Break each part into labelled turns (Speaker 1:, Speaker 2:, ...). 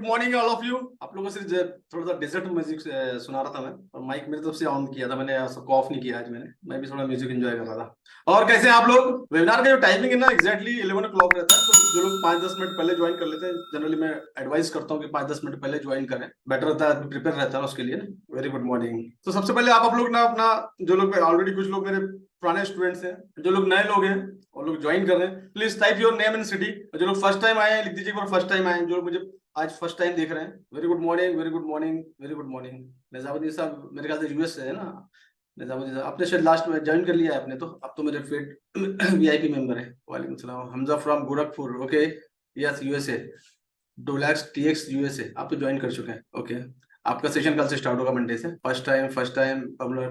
Speaker 1: Morning all of you. आप लोगों से थोड़ा सा डेजर्ट म्यूजिक सुना रहा था मैं, और माइक मेरी तरफ से ऑन किया था मैंने, सबको ऑफ नहीं किया आज मैंने। मैं भी थोड़ा म्यूजिक एंजॉय कर रहा था। और कैसे हैं आप लोग? वेबिनार का जो टाइमिंग है ना, एग्जैक्टली 11 o'clock रहता है, तो जो लोग 5-10 मिनट पहले ज्वाइन कर लेते हैं, जनरली मैं एडवाइस करता हूँ कि 5-10 मिनट पहले ज्वाइन करें, बेटर रहता है, प्रिपेयर रहता है उसके लिए ना। Very good morning. तो सबसे पहले आप लोग ना अपना, जो लोग ऑलरेडी, कुछ लोग मेरे पुराने स्टूडेंट्स हैं, जो लोग नए लोग हैं और लोग ज्वाइन कर रहे हैं, please type your name and city. जो लोग फर्स्ट टाइम आए हैं लिख दीजिए, फर्स्ट टाइम आए हैं, जो लोग मुझे आज फर्स्ट टाइम देख रहे हैं। Very good morning, very good morning, very good morning. Nizamuddin साहब मेरे ख्याल से यूएस से है ना। निजामुद्दीन साहब आपने शायद लास्ट में ज्वाइन कर लिया है आपने, तो अब तो मेरे फेड वीआईपी मेंबर है। वालेकुम सलाम। Hamza from Gorakhpur, okay, yes USA. 2 lakh TX USA, आप तो ज्वाइन कर चुके हैं, ओके। आपका सेशन कल से स्टार्ट होगा, मंडे से। First time, first time,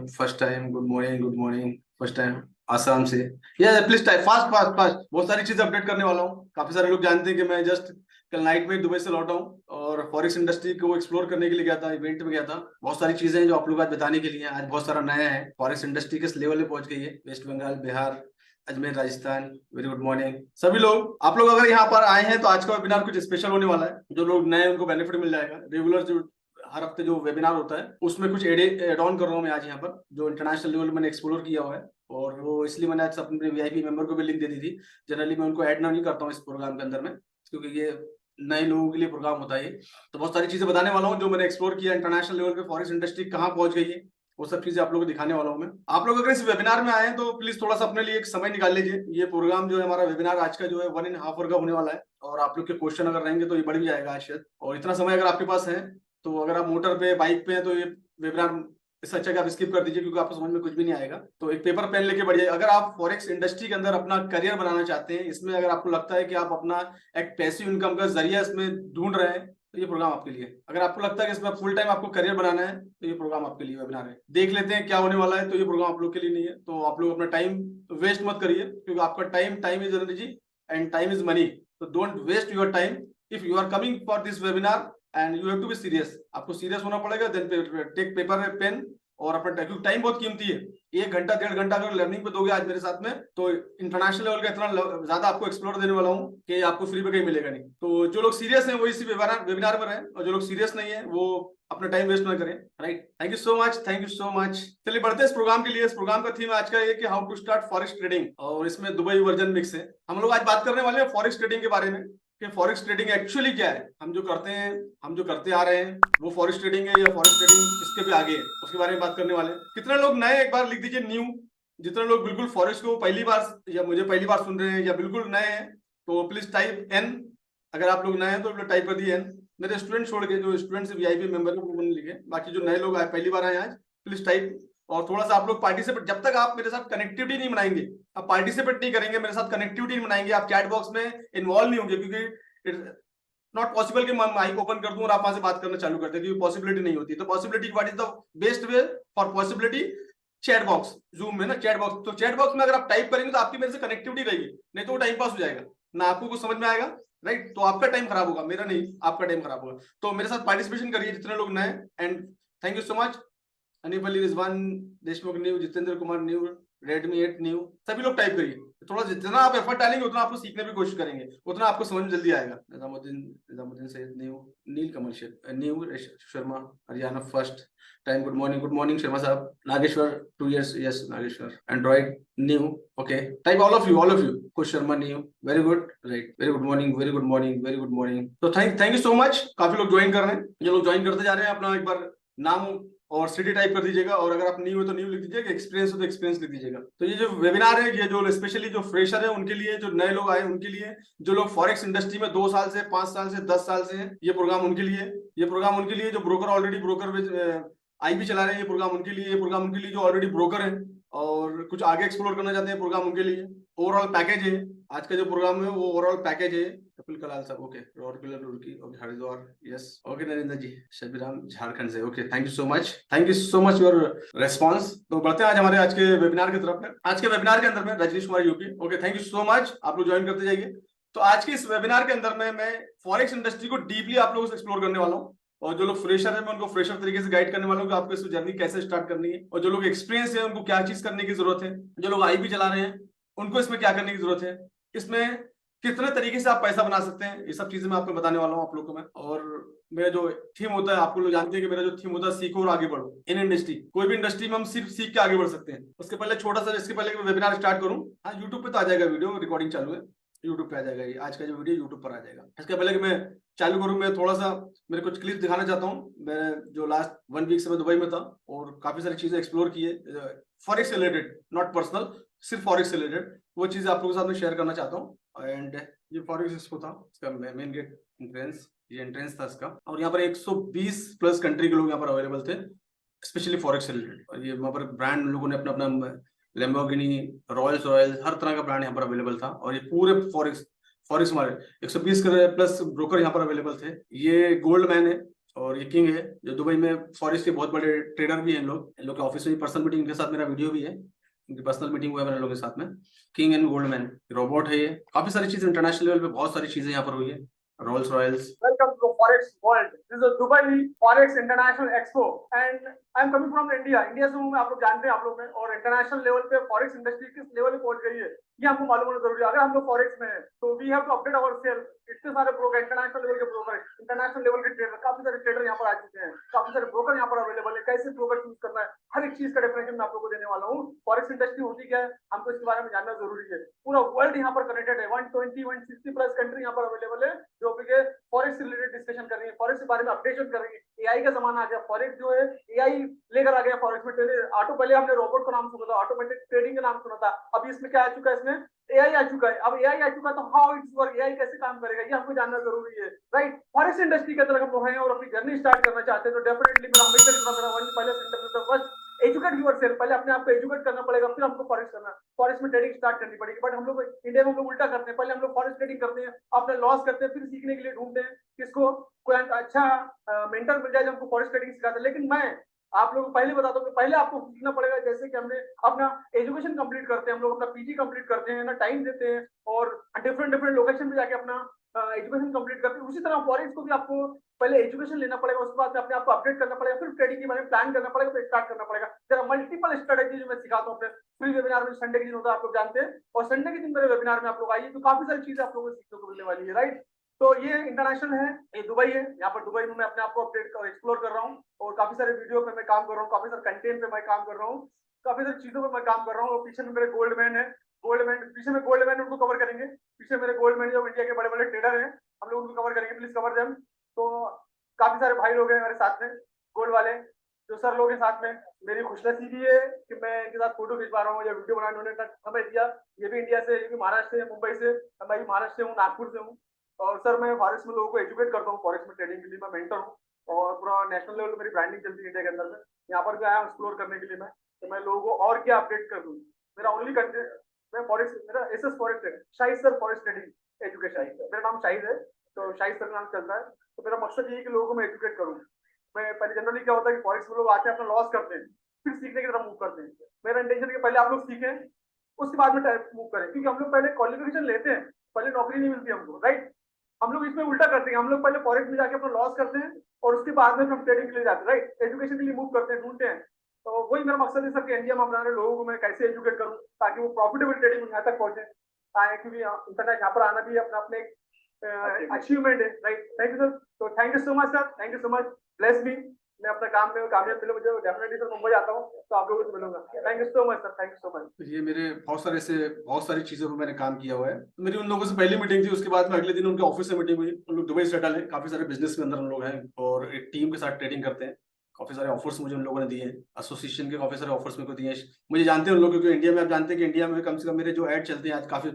Speaker 1: first time, good morning, good morning, first time Assam से। या please type fast fast fast. बहुत सारी चीजें अपडेट करने वाला हूँ। काफी सारे लोग जानते हैं कि मैं जस्ट कल नाइट में दुबई से लौटा हूँ और फॉरेक्स इंडस्ट्री को एक्सप्लोर करने के लिए गया था, इवेंट में गया था। बहुत सारी चीजें हैं जो आप लोग आज बताने के लिए हैं। आज बहुत सारा नया है। फॉरेक्स इंडस्ट्री किस लेवल पे पहुंच गई है, West Bengal, Bihar, Ajmer, Rajasthan. Very good morning सभी लोग। आप लोग अगर यहाँ पर आए हैं तो आज का वेबिनार कुछ स्पेशल होने वाला है। जो लोग नए उनको बेनिफिट मिल जाएगा। रेगुलर जो हर हफ्ते जो वेबिनार होता है उसमें कुछ एड ऑन कर रहा हूँ मैं आज यहाँ पर, जो इंटरनेशनल लेवल मैंने एक्सप्लोर किया हुआ है। और वो इसलिए मैंने आज अपने वीआईपी मेंबर को भी लिंक दे दी थी। जनरली मैं उनको ऐड नहीं करता हूँ इस प्रोग्राम के अंदर में, क्योंकि ये नए लोगों के लिए प्रोग्राम होता है। तो बहुत सारी चीजें बताने वाला हूँ जो मैंने एक्सप्लोर किया इंटरनेशनल लेवल पे, फॉरेक्स इंडस्ट्री कहाँ पहुंच गई है, वो सब चीजें आप लोगों को दिखाने वाला हूँ मैं। आप लोग अगर इस वेबिनार में आए तो प्लीज थोड़ा सा अपने लिए एक समय निकाल लीजिए। ये प्रोग्राम जो है हमारा वेबिनार आज का जो है 1.5 आवर का होने वाला है, और आप लोग के क्वेश्चन अगर रहेंगे तो ये बढ़ भी जाएगा आज शायद। और इतना समय अगर आपके पास है तो अगर आप मोटर पे, बाइक पे हैं तो ये वेबिनार इससे अच्छा कि आप स्किप कर दीजिए, क्योंकि आपको समझ में कुछ भी नहीं आएगा। तो एक पेपर पेन लेके बढ़िए। अगर आप फॉरेक्स इंडस्ट्री के अंदर अपना करियर बनाना चाहते हैं, इसमें अगर आपको लगता है कि आप अपना एक पैसिव इनकम का जरिया इसमें ढूंढ रहे हैं, तो ये प्रोग्राम आपके लिए। अगर आपको लगता है कि इसमें फुल टाइम आपको करियर बनाना है, तो ये प्रोग्राम आपके लिए वेबिनार है। देख लेते हैं क्या होने वाला है। तो ये प्रोग्राम आप लोग के लिए नहीं है, तो आप लोग अपना टाइम वेस्ट मत करिए, क्योंकि आपका time is energy and time is money. तो don't waste your time. If you are coming for this webinar and you have to be serious, आपको सीरियस होना पड़ेगा। देन टेक पेपर पेन और अपना, क्योंकि टाइम बहुत कीमती है। 1 घंटा 1.5 घंटा अगर लर्निंग पे दोगे आज मेरे साथ में, तो इंटरनेशनल लेवल का इतना ज्यादा आपको एक्सप्लोर देने वाला हूँ कि आपको फ्री में कहीं मिलेगा नहीं। तो जो लोग सीरियस हैं वो इसी वेबिनार में रहें, और जो लोग सीरियस नहीं है वो अपना टाइम वेस्ट ना करें। Right, thank you so much, thank you so much. चलिए बढ़ते हैं इस प्रोग्राम के लिए। इस प्रोग्राम का थीम आज का ये कि how to start forex trading, और इसमें दुबई वर्जन मिक्स है। हम लोग आज बात करने वाले हैं फॉरेक्स ट्रेडिंग के बारे में, कि फॉरेक्स ट्रेडिंग एक्चुअली क्या है। हम जो करते आ रहे हैं वो फॉरेक्स ट्रेडिंग है, या फॉरेक्स ट्रेडिंग इसके भी आगे है, उसके बारे में बात करने वाले हैं। कितने लोग नए, एक बार लिख दीजिए न्यू। जितने लोग बिल्कुल फॉरेक्स को पहली बार या मुझे पहली बार सुन रहे हैं या बिल्कुल नए हैं, तो प्लीज टाइप एन। अगर आप लोग नए हैं तो टाइप कर दिए एन। मेरे स्टूडेंट छोड़ के, जो स्टूडेंट्स वीआईपी मेंबर को लिखे, बाकी जो नए लोग आए, पहली बार आए आज, प्लीज टाइप। और थोड़ा सा आप लोग पार्टिसिपेट, जब तक आप मेरे साथ कनेक्टिविटी नहीं बनाएंगे, आप पार्टिसिपेट नहीं करेंगे, मेरे साथ कनेक्टिविटी नहीं बनाएंगे, आप चैट बॉक्स में इन्वॉल्व नहीं होंगे, क्योंकि नॉट पॉसिबल कि मैं माइक ओपन कर दूं और आप वहां से बात करना चालू कर दें, क्योंकि पॉसिबिलिटी नहीं होती। तो possibility, what is the best way for possibility? Chat box, zoom में ना चैट बॉक्स। तो चैट बॉक्स में अगर आप टाइप करेंगे तो आपकी मेरे से कनेक्टिविटी रहेगी, नहीं तो वो टाइम पास हो जाएगा ना, आपको कुछ समझ में आएगा। राइट, तो आपका टाइम खराब होगा, मेरा नहीं, आपका टाइम खराब होगा। तो मेरे साथ पार्टिसिपेशन करिए जितने लोग नए। And thank you so much. अनिप Ali, Rizwan Deshmukh new, Jitendra Kumar new, Redmi 8 new, सभी लोग टाइप करिए। थोड़ा जितना आप एफर्ट डालेंगे उतना आपको सीखने की कोशिश करेंगे, उतना आपको समझ में जल्दी आएगा। Nizamuddin Syed new, Neel Kamal new, Sharma Haryana first time, good morning, good morning Sharma sahab. Nageshwar 2 years, yes Nageshwar. Android new, okay, type all of you. Khush Sharma new, very good, right, very good morning, very good morning, very good morning. तो थैंक यू सो मच। काफी लोग join कर रहे हैं। जो लोग join करते जा रहे हैं, अपना एक बार नाम और सिटी टाइप कर दीजिएगा, और अगर आप न्यू है तो न्यू लिख दीजिएगा, एक्सपीरियंस हो तो एक्सपीरियंस लिख दीजिएगा। तो ये जो वेबिनार है, ये जो स्पेशली जो फ्रेशर है उनके लिए, जो नए लोग आए उनके लिए, जो लोग फॉरेक्स इंडस्ट्री में 2 साल से, 5 साल से, 10 साल से हैं, ये प्रोग्राम उनके लिए। ये प्रोग्राम उनके लिए जो ब्रोकर ऑलरेडी ब्रोकर आईबी चला रहे हैं, ये प्रोग्राम उनके लिए। ये प्रोग्राम उनके लिए जो ऑलरेडी ब्रोकर है और कुछ आगे एक्सप्लोर करना चाहते हैं, प्रोग्राम उनके लिए। ओवरऑल पैकेज है आज का जो प्रोग्राम है, वो ओवरऑल पैकेज है। Kapil Kalal sahab, okay, Roorkee, okay, Haridwar, yes, okay, Narendra ji, Shabiram Jharkhand से, okay, thank you so much, thank you so much your response. तो बढ़ते हैं आज के वेबिनार की तरफ में। आज के वेबिनार के अंदर में Rajneesh Kumar UP, okay, thank you so much, आप लोग ज्वाइन करते जाइए। तो आज के इस वेबिनार के अंदर में मैं फॉरेक्स इंडस्ट्री को डीपली आप लोगों से एक्सप्लोर करने वाला हूँ, और जो लोग फ्रेशर है मैं उनको फ्रेशर तरीके से गाइड करने वाला हूँ कि आपको इस जर्नी कैसे स्टार्ट करनी है, और जो लोग एक्सपीरियंस है उनको क्या चीज करने की जरूरत है, जो लोग आईबी चला रहे हैं उनको इसमें क्या करने की जरूरत है, इसमें कितने तरीके से आप पैसा बना सकते हैं, ये सब चीजें मैं आपको बताने वाला हूँ आप लोगों को मैं। और मेरा जो थीम होता है, आपको लोग जानते हैं कि मेरा जो थीम होता है सीखो और आगे बढ़ो इन इंडस्ट्री। कोई भी इंडस्ट्री में हम सिर्फ सीख के आगे बढ़ सकते हैं। उसके पहले छोटा सा, इसके पहले वेबिनार स्टार्ट करूँ, हाँ यूट्यूब पे तो आ जाएगा, वीडियो रिकॉर्डिंग चालू है, यूट्यूब पे आ जाएगा, ये आज का जो वीडियो यूट्यूब पर आ जाएगा। इसके पहले कि मैं चालू करूँ, मैं थोड़ा सा मेरे कुछ क्लिप दिखाना चाहता हूँ। मैं जो लास्ट 1 वीक से मैं दुबई में था और काफी सारी चीजें एक्सप्लोर की है फॉरेक्स से रिलेटेड, नॉट पर्सनल, सिर्फ फॉरेक्स से रिलेटेड, वो चीजें आप लोगों के साथ में शेयर करना चाहता हूँ। एंड ये फॉरेक्स एक्सपो था, इसका मेन गेट एंट्रेंस, ये एंट्रेंस था इसका। और यहाँ पर 120 प्लस कंट्री के लोग यहाँ पर अवेलेबल थे, स्पेशली फॉरेक्स से रिलेटेड। और ये वहाँ पर ब्रांड लोगों ने अपना अपना लैम्बोर्गिनी, रॉयल्स रॉयल्स, हर तरह का ब्रांड यहाँ पर अवेलेबल था। और ये पूरे फॉरेक्स फॉरेक्स हमारे 120 प्लस ब्रोकर यहाँ पर अवेलेबल थे। ये गोल्ड मैन है और ये किंग है, जो दुबई में फॉरेक्स के बहुत बड़े ट्रेडर भी हैं। इन लोग के ऑफिस में पर्सनल मीटिंग के साथ मेरा वीडियो भी है, इनकी पर्सनल मीटिंग हुआ है मेरे लोगों के साथ में। किंग एंड गोल्डमैन रोबोट है ये। काफी सारी चीजें इंटरनेशनल लेवल पे, बहुत सारी चीजें यहाँ पर हुई है। Rolls Royce.
Speaker 2: Welcome to Forex World. This is a Dubai Forex International Expo, and I'm coming from India. India से हूँ मैं, आप लोग जानते हैं आप लोग में। और इंटरनेशनल लेवल पे फॉरेक्स इंडस्ट्री किस लेवल पे पहुंच गई है ये हमको मालूम होना जरूरी है। अगर हम लोग फॉरेक्स में हैं तो we have to update our self. इतने सारे ब्रोकर, इंटरनेशनल लेवल के ब्रोकर, इंटरनेशनल लेवल के ट्रेडर, काफी सारे ट्रेडर यहाँ पर आ चुके हैं, काफी सारे ब्रोकर यहाँ पर अवेलेबल है। कैसे ब्रोकर चूज करना है, हर एक चीज का डेफिनेशन मैं आप लोगों को देने वाला हूँ। फॉरेक्स इंडस्ट्री होती क्या है, हमको इसके बारे में जानना जरूरी है। पूरा वर्ल्ड यहाँ पर कनेक्टेड है, 160 प्लस कंट्री यहाँ पर अवेलेबल है जो कि फॉरेक्स से रिलेटेड डिस्कशन कर रही है, फॉरेक्स के बारे में अपडेशन कर रही है। एआई का जमाना आ गया, फॉरेक्स जो है एआई लेकर आ गया फॉरेक्स में। ऑटो, पहले हमने रोबोट का नाम सुना था, ऑटोमेटिक ट्रेडिंग का नाम सुना था, अभी इसमें क्या आ चुका है, इसमें एआई आ चुका है। अब एआई आ चुका है तो हाउ इट्स वर्क, एआई कैसे काम करेगा, ये हमको जानना जरूरी है, राइट। फॉरेक्स इंडस्ट्री के अंदर हम लोग हैं और अपनी जर्नी स्टार्ट करना चाहते हैं तो डेफिनेटली मेरा हमेशा पहले सेंटर फर्स्ट एजुकेट योरसेल्फ। पहले अपने आप को एजुकेट करना पड़ेगा, फिर हमको फॉरेक्स करना, फॉरेक्स में ट्रेडिंग स्टार्ट करनी पड़ेगी। बट हम लोग इंडिया में हम लोग उल्टा करते हैं, पहले हम लोग फॉरेक्स ट्रेडिंग करते हैं, अपने लॉस करते हैं, फिर सीखने के लिए ढूंढते हैं किसको, कोई अच्छा मेंटर मिल जाए जो हमको फॉरेक्स ट्रेडिंग सिखाता है। लेकिन मैं आप लोगों को पहले बताता हूँ कि पहले आपको सीखना पड़ेगा। जैसे कि हमने अपना एजुकेशन कंप्लीट करते हैं, हम लोग अपना पीजी कंप्लीट करते हैं ना, टाइम देते हैं और डिफरेंट डिफरेंट लोकेशन पे जाके अपना एजुकेशन कंप्लीट करते हैं। उसी तरह फॉरेक्स को भी आपको पहले एजुकेशन लेना पड़ेगा, उसके बाद अपने आप को अपडेट करना पड़ेगा, फिर ट्रेडिंग के बारे में प्लान करना पड़ेगा, फिर स्टार्ट करना पड़ेगा। देयर आर मल्टीपल स्ट्रेटेजी जो मैं सिखाता हूँ अपने फ्री वेबिनार में। संडे के दिन होता है, आप लोग जानते हैं, और संडे के दिन मेरे वेबिनार में आप लोग आइए तो काफी सारी चीजें आप लोगों को सीखने को मिलने वाली है, राइट। तो ये इंटरनेशनल है, ये दुबई है। यहाँ पर दुबई में मैं अपने आप को अपडेट और एक्सप्लोर कर रहा हूँ और काफी सारे वीडियो पे मैं काम कर रहा हूँ, काफी सारे कंटेंट पे मैं काम कर रहा हूँ, काफी सारी चीजों पे मैं काम कर रहा हूँ। और पीछे में मेरे गोल्ड मैन है, गोल्ड मैन पीछे में गोल्ड मैन उनको कवर करेंगे। पीछे मेरे गोल्ड मैन जो इंडिया के बड़े बड़े ट्रेडर हैं, हम लोग उनको कवर करेंगे, प्लीज कवर देम। तो काफी सारे भाई लोग हैं मेरे साथ में, गोल्ड वाले जो सर लोग हैं साथ में। मेरी खुशनसीबी है कि मैं इनके साथ फोटो खिंचवा रहा हूँ या वीडियो बनाने उन्होंने समय दिया। ये भी इंडिया से, ये भी महाराष्ट्र से, मुंबई से, मैं भी महाराष्ट्र से हूँ, नागपुर से हूँ। और सर मैं फॉरेक्स में लोगों को एजुकेट करता हूँ, फॉरेक्स में ट्रेडिंग के लिए मैं मेंटर हूँ और पूरा नेशनल लेवल मेरी ब्रांडिंग चलती है इंडिया के अंदर में। यहाँ पर भी आया हूँ एक्सप्लोर करने के लिए मैं, तो मैं लोगों को और क्या अपडेट कर दूँ। मेरा ओनली कंटेंट, मैं फॉरेक्स, मेरा SS forex, Shahid sir forex trading education, मेरा नाम शाहिद है तो शाहिद सर नाम चलता है। तो मेरा मकसद ये है कि लोगों को मैं एजुकेट करूँ। मैं पहले जनरली क्या होता है कि फॉरेक्स में लोग आते हैं, अपना लॉस करते हैं, फिर सीखने की तरफ मूव करते हैं। मेरा इंटेंशन है कि पहले आप लोग सीखें, उसके बाद में मूव करें, क्योंकि हम लोग पहले क्वालिफिकेशन लेते हैं, पहले नौकरी नहीं मिलती हमको, राइट। हम लोग इसमें उल्टा करते हैं, हम लोग पहले फॉरेक्स में जाके अपना लॉस करते हैं और उसके बाद में हम ट्रेडिंग के लिए जाते हैं, राइट, एजुकेशन के लिए मूव करते हैं, ढूंढते हैं। तो वही मेरा मकसद है सर कि इंडिया में हमारे लोगों को मैं कैसे एजुकेट करूँ ताकि वो प्रॉफिटेबल ट्रेडिंग में यहाँ तक पहुंचे, क्योंकि इंटरनेट यहाँ पर आना भी अपना अपने अचीवमेंट है, राइट। Thank you sir. तो thank you so much sir, thank you so much, bless me. मैं अपने काम में कामयाब मिले, मुझे डेफिनेटली सर मुंबई आता हूँ तो आप लोगों से मिलूंगा। Thank you so much sir, thank you so much.
Speaker 1: ये मेरे बहुत सारी चीजों पर मैंने काम किया हुआ है। तो मेरी उन लोगों से पहली मीटिंग थी, उसके बाद में अगले दिन उनके ऑफिस से मीटिंग हुई। उन लोग दुबई सेटल है, काफी सारे बिजनेस के अंदर हम लोग हैं और एक टीम के साथ ट्रेडिंग करते हैं। काफी सारे ऑफर्स मुझे उन लोगों ने दिए हैं, एसोसिएशन के काफी सारे ऑफर्स मेरे को दिए हैं। मुझे जानते हैं उन लोग, क्योंकि इंडिया में आप जानते हैं कि इंडिया में कम से कम मेरे जो ऐड चलते हैं आज काफी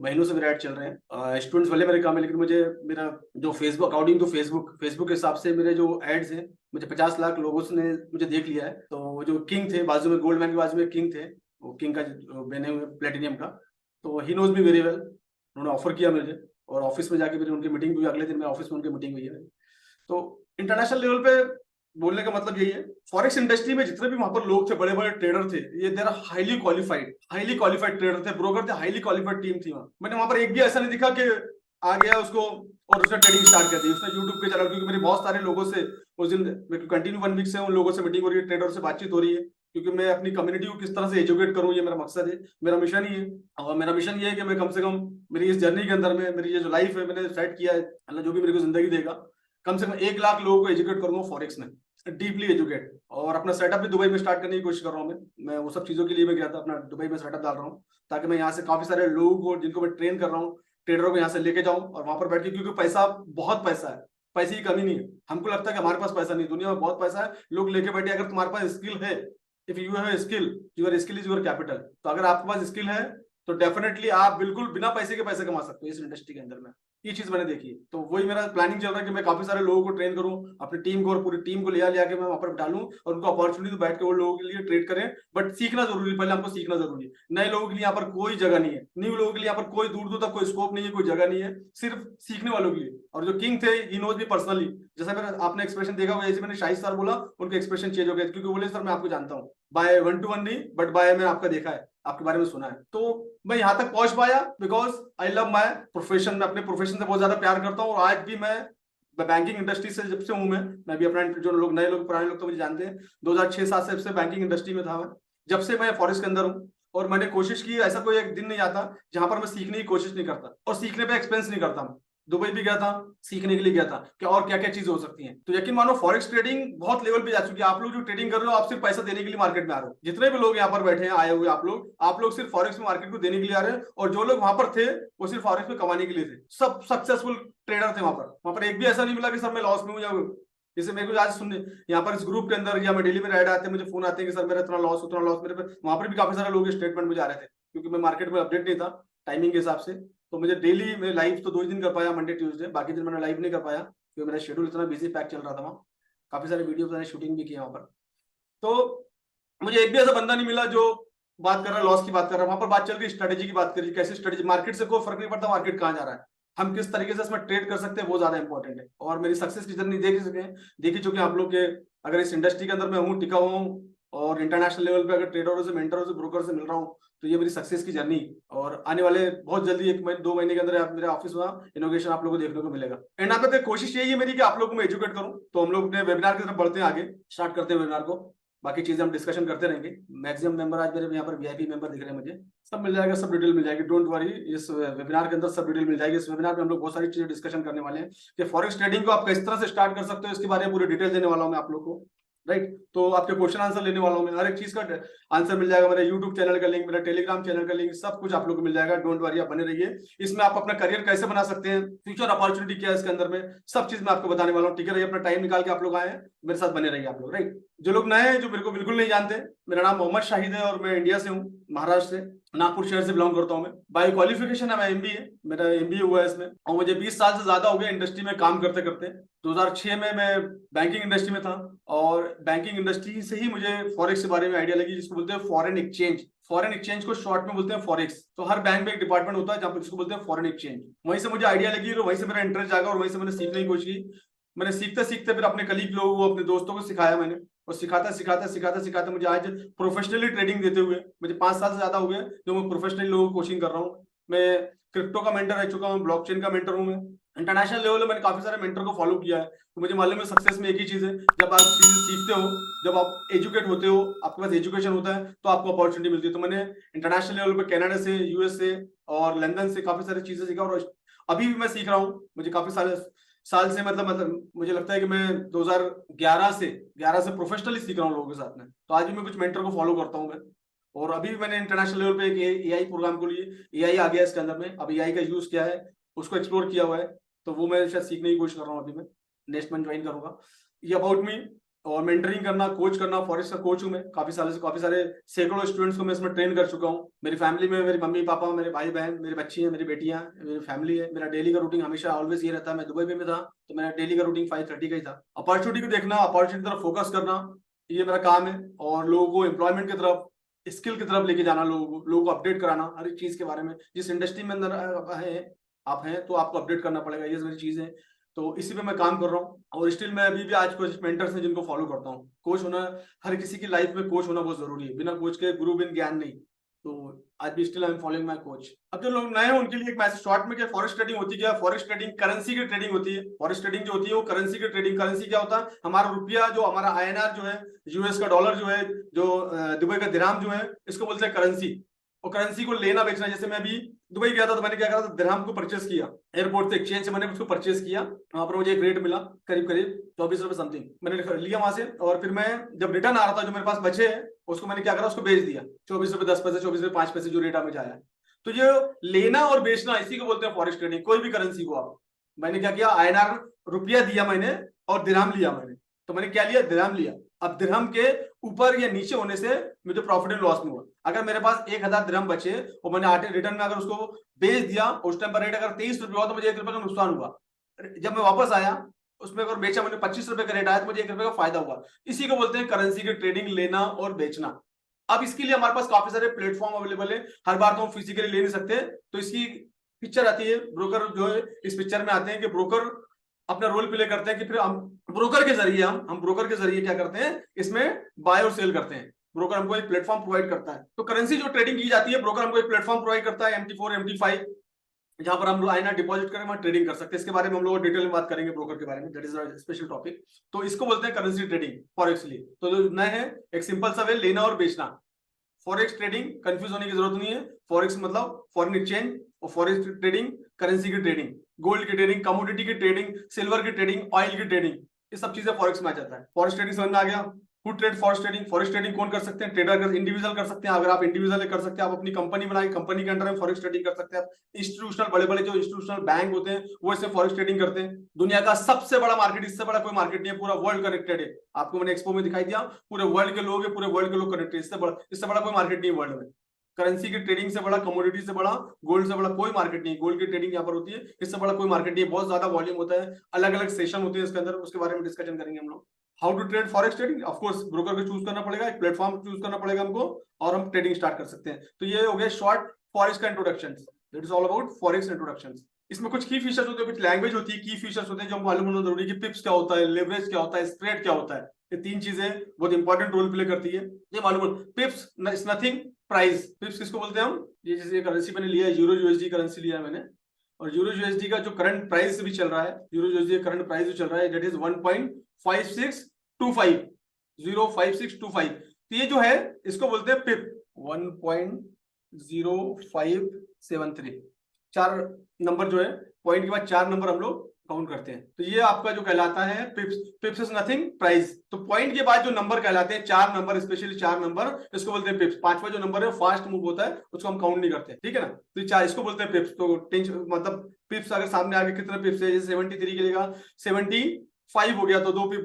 Speaker 1: महीनों से मेरे ऐड चल रहे हैं। स्टूडेंट्स वाले मेरे काम है, लेकिन मुझे मेरा जो फेसबुक, अकॉर्डिंग टू फेसबुक के हिसाब से मेरे जो एड्स हैं, मुझे 50 लाख लोगों ने मुझे देख लिया है। तो जो किंग थे बाजू में, गोल्डमैन के बाजू में किंग थे, वो किंग का बने हुए प्लेटिनियम का, तो he knows me very well. उन्होंने ऑफर किया मुझे और ऑफिस में जाके मेरी उनकी मीटिंग हुई, अगले दिन मेरे ऑफिस में उनकी मीटिंग हुई है। तो इंटरनेशनल लेवल पे बोलने का मतलब यही है, फॉरेक्स इंडस्ट्री में जितने भी वहां पर लोग थे, बड़े बड़े ट्रेडर थे, ये देर हाईली क्वालिफाइड ट्रेडर थे, ब्रोकर थे, हाईली क्वालिफाइड टीम थी वहां। मैंने वहां पर एक भी ऐसा नहीं दिखा कि आ गया उसको और उसने ट्रेडिंग स्टार्ट कर दी, उसने यूट्यूब पे चला, क्योंकि मेरे बहुत सारे लोगों से उस दिन कंटिन्यू 1 वीक से उन लोगों से मीटिंग हो रही है, ट्रेडर से बातचीत हो रही है। क्योंकि मैं अपनी कम्युनिटी को किस तरह से एजुकेट करूं, ये मेरा मकसद है, मेरा मिशन ही है। और मेरा मिशन ये है कि मैं कम से कम मेरी इस जर्नी के अंदर में, मेरी ये जो लाइफ है मैंने सेट किया है, अल्लाह जो भी मेरे को जिंदगी देगा, कम से कम 1 लाख लोगों को एजुकेट करूंगा फॉरेक्स में, डीपली एजुकेट। और अपना सेटअप भी दुबई में स्टार्ट करने की कोशिश कर रहा हूँ मैं वो सब चीजों के लिए मैं गया था, अपना दुबई में सेटअप डाल रहा हूँ, ताकि मैं यहाँ से काफी सारे लोगों को जिनको मैं ट्रेन कर रहा हूँ, ट्रेडरों को यहाँ से लेके जाऊं और वहां पर बैठ के, क्योंकि पैसा, बहुत पैसा है, पैसे की कमी नहीं है। हमको लगता है कि हमारे पास पैसा नहीं, दुनिया में बहुत पैसा है, लोग लेके बैठे। अगर तुम्हारे पास स्किल है, if you have skill, your skill is your capital, तो अगर आपके पास स्किल है तो डेफिनेटली आप बिल्कुल बिना पैसे के पैसे कमा सकते हो इस इंडस्ट्री के अंदर में। ये चीज मैंने देखी है, तो वही मेरा प्लानिंग चल रहा है कि मैं काफी सारे लोगों को ट्रेन करूं, अपनी टीम को और पूरी टीम को लिया के मैं वहां पर डालूं, और उनको अपॉर्चुनिटी बैठ के वो लोगों के लिए ट्रेड करें। बट सीखना जरूरी है, पहले हमको सीखना जरूरी है। नए लोगों के लिए यहाँ पर कोई जगह नहीं है, न्यू लोगों के लिए यहाँ पर कोई दूर दूर तक कोई स्कोप नहीं है, कोई जगह नहीं है, सिर्फ सीखने वालों के लिए। और जो किंग थे, ही नोज मी पर्सनली, जैसा मेरा आपने एक्सप्रेशन देखा होगा, जैसे मैंने शाहिद सर बोला, उनके एक्सप्रेशन चेंज हो गए, क्योंकि बोले सर मैं आपको जानता हूँ, बाय 1 to 1 नहीं, बट बाय मैंने आपका देखा है, आपके बारे में सुना है। तो मैं यहाँ तक पहुंच पाया because I love my profession. मैं अपने प्रोफेशन से बहुत ज्यादा प्यार करता हूँ, और आज भी मैं बैंकिंग इंडस्ट्री से जब से हूँ, मैं भी अपना, जो लोग नए लोग पुराने लोग तो मुझे जानते हैं, 2006-7 से बैंकिंग इंडस्ट्री में था मैं, जब से मैं फॉरेस्ट के अंदर हूँ। और मैंने कोशिश की, ऐसा कोई एक दिन नहीं आता जहां पर मैं सीखने की कोशिश नहीं करता, और सीखने पे एक्सपेंस नहीं करता। मैं दुबई भी गया था, सीखने के लिए गया था कि और क्या क्या चीजें हो सकती हैं। तो यकीन मानो फॉरेक्स ट्रेडिंग बहुत लेवल पे जा चुकी है। आप लोग जो ट्रेडिंग कर रहे हो, आप सिर्फ पैसा देने के लिए मार्केट में आ रहे हो। जितने भी लोग यहाँ पर बैठे हैं, आए हुए आप लोग सिर्फ फॉरेक्स में मार्केट को देने के लिए आ रहे हैं, और जो लोग वहां पर थे वो सिर्फ फॉरेक्स में कमाने के लिए थे। सब सक्सेसफुल ट्रेडर थे वहां पर एक भी ऐसा नहीं मिला कि सब मैं लॉस में हूँ, या जैसे मेरे को आज सुनने यहाँ पर इस ग्रुप के अंदर, या मैं डेली में राइड आते हैं, मुझे फोन आते हैं कि सर मेरा इतना लॉस, उतना लॉस। मेरे पे वहां पर भी काफी सारे लोग स्टेटमेंट मुझे आ रहे थे, क्योंकि मैं मार्केट में अपडेट नहीं था टाइमिंग के हिसाब से। तो मुझे डेली में लाइव तो 2 ही दिन कर पाया, मंडे ट्यूसडे, बाकी दिन मैंने लाइव नहीं कर पाया, क्योंकि मेरा शेड्यूल इतना बिजी पैक चल रहा था। वहाँ काफी सारे वीडियो मैंने शूटिंग भी किया वहां पर। तो मुझे एक भी ऐसा बंदा नहीं मिला जो बात कर रहा है लॉस की बात कर रहा है। वहां पर बात चल रही स्ट्रेटेजी की, बात करी कैसे स्ट्रेटेजी, मार्केट से कोई फर्क नहीं पड़ता मार्केट कहाँ जा रहा है, हम किस तरीके से इसमें ट्रेड कर सकते हैं, वो ज्यादा इंपॉर्टेंट है। और मेरी सक्सेस की जर्नी देख ही चुके हैं आप लोग के। अगर इस इंडस्ट्री के अंदर मैं हूँ, टिका हुआ हूँ, और इंटरनेशनल लेवल पे अगर ट्रेडरों से, मेंटरों से, ब्रोकर से मिल रहा हूँ, तो ये मेरी सक्सेस की जर्नी। और आने वाले बहुत जल्दी 1-2 महीने के अंदर मेरे ऑफिस में इनोवेशन आप लोगों को देखने को मिलेगा। एंड आप कोशिश यही है मेरी कि आप लोगों को मैं एजुकेट करूँ। तो हम लोग अपने वेबिनार की तरफ बढ़ते हैं, आगे स्टार्ट करते हैं वेबिनार को। बाकी चीजें हम डिस्कशन करते रहेंगे। मैक्सिमम मेंबर आज मेरे यहाँ पर वीआईपी मेंबर दिख रहे हैं मुझे, सब मिल जाएगा, सब डिटेल मिल जाएगी, डोंट वरी। इस वेबिनार के अंदर सब डिटेल मिल जाएगी। इस वेबिनार में हम लोग बहुत सारी चीजें डिस्कशन करने वाले हैं कि फॉरेक्स ट्रेडिंग को आप किस तरह से स्टार्ट कर सकते हो, इसके बारे में पूरी डिटेल देने वाला हूं मैं आप लोग को, राइट। तो आपके क्वेश्चन आंसर लेने वाला हूं मैं, हर एक चीज का आंसर मिल जाएगा। मेरा यूट्यूब चैनल का लिंक, मेरा टेलीग्राम चैनल का लिंक, सब कुछ आप लोग को मिल जाएगा, डोंट वरी, आप बने रहिए। इसमें आप अपना करियर कैसे बना सकते हैं, फ्यूचर अपॉर्चुनिटी क्या है इसके अंदर में, सब चीज मैं आपको बताने वाला हूँ। ठीक है, रहिए, अपना टाइम निकाल के आप लोग आए हैं, मेरे साथ बने रहिए आप लोग, राइट। जो लोग नए हैं, जो मेरे को बिल्कुल नहीं जानते, मेरा नाम मोहम्मद शाहिद है, और मैं इंडिया से हूँ, महाराष्ट्र से, नागपुर शहर से बिलोंग करता हूँ मैं। बाय क्वालिफिकेशन है मैं एमबीए, मेरा एमबीए हुआ है इसमें, और मुझे 20 साल से ज्यादा हो गया इंडस्ट्री में काम करते करते। 2006 में मैं बैंकिंग इंडस्ट्री में था, और बैंकिंग इंडस्ट्री से ही मुझे फॉरेक्स के बारे में आइडिया लगी, जिसको बोलते हैं फॉरेन एक्सचेंज। फॉरेन एक्सचेंज को शॉर्ट में बोलते हैं फॉरेक्स। तो हर बैंक में एक डिपार्टमेंट होता है जहाँ पर जिसको बोलते हैं फॉरेन एक्सचेंज। वहीं से मुझे आइडिया लगी, और वहीं से मेरा इंटरेस्ट जागा, और वहीं से मैंने सीखने की कोशिश की। मैंने सीखते सीखते फिर अपने कलीग लोगों को, अपने दोस्तों को सिखाया मैंने, और सिखाते मुझे आज प्रोफेशनली ट्रेडिंग देते हुए मुझे 5 साल से ज्यादा हो गए, जो मैं प्रोफेशनली लोगों को कोचिंग कर रहा हूँ। मैं क्रिप्टो का मेंटर रह चुका हूँ, ब्लॉकचेन का मेंटर हूँ मैं। इंटरनेशनल लेवल में मैंने काफी सारे मेंटर को फॉलो किया है। तो मुझे मालूम है सक्सेस में एक ही चीज है, जब आप चीजें सीखते हो, जब आप एजुकेट होते हो, आपके पास एजुकेशन होता है, तो आपको अपॉर्चुनिटी मिलती है। तो मैंने इंटरनेशनल लेवल पे कनाडा से, यूएस से और लंदन से काफी सारी चीजें सीखा, और अभी भी मैं सीख रहा हूँ। मुझे काफी सारे साल से, मतलब मुझे लगता है कि मैं 2011 से प्रोफेशनली सीख रहा हूँ लोगों के साथ में। तो आज भी मैं कुछ मेंटर को फॉलो करता हूँ मैं। और अभी भी मैंने इंटरनेशनल लेवल पे एक एआई प्रोग्राम को लिए, एआई आ गया इसके अंदर में, अब एआई का यूज क्या है उसको एक्सप्लोर किया हुआ है। तो वो मैं शायद सीखने की कोशिश कर रहा हूँ, अभी मैं नेक्स्ट मंथ ज्वाइन करूंगा। ये अबाउट मी। और मेंटरिंग करना, कोच करना, फॉरेस्ट का कोच हूँ मैं काफी सालों से। काफी सारे सैकड़ों स्टूडेंट्स को मैं इसमें ट्रेन कर चुका हूँ। मेरी फैमिली में मेरी मम्मी पापा, मेरे भाई बहन, मेरी बच्ची है, मेरी बेटियां, मेरी फैमिली है। मेरा डेली का रूटीन हमेशा ऑलवेज ये रहता है। मैं दुबई में था तो मेरा डेली का रूटीन 5:30 का ही था। अपॉर्चुनिटी को देखना, अपॉर्चुनिटी की तरफ फोकस करना, ये मेरा काम है। और लोगों को एम्प्लॉयमेंट की तरफ, स्किल की तरफ लेके जाना, लोगों को अपडेट कराना हर एक चीज के बारे में। जिस इंडस्ट्री में अंदर आप हैं तो आपको अपडेट करना पड़ेगा, ये सारी चीजें। तो इसी पे मैं काम कर रहा हूँ। और स्टिल मैं अभी भी आज कुछ मेंटर्स हैं जिनको फॉलो करता हूँ। कोच होना, हर किसी की लाइफ में कोच होना बहुत जरूरी है। बिना कोच के गुरु बिन ज्ञान नहीं। तो आज भी still I am following my coach. अब जो लोग नए हैं उनके लिए एक मैसेज शॉर्ट में, क्या फॉरेक्स ट्रेडिंग होती क्या? फॉरेक्स ट्रेडिंग करेंसी की ट्रेडिंग होती है। फॉरेक्स ट्रेडिंग जो होती है वो करेंसी की ट्रेडिंग। करेंसी क्या होता है? हमारा रुपया जो हमारा INR जो है, यूएस का डॉलर जो है, जो दुबई का दिरहम जो है, इसको बोलते हैं करेंसी। और करेंसी को लेना बेचना, जैसे मैं अभी दुबई गया था तो मैंने क्या करा था, दिरहम को परचेस किया एयरपोर्ट से, एक्सचेंज से मैंने उसको परचेस किया। वहां पर मुझे एक रेट मिला करीब करीब 24 रुपए समथिंग, मैंने लिया वहां से। और फिर मैं जब रिटर्न आ रहा था, जो मेरे पास बचे हैं उसको मैंने क्या करा, उसको बेच दिया 24 रुपए 10 पैसे, 24 रुपए 5 पैसे जो रेट मुझे आया। तो ये लेना और बेचना, इसी को बोलते हैं फॉरेक्स ट्रेडिंग। कोई भी करेंसी को आप, मैंने क्या किया, INR रुपया दिया मैंने और दिरहम लिया मैंने। तो मैंने क्या लिया, दिरहम लिया। अब दिरहम के ऊपर या नीचे होने से मुझे प्रॉफिट एंड लॉस में हुआ। अगर मेरे पास 1000 दिरहम बचे और मैंने रिटर्न में अगर उसको बेच दिया, उस टाइम पर रेट अगर 23 रुपये हुआ तो मुझे 1 रुपए का नुकसान हुआ। जब मैं वापस आया उसमें अगर बेचा मैंने 25 रुपए का रेट आया तो मुझे 1 रुपए का फायदा हुआ। इसी को बोलते हैं करेंसी की ट्रेडिंग, लेना और बेचना। अब इसके लिए हमारे पास काफी सारे प्लेटफॉर्म अवेलेबल है। हर बार तो हम फिजिकली ले नहीं सकते, तो इसकी पिक्चर आती है, ब्रोकर जो है इस पिक्चर में आते हैं कि ब्रोकर अपना रोल प्ले करते हैं कि फिर हम ब्रोकर के जरिए हम ब्रोकर के जरिए क्या करते हैं, इसमें बाय और सेल करते हैं। ब्रोकर हमको एक प्लेटफॉर्म प्रोवाइड करता है। तो करेंसी जो ट्रेडिंग की जाती है, ब्रोकर हमको एक प्लेटफॉर्म प्रोवाइड करता है, MT4 MT5, जहां पर हम लोग INR डिपॉजिट करके वहां ट्रेडिंग कर सकते हैं। इसके बारे में हम लोग डिटेल में बात करेंगे, ब्रोकर के बारे में, that is a special topic. तो इसको बोलते हैं करेंसी ट्रेडिंग फॉरेक्स लिए। तो जो नए हैं, एक सिंपल सा वे, लेना और बेचना। फॉरेक्स ट्रेडिंग कंफ्यूज होने की जरूरत नहीं है। फॉरेक्स मतलब फॉरेन एक्सचेंज, और फॉरेक्स ट्रेडिंग करेंसी की ट्रेडिंग, गोल्ड की ट्रेडिंग, कमोडिटी की ट्रेडिंग, सिल्वर की ट्रेडिंग, ऑयल की ट्रेडिंग, ये सब चीजें फॉरेक्स में आ जाता है। फॉरेक्स ट्रेडिंग समझ में आ गया। Who trade forex trading? Forex trading कौन कर सकते हैं? ट्रेडर, इंडिविजुअल कर सकते हैं। अगर आप इंडिविजुअल कर सकते हैं, आप अपनी कंपनी बनाए, कंपनी के अंडर में फॉरेक्स ट्रेडिंग कर सकते हैं। इंस्टीट्यूशनल, बड़े बड़े जो इंस्टीट्यूशनल बैंक होते हैं वो इससे फॉरेक्स ट्रेडिंग करते हैं। दुनिया का सबसे बड़ा मार्केट, इससे बड़ा कोई मार्केट नहीं है, पूरा वर्ल्ड कनेक्टेड है। आपको मैंने एक्सपो में दिखाई दिया, पूरे वर्ल्ड के लोग है, पूरे वर्ल्ड के लोग कनेक्टेड। इससे बड़ा कोई मार्केट नहीं है वर्ल्ड में। करेंसी की ट्रेडिंग से बड़ा, कमोडिटी से बड़ा, गोल्ड से बड़ा कोई मार्केट नहीं है। गोल्ड की ट्रेडिंग यहाँ पर होती है, इससे बड़ा कोई मार्केट नहीं है। बहुत ज्यादा वॉल्यूम होता है, अलग अलग सेशन होते हैं इसके अंदर, उसके बारे में डिस्कशन करेंगे हम लोग। How to trade forex trading? Of course broker को चूज करना पड़ेगा, एक प्लेटफॉर्म चूज करना पड़ेगा हमको, और हम ट्रेडिंग स्टार्ट कर सकते हैं। तो ये हो गया शॉर्ट फॉरेक्स का introduction. It is all about forex introduction. इसमें कुछ की फीचर्स होते हैं, कुछ लैंग्वेज होती है, की फीचर्स होते हैं जो मालूम होना जरूरी है कि पिप्स क्या होता है, लेवरेज क्या होता है, स्प्रेड क्या होता है। ये तीन चीजें बहुत इंपॉर्टेंट रोल प्ले करती है। ये मालूम, पिप्स इज नथिंग, प्राइस। पिप्स किसको बोलते हैं हम? ये जैसे करेंसी मैंने लिया है, यूरो यूएसडी करेंसी लिया है मैंने, और यूरो यूएसडी का जो करंट प्राइस भी चल रहा है, यूरो यूएसडी का करंट प्राइस जो चल रहा है, दैट इज 1.5625, 0.5625। तो ये जो है इसको बोलते हैं पिप, 1.0573। 4 नंबर जो है, पॉइंट के बाद 4 नंबर हम लोग काउंट करते हैं। तो ये आपका जो कहलाता है पिप्स। पिप्स इज नथिंग, प्राइस। तो पॉइंट के बाद जो नंबर कहलाते हैं, 4 नंबर, स्पेशली 4 नंबर, इसको बोलते हैं पिप्स। 5वां जो नंबर है फास्ट मूव होता है, उसको हम काउंट नहीं करते, ठीक है ना। तो 4 इसको बोलते हैं पिप्स। तो मतलब पिप्स अगर सामने आगे कितने पिप्स है, जैसे 73 की जगह 75 हो गया तो 2 पिप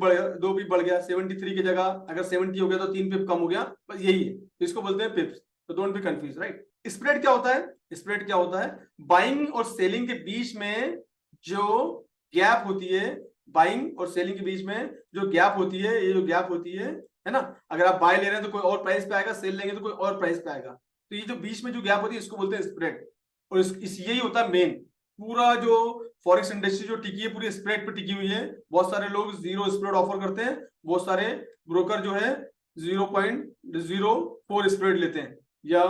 Speaker 1: बढ़ गया। 73 की जगह अगर 70 हो गया तो 3 पिप कम हो गया, बस यही है। इसको बोलते हैं पिप्स। तो don't be confuse, right. Spread क्या होता है? स्प्रेड क्या होता है? बाइंग और सेलिंग के बीच में जो गैप होती है, बाइंग और सेलिंग के बीच में जो गैप होती है, ये जो गैप होती है ना, अगर आप बाय ले रहे हैं तो कोई और प्राइस पे आएगा, सेल लेंगे तो कोई और प्राइस पे आएगा। तो ये जो बीच में जो गैप होती है इसको बोलते हैं स्प्रेड। और यही होता है मेन। पूरा जो फॉरेक्स इंडस्ट्री जो टिकी है, पूरी स्प्रेड पे टिकी हुई है। बहुत सारे लोग जीरो स्प्रेड ऑफर करते हैं, बहुत सारे ब्रोकर जो है 0.04 स्प्रेड लेते हैं, या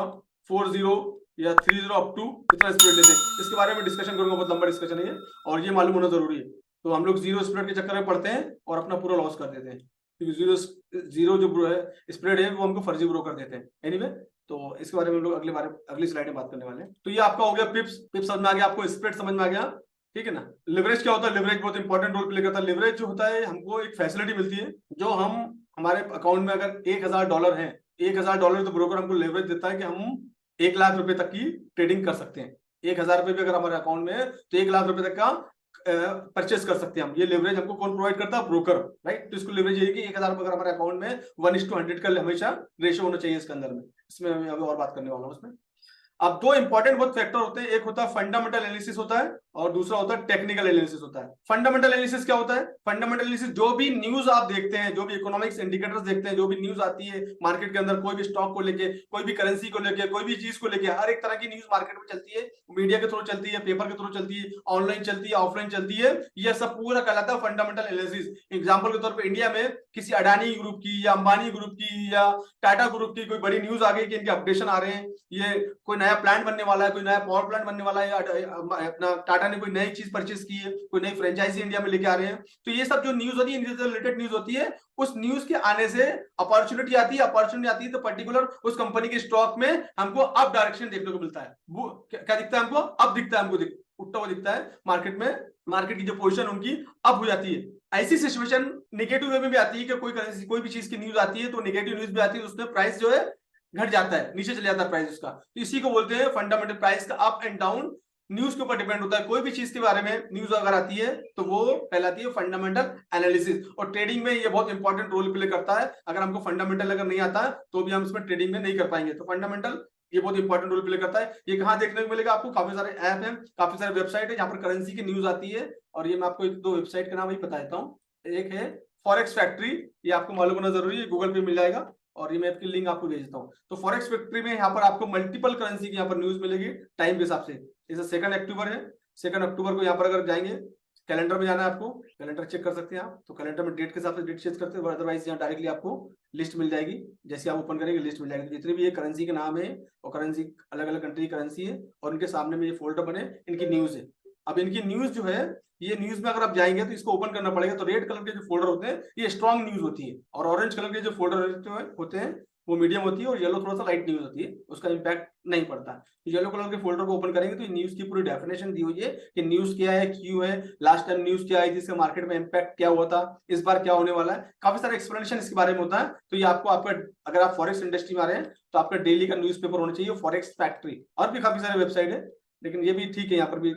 Speaker 1: 40 या 30 अप टू इतना स्प्रेड लेते हैं। इसके बारे में डिस्कशन करूंगा, बहुत लंबा डिस्कशन है ये, और ये मालूम होना जरूरी है। तो हम लोग जीरो स्प्रेड के चक्कर में पड़ते हैं और अपना पूरा लॉस कर देते हैं, क्योंकि जीरो जो है स्प्रेड है वो हमको फर्जी ब्रोकर देते हैं। एनीवे, तो इसके बारे में हम लोग अगली स्लाइड में बात करने वाले हैं। तो ये आपका हो गया पिप्स। पिप्स समझ में आ गया आपको, स्प्रेड समझ में आ गया, ठीक है ना। लिवरेज क्या होता है? लिवरेज बहुत इंपॉर्टेंट रोल प्ले करता है। लिवरेज जो होता है, हमको एक फैसिलिटी मिलती है, जो हम हमारे अकाउंट में अगर $1000 है, $1000 तो ब्रोकर हमको लेवरेज देता है कि हम 1 लाख रुपए तक की ट्रेडिंग कर सकते हैं। 1000 रुपए भी अगर हमारे अकाउंट में है तो 1 लाख रुपए तक का परचेस कर सकते हैं हम। ये लेवरेज हमको कौन प्रोवाइड करता है? Broker, right. तो इसको लेवरेज ये कि 1000 रुपए अगर हमारे अकाउंट में 1:100 का हमेशा रेशियो होना चाहिए इसके अंदर में। इसमें मैं अभी और बात करने वाला हूँ उसमें। अब 2 इंपॉर्टेंट बहुत फैक्टर होते हैं, एक होता है फंडामेंटल एनालिसिस होता है, और दूसरा होता है टेक्निकल एनालिसिस होता है। फंडामेंटल एनालिसिस क्या होता है? फंडामेंटल एनालिसिस जो भी न्यूज आप देखते हैं, जो भी इकोनॉमिक्स इंडिकेटर्स देखते हैं, जो भी न्यूज आती है मार्केट के अंदर, कोई भी स्टॉक को लेके, कोई भी करेंसी को लेके, कोई भी चीज को लेके, हर एक तरह की न्यूज मार्केट में चलती है, मीडिया के थ्रू चलती है, पेपर के थ्रू चलती है, ऑनलाइन चलती है, ऑफलाइन चलती है, यह सब पूरा कहलाता है फंडामेंटल एनालिसिस। एग्जाम्पल के तौर पर इंडिया में किसी अडानी ग्रुप की या अंबानी ग्रुप की या टाटा ग्रुप की कोई बड़ी न्यूज आ गई कि इनके अपडेशन आ रहे हैं, ये कोई नया प्लांट बनने वाला है, कोई नया पावर प्लांट बनने वाला है, या अपना टाटा ने कोई नई चीज परचेज की है, कोई नई फ्रेंचाइजी इंडिया में लेके आ रहे हैं, तो ये सब जो न्यूज होती है, इनसे रिलेटेड न्यूज होती है, उस न्यूज के आने से अपॉर्चुनिटी आती है तो पर्टिकुलर उस कंपनी के स्टॉक में हमको अप डायरेक्शन देखने को मिलता है। वो क्या दिखता है हमको? अप दिखता है, हमको उठता हुआ दिखता है मार्केट में, मार्केट की जो पोजीशन उनकी अप हो जाती है। ऐसी सिचुएशन नेगेटिव वे में भी आती है कि कोई भी चीज की न्यूज आती है तो नेगेटिव न्यूज भी आती है, उसमें प्राइस जो है घट जाता है, नीचे चले जाता है प्राइस उसका, तो इसी को बोलते हैं फंडामेंटल। प्राइस का अप एंड डाउन न्यूज के ऊपर डिपेंड होता है। कोई भी चीज के बारे में न्यूज अगर आती है तो वो कहलाती है फंडामेंटल एनालिसिस, और ट्रेडिंग में ये बहुत इंपॉर्टेंट रोल प्ले करता है। अगर हमको फंडामेंटल अगर नहीं आता तो भी हम इसमें ट्रेडिंग में नहीं कर पाएंगे, तो फंडामेंटल ये बहुत इंपॉर्टेंट रोल प्ले करता है। ये कहाँ देखने को मिलेगा आपको? काफी सारे ऐप हैं, काफी सारे वेबसाइट है जहाँ पर करेंसी की न्यूज आती है, और ये मैं आपको एक दो वेबसाइट का नाम ही बता देता हूँ। एक है फॉरेक्स फैक्ट्री, ये आपको मालूम होना जरूरी है, गूगल पे मिल जाएगा, और ये मैं आपकी लिंक आपको भेज देता हूँ। तो फॉरेक्स फैक्ट्री में यहाँ पर आपको मल्टीपल करेंसी की यहाँ पर न्यूज मिलेगी टाइम के हिसाब से। जैसे 2 अक्टूबर है, 2 अक्टूबर को यहाँ पर अगर जाएंगे, कैलेंडर में जाना है आपको, कैलेंडर चेक कर सकते हैं आप, तो कैलेंडर में डेट के हिसाब से डेट चेक करते हैं, अदरवाइज यहाँ डायरेक्टली आपको लिस्ट मिल जाएगी। जैसे आप ओपन करेंगे लिस्ट मिल जाएगी, तो जितने भी ये करेंसी के नाम है और करेंसी अलग अलग कंट्री की करेंसी है, और इनके सामने में ये फोल्डर बने, इनकी न्यूज है। अब इनकी न्यूज जो है, ये न्यूज में अगर आप जाएंगे तो इसको ओपन करना पड़ेगा। तो रेड कलर के जो फोल्डर होते हैं ये स्ट्रॉन्ग न्यूज होती है, और ऑरेंज कलर के जो फोल्डर होते हैं वो मीडियम होती है, और येलो थोड़ा सा लाइट न्यूज होती है, उसका इंपैक्ट नहीं पड़ता। येलो कलर के फोल्डर को ओपन करेंगे तो न्यूज की पूरी डेफिनेशन दी हुई है कि न्यूज क्या है, क्यों है, लास्ट टाइम न्यूज क्या आई थी, इसका मार्केट में इंपैक्ट क्या हुआ था, इस बार क्या होने वाला है, काफी सारे एक्सप्लेनेशन इसके बारे में होता है। तो ये आपको आपका, अगर आप फॉरेक्स इंडस्ट्री में आ रहे हैं तो आपका डेली का न्यूज पेपर होना चाहिए फॉरेक्स फैक्ट्री। और भी काफी सारे वेबसाइट है, लेकिन ये भी ठीक है, यहाँ पर भी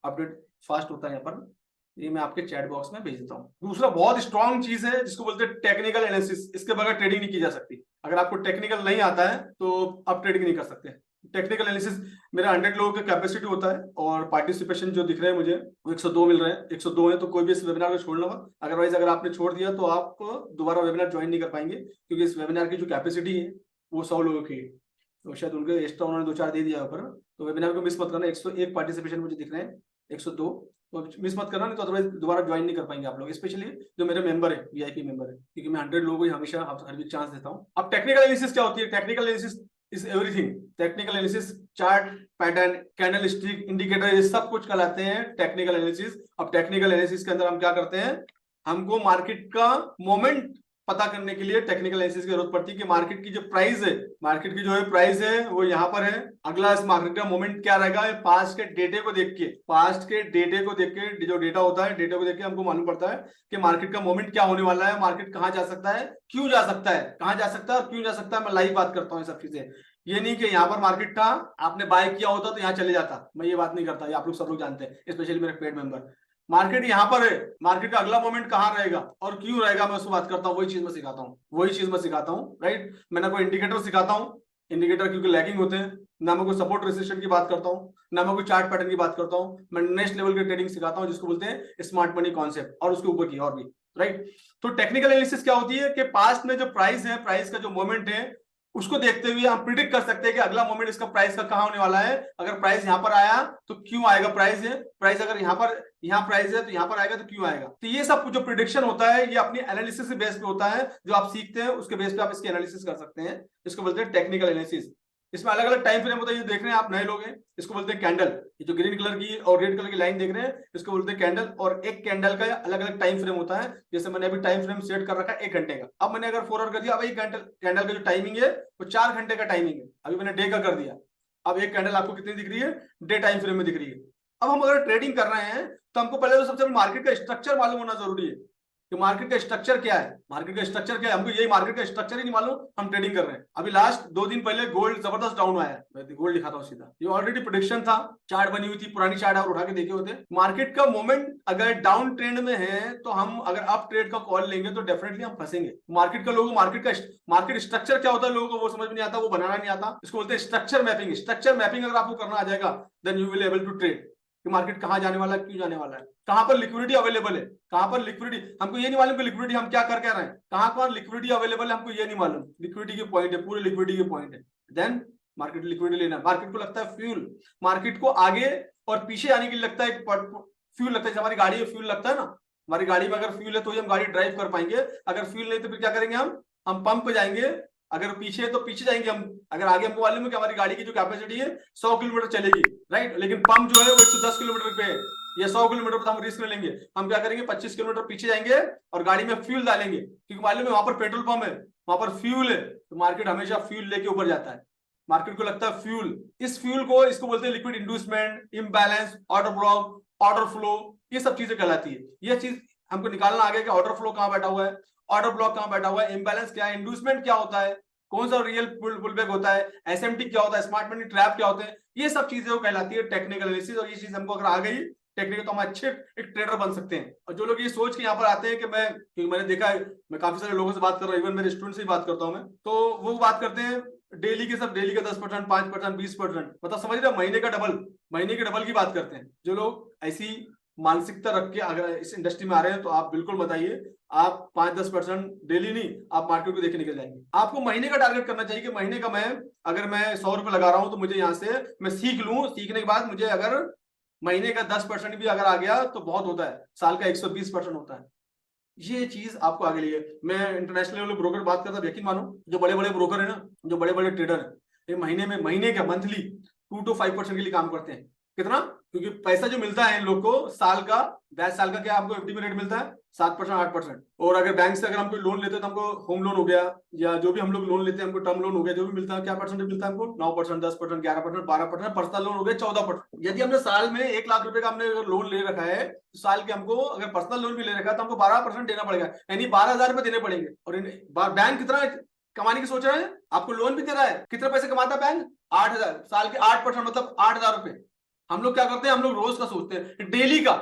Speaker 1: अपडेट फास्ट होता है यहाँ पर। ये मैं आपके चैट बॉक्स में भेज देता हूँ। दूसरा बहुत स्ट्रॉन्ग चीज है जिसको बोलते हैं टेक्निकल एनालिसिस, इसके बगैर ट्रेडिंग नहीं की जा सकती। अगर आपको टेक्निकल नहीं आता है तो आप ट्रेडिंग नहीं कर सकते। टेक्निकल एनालिसिस, मेरा 100 लोगों का कैपेसिटी होता है, और पार्टिसिपेशन जो दिख रहे हैं मुझे वो 102 मिल रहे हैं। 102 है तो कोई भी इस वेबिनार को छोड़ना मत, अदरवाइज अगर आपने छोड़ दिया तो आप दोबारा वेबिनार ज्वाइन नहीं कर पाएंगे, क्योंकि इस वेबिनार की जो कैपेसिटी है वो 100 लोगों की है, तो शायद उनके एक्स्ट्रा उन्होंने 2-4 दे दिया ऊपर। तो वेबिनार को मिस मत करना। 101 पार्टिसिपेशन मुझे दिख रहे हैं, 102, तो मिस मत करना, नहीं तो अदरवाइज दोबारा ज्वाइन नहीं कर पाएंगे आप लोग, स्पेशली जो मेरे मेंबर है, वीआईपी मेंबर है, क्योंकि मैं 100 लोगों को हमेशा हर वीक चांस देता हूँ। अब टेक्निकल एनालिसिस क्या होती है? Technical analysis is everything. Technical analysis chart pattern candle stick indicator, ये सब कुछ कहलाते हैं टेक्निकल एनालिसिस। अब टेक्निकल एनालिसिस के अंदर हम क्या करते हैं, हमको मार्केट का मोमेंट पता करने के लिए टेक्निकल एनालिसिस की जरूरत पड़ती है कि मार्केट की जो प्राइस है, मार्केट की जो है प्राइस है वो यहाँ पर है। अगला इस मार्केट का मोमेंट क्या रहेगा, पास्ट के डेटे को देख के, पास्ट के डेटे को देख के, जो डेटा होता है डेटा को देख के हमको मालूम पड़ता है कि मार्केट का मोमेंट क्या होने वाला है, मार्केट कहाँ जा सकता है, क्यों जा सकता है, कहाँ जा सकता है और क्यों जा सकता है। मैं लाइव बात करता हूँ ये सब चीजें, ये नहीं कि यहाँ पर मार्केट था, आपने बाय किया होता तो यहाँ चले जाता, मैं ये बात नहीं करता, ये आप लोग सब लोग जानते हैं, स्पेशली मेरे पेड मेंबर। मार्केट यहाँ पर है, मार्केट का अगला मोमेंट कहाँ रहेगा और क्यों रहेगा, मैं उसको बात करता हूँ, वही चीज मैं सिखाता हूँ, वही चीज मैं सिखाता हूँ, राइट। मैं ना कोई इंडिकेटर सिखाता हूँ, इंडिकेटर क्योंकि लैगिंग होते हैं, ना मैं कोई सपोर्ट रेजिस्टेंस की बात करता हूँ, ना मैं कोई चार्ट पैटर्न की बात करता हूँ। मैं नेक्स्ट लेवल की ट्रेडिंग सिखाता हूँ जिसको बोलते हैं स्मार्ट मनी कॉन्सेप्ट, और उसके ऊपर की और भी, राइट। तो टेक्निकल एनालिसिस क्या होती है कि पास्ट में जो प्राइस है, प्राइस का जो मोमेंट है, उसको देखते हुए हम प्रिडिक्ट कर सकते हैं कि अगला मोमेंट इसका प्राइस का कहां होने वाला है। अगर प्राइस यहां पर आया तो क्यों आएगा, प्राइस है, प्राइस अगर यहाँ प्राइस है तो यहाँ पर आएगा तो क्यों आएगा। तो ये सब जो प्रिडिक्शन होता है ये अपनी एनालिसिस के बेस पे होता है, जो आप सीखते हैं उसके बेस पे आप इसकी एनालिसिस कर सकते हैं। इसको बोलते हैं टेक्निकल एनालिसिस। इसमें अलग अलग टाइम फ्रेम होता है, ये देख रहे हैं आप नए लोग हैं, इसको बोलते हैं कैंडल। ये जो ग्रीन कलर की और रेड कलर की लाइन देख रहे हैं इसको बोलते हैं कैंडल, और एक कैंडल का अलग अलग टाइम फ्रेम होता है। जैसे मैंने अभी टाइम फ्रेम सेट कर रखा है 1 घंटे का, अब मैंने अगर फॉरवर्ड कर दिया, अब एक कैंडल का जो टाइमिंग है वो 4 घंटे का टाइमिंग है, अभी मैंने डे का कर दिया। अब एक कैंडल आपको कितनी दिख रही है, डे टाइम फ्रेम में दिख रही है। अब हम अगर ट्रेडिंग कर रहे हैं तो हमको पहले तो सबसे पहले मार्केट का स्ट्रक्चर मालूम होना जरूरी है कि मार्केट का स्ट्रक्चर क्या है, मार्केट का स्ट्रक्चर क्या है। हमको यही मार्केट का स्ट्रक्चर ही नहीं मालूम, हम ट्रेडिंग कर रहे हैं। अभी लास्ट 2 दिन पहले गोल्ड जबरदस्त डाउन आया, मैं गोल्ड दिखाता हूं सीधा, ये ऑलरेडी प्रेडिक्शन था, चार्ट बनी हुई थी, पुरानी चार्ट और उठा के देखे होते। मार्केट का मोमेंट अगर डाउन ट्रेंड में है तो हम अगर अप ट्रेड का कॉल लेंगे तो डेफिनेटली हम फंसेंगे। मार्केट का लोगों मार्केट स्ट्रक्चर क्या होता है लोगों को वो समझ में नहीं आता, वो बनाना नहीं आता, इसको बोलते हैं स्ट्रक्चर मैपिंग। स्ट्रक्चर मैपिंग अगर आपको करना आ जाएगा then you will able to trade. कि मार्केट कहाँ जाने वाला है, क्यों जाने वाला है, कहाँ पर लिक्विडिटी अवेलेबल है, कहाँ पर लिक्विडिटी हमको ये नहीं मालूम कि लिक्विडिटी हम क्या कर रहे हैं, कहाँ पर लिक्विडिटी अवेलेबल है हमको ये नहीं मालूम, लिक्विडिटी के पॉइंट है, पूरे लिक्विडिटी के पॉइंट है, देन मार्केट लिक्विडिटी लेना। मार्केट को लगता है फ्यूल, मार्केट को आगे और पीछे आने के लिए लगता है फ्यूल लगता है। हमारी गाड़ी में फ्यूल लगता है ना, हमारी गाड़ी में अगर फ्यूल है तो ही हम गाड़ी ड्राइव कर पाएंगे, अगर फ्यूल नहीं तो फिर क्या करेंगे, हम पंप पे जाएंगे, अगर पीछे है तो पीछे जाएंगे हम, अगर आगे हमको मालूम है कि हमारी गाड़ी की जो कैपेसिटी है 100 किलोमीटर चलेगी, राइट, लेकिन पंप जो है वो 110 किलोमीटर पे है, ये 100 किलोमीटर पर हम रिस्क लेंगे, हम क्या करेंगे 25 किलोमीटर पीछे जाएंगे और गाड़ी में फ्यूल डालेंगे, क्योंकि मालूम है वहां पर पेट्रोल पंप है, वहां पर फ्यूल है, तो मार्केट हमेशा फ्यूल लेके ऊपर जाता है, मार्केट को लगता है फ्यूल, इस फ्यूल को इसको बोलते हैं liquid inducement, imbalance, order block, order flow, ये सब चीजें कहलाती है। ये चीज हमको निकालना आगे कि ऑर्डर फ्लो कहां बैठा हुआ है, ऑर्डर ब्लॉक कहां बैठा हुआ है, इम्बैलेंस क्या है, इंड्यूसमेंट क्या होता है, कौन सा रियल पुलबैक होता है, एसएमटी क्या होता है, स्मार्ट मनी ट्रैप क्या होते हैं, ये सब चीजें वो कहलाती है टेक्निकल एनालिसिस। और ये चीज हमको अगर आ गई टेक्निकल तो हम अच्छे एक ट्रेडर बन सकते हैं। और जो लोग ये सोच के यहाँ पर आते हैं कि मैं, क्योंकि मैंने देखा है, मैं काफी सारे लोगों से बात कर रहा हूँ, इवन मेरे स्टूडेंट से भी बात करता हूँ मैं, तो वो बात करते हैं डेली के, सब डेली का 10%, 5%, 20%, मतलब समझ रहे, महीने का डबल, महीने के डबल की बात करते हैं। जो लोग ऐसी मानसिकता रख के अगर इस इंडस्ट्री में आ रहे हैं तो आप बिल्कुल बताइए, आप 5-10% डेली नहीं, आप मार्केट को देख के निकल जाएंगे। आपको महीने का टारगेट करना चाहिए कि महीने का मैं, अगर मैं 100 रुपए लगा रहा हूं तो मुझे यहाँ से मैं सीख लूं, सीखने के बाद मुझे अगर महीने का 10% भी अगर आ गया तो बहुत होता है, साल का 120% होता है। ये चीज आपको आगे लिए, मैं इंटरनेशनल लेवल ब्रोकर बात करता, यकीन मानो जो बड़े बड़े ब्रोकर है ना, जो बड़े बड़े ट्रेडर है, ये महीने का मंथली 2 to 5% के लिए काम करते हैं। कितना? क्योंकि पैसा जो मिलता है इन लोग को साल का, ब्याज साल का क्या आपको एफडी में रेट मिलता है 7%, 8%। और अगर बैंक से अगर हम कोई लोन लेते हैं तो हमको होम लोन हो गया या जो भी हम लोग लोन लेते हैं, हमको टर्म लोन हो गया, जो भी मिलता है क्या परसेंटेज मिलता है हमको, 9%, 10%, 11%, 12%, पर्सनल लोन हो गया 14%। यदि हमने साल में 1 लाख रुपए का हमने अगर लोन ले रखा है तो साल के हमको अगर पर्सनल लोन भी ले रखा है तो हमको 12% देना पड़ेगा, यानी 12,000 रुपए देने पड़ेंगे। और बैंक कितना कमाने की सोच रहे हैं, आपको लोन भी दे रहा है, कितने पैसे कमाता है बैंक, 8,000, साल के 8% मतलब 8,000 रुपए। हम लोग क्या करते हैं, हम लोग रोज का सोचते हैं, डेली का।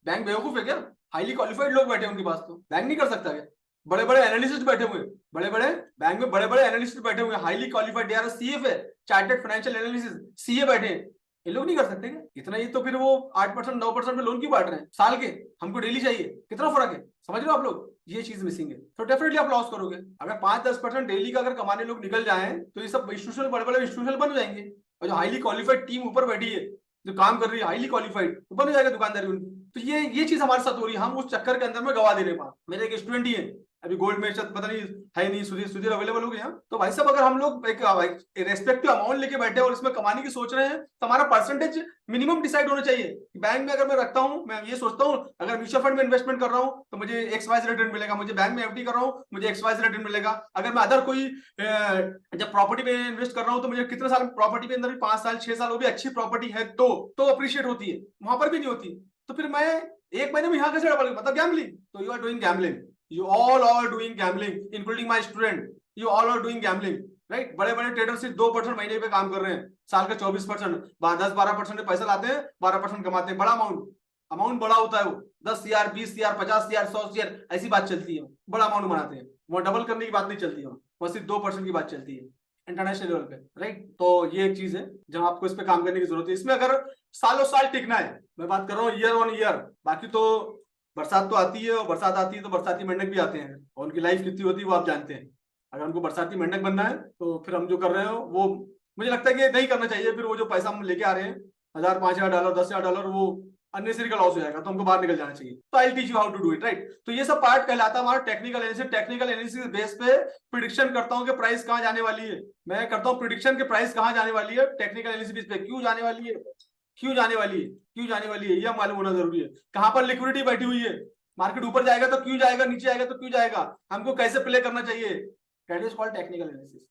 Speaker 1: बैंक बेवकूफ है क्या? हाईली क्वालिफाइड लोग बैठे हैं उनके पास, तो बैंक नहीं कर सकता क्या? बड़े बड़े एनालिस्ट बैठे हुए, बड़े बड़े बैंक में बड़े बड़े एनालिस्ट बैठे हुए, हाईली क्वालिफाइड, यार सीएफ है, चार्टर्ड फाइनेंशियल एनालिसिस, सीए बैठे हैं, ये लोग नहीं कर सकते क्या इतना? ही तो फिर वो 8%, 9% में लोन क्यों बांट रहे हैं साल के, हमको डेली चाहिए, कितना फर्क है, समझ रहे हो आप लोग? ये चीज मिसिंग है, तो डेफिनेटली आप लॉस करोगे। अगर 5-10% डेली का अगर कमाने लोग निकल जाएं तो ये सब इंस्टीट्यूशनल, बड़े बड़े इंस्टीट्यूशनल बन जाएंगे, और जो हाईली क्वालिफाइड टीम ऊपर बैठी है, जो काम कर रही है हाईली क्वालिफाइड, तो बन जाएगा दुकानदारी उनकी। तो ये चीज हमारे साथ हो रही है, हम उस चक्कर के अंदर में गवा दे रहे हैं। मेरे एक स्टूडेंट ही है, अभी गोल्ड में पता नहीं है नहीं, सुधीर अवेलेबल हो गया। तो भाई साहब अगर हम लोग एक रेस्पेक्टिव अमाउंट लेके बैठे और इसमें कमाने की सोच रहे हैं तो हमारा परसेंटेज मिनिमम डिसाइड होना चाहिए। बैंक में अगर मैं रखता हूं, मैं ये सोचता हूं अगर म्यूचुअल फंड में इन्वेस्टमेंट कर रहा हूं तो मुझे XYZ रिटर्न मिलेगा, मुझे बैंक में एफडी कर रहा हूं मुझे XYZ रिटर्न मिलेगा। अगर मैं अदर कोई जब प्रॉपर्टी में इन्वेस्ट कर रहा हूं तो मुझे कितने साल प्रॉपर्टी के अंदर भी 5 साल 6 साल, वो भी अच्छी प्रॉपर्टी है तो अप्रिशिएट होती है, वहां पर भी नहीं होती। तो फिर मैं 1 महीने में यहाँ कैसे डबल, मतलब गैम्बलिंग। तो you are doing gambling, you all are doing gambling, including my student, you all are doing gambling, right? बड़े बड़े ट्रेडर सिर्फ 2% महीने पे काम कर रहे हैं, साल का 24%, 10-12% पैसा लाते हैं, 12% कमाते हैं। बड़ा अमाउंट बड़ा होता है, वो 10,000, 20,000, 50,000, 100,000 ऐसी बात चलती है, बड़ा अमाउंट बनाते हैं, वो डबल करने की बात नहीं चलती है, वो सिर्फ 2% की बात चलती है इंटरनेशनल लेवल पे, राइट? तो ये एक चीज है जहां आपको इस पे काम करने की जरूरत है। इसमें अगर सालों साल टिकना है, मैं बात कर रहा हूँ ईयर ऑन ईयर, बाकी तो बरसात तो आती है, और बरसात आती है तो बरसाती मेंढक भी आते हैं, और उनकी लाइफ कितनी होती है वो आप जानते हैं। अगर उनको बरसाती मेंढक बनना है तो फिर हम जो कर रहे हो वो मुझे लगता है कि नहीं करना चाहिए। फिर वो जो पैसा हम लेके आ रहे हैं, $1,000, $5,000, $10,000, वो अननेसेसरी का लॉस हो जाएगा, तो हमको बाहर निकल जाना चाहिए। तो I teach you how to do it, right? तो ये सब पार्ट कहलाता है हमारा technical analysis. Technical analysis base पे प्रिडिक्शन करता हूँ कि प्राइस कहाँ जाने वाली है, मैं करता हूँ प्रिडिक्शन के प्राइस कहाँ जाने वाली है, टेक्निकल एनालिसिस पे क्यों जाने वाली है, क्यों जाने वाली है, यह मालूम होना जरूरी है। कहां पर लिक्विडिटी बैठी हुई है, मार्केट ऊपर जाएगा तो क्यों जाएगा, नीचे आएगा तो क्यों जाएगा, हमको कैसे प्ले करना चाहिए, that is called technical analysis,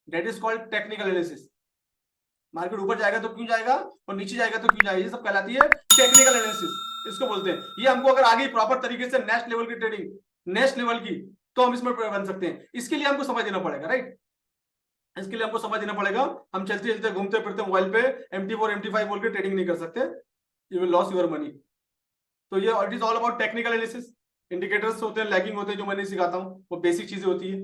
Speaker 1: that is called technical analysis. Market ऊपर जाएगा तो क्यों जाएगा और नीचे जाएगा तो क्यों जाएगा, ये सब कहलाती है टेक्निकल एनालिसिस, इसको बोलते हैं। ये हमको अगर आगे प्रॉपर तरीके से नेक्स्ट लेवल की ट्रेडिंग, नेक्स्ट लेवल की, तो हम इसमें बन सकते हैं। इसके लिए हमको समझ देना पड़ेगा, राइट? इसके लिए हमको समझ देना पड़ेगा। हम चलते चलते घूमते फिरते मोबाइल पे MT4 MT5 बोल के ट्रेडिंग नहीं कर सकते, you will loss your money. तो ये it is all about technical analysis. Indicators होते हैं, लैगिंग होते हैं, जो मैंने सिखाता हूँ वो बेसिक चीजें होती है,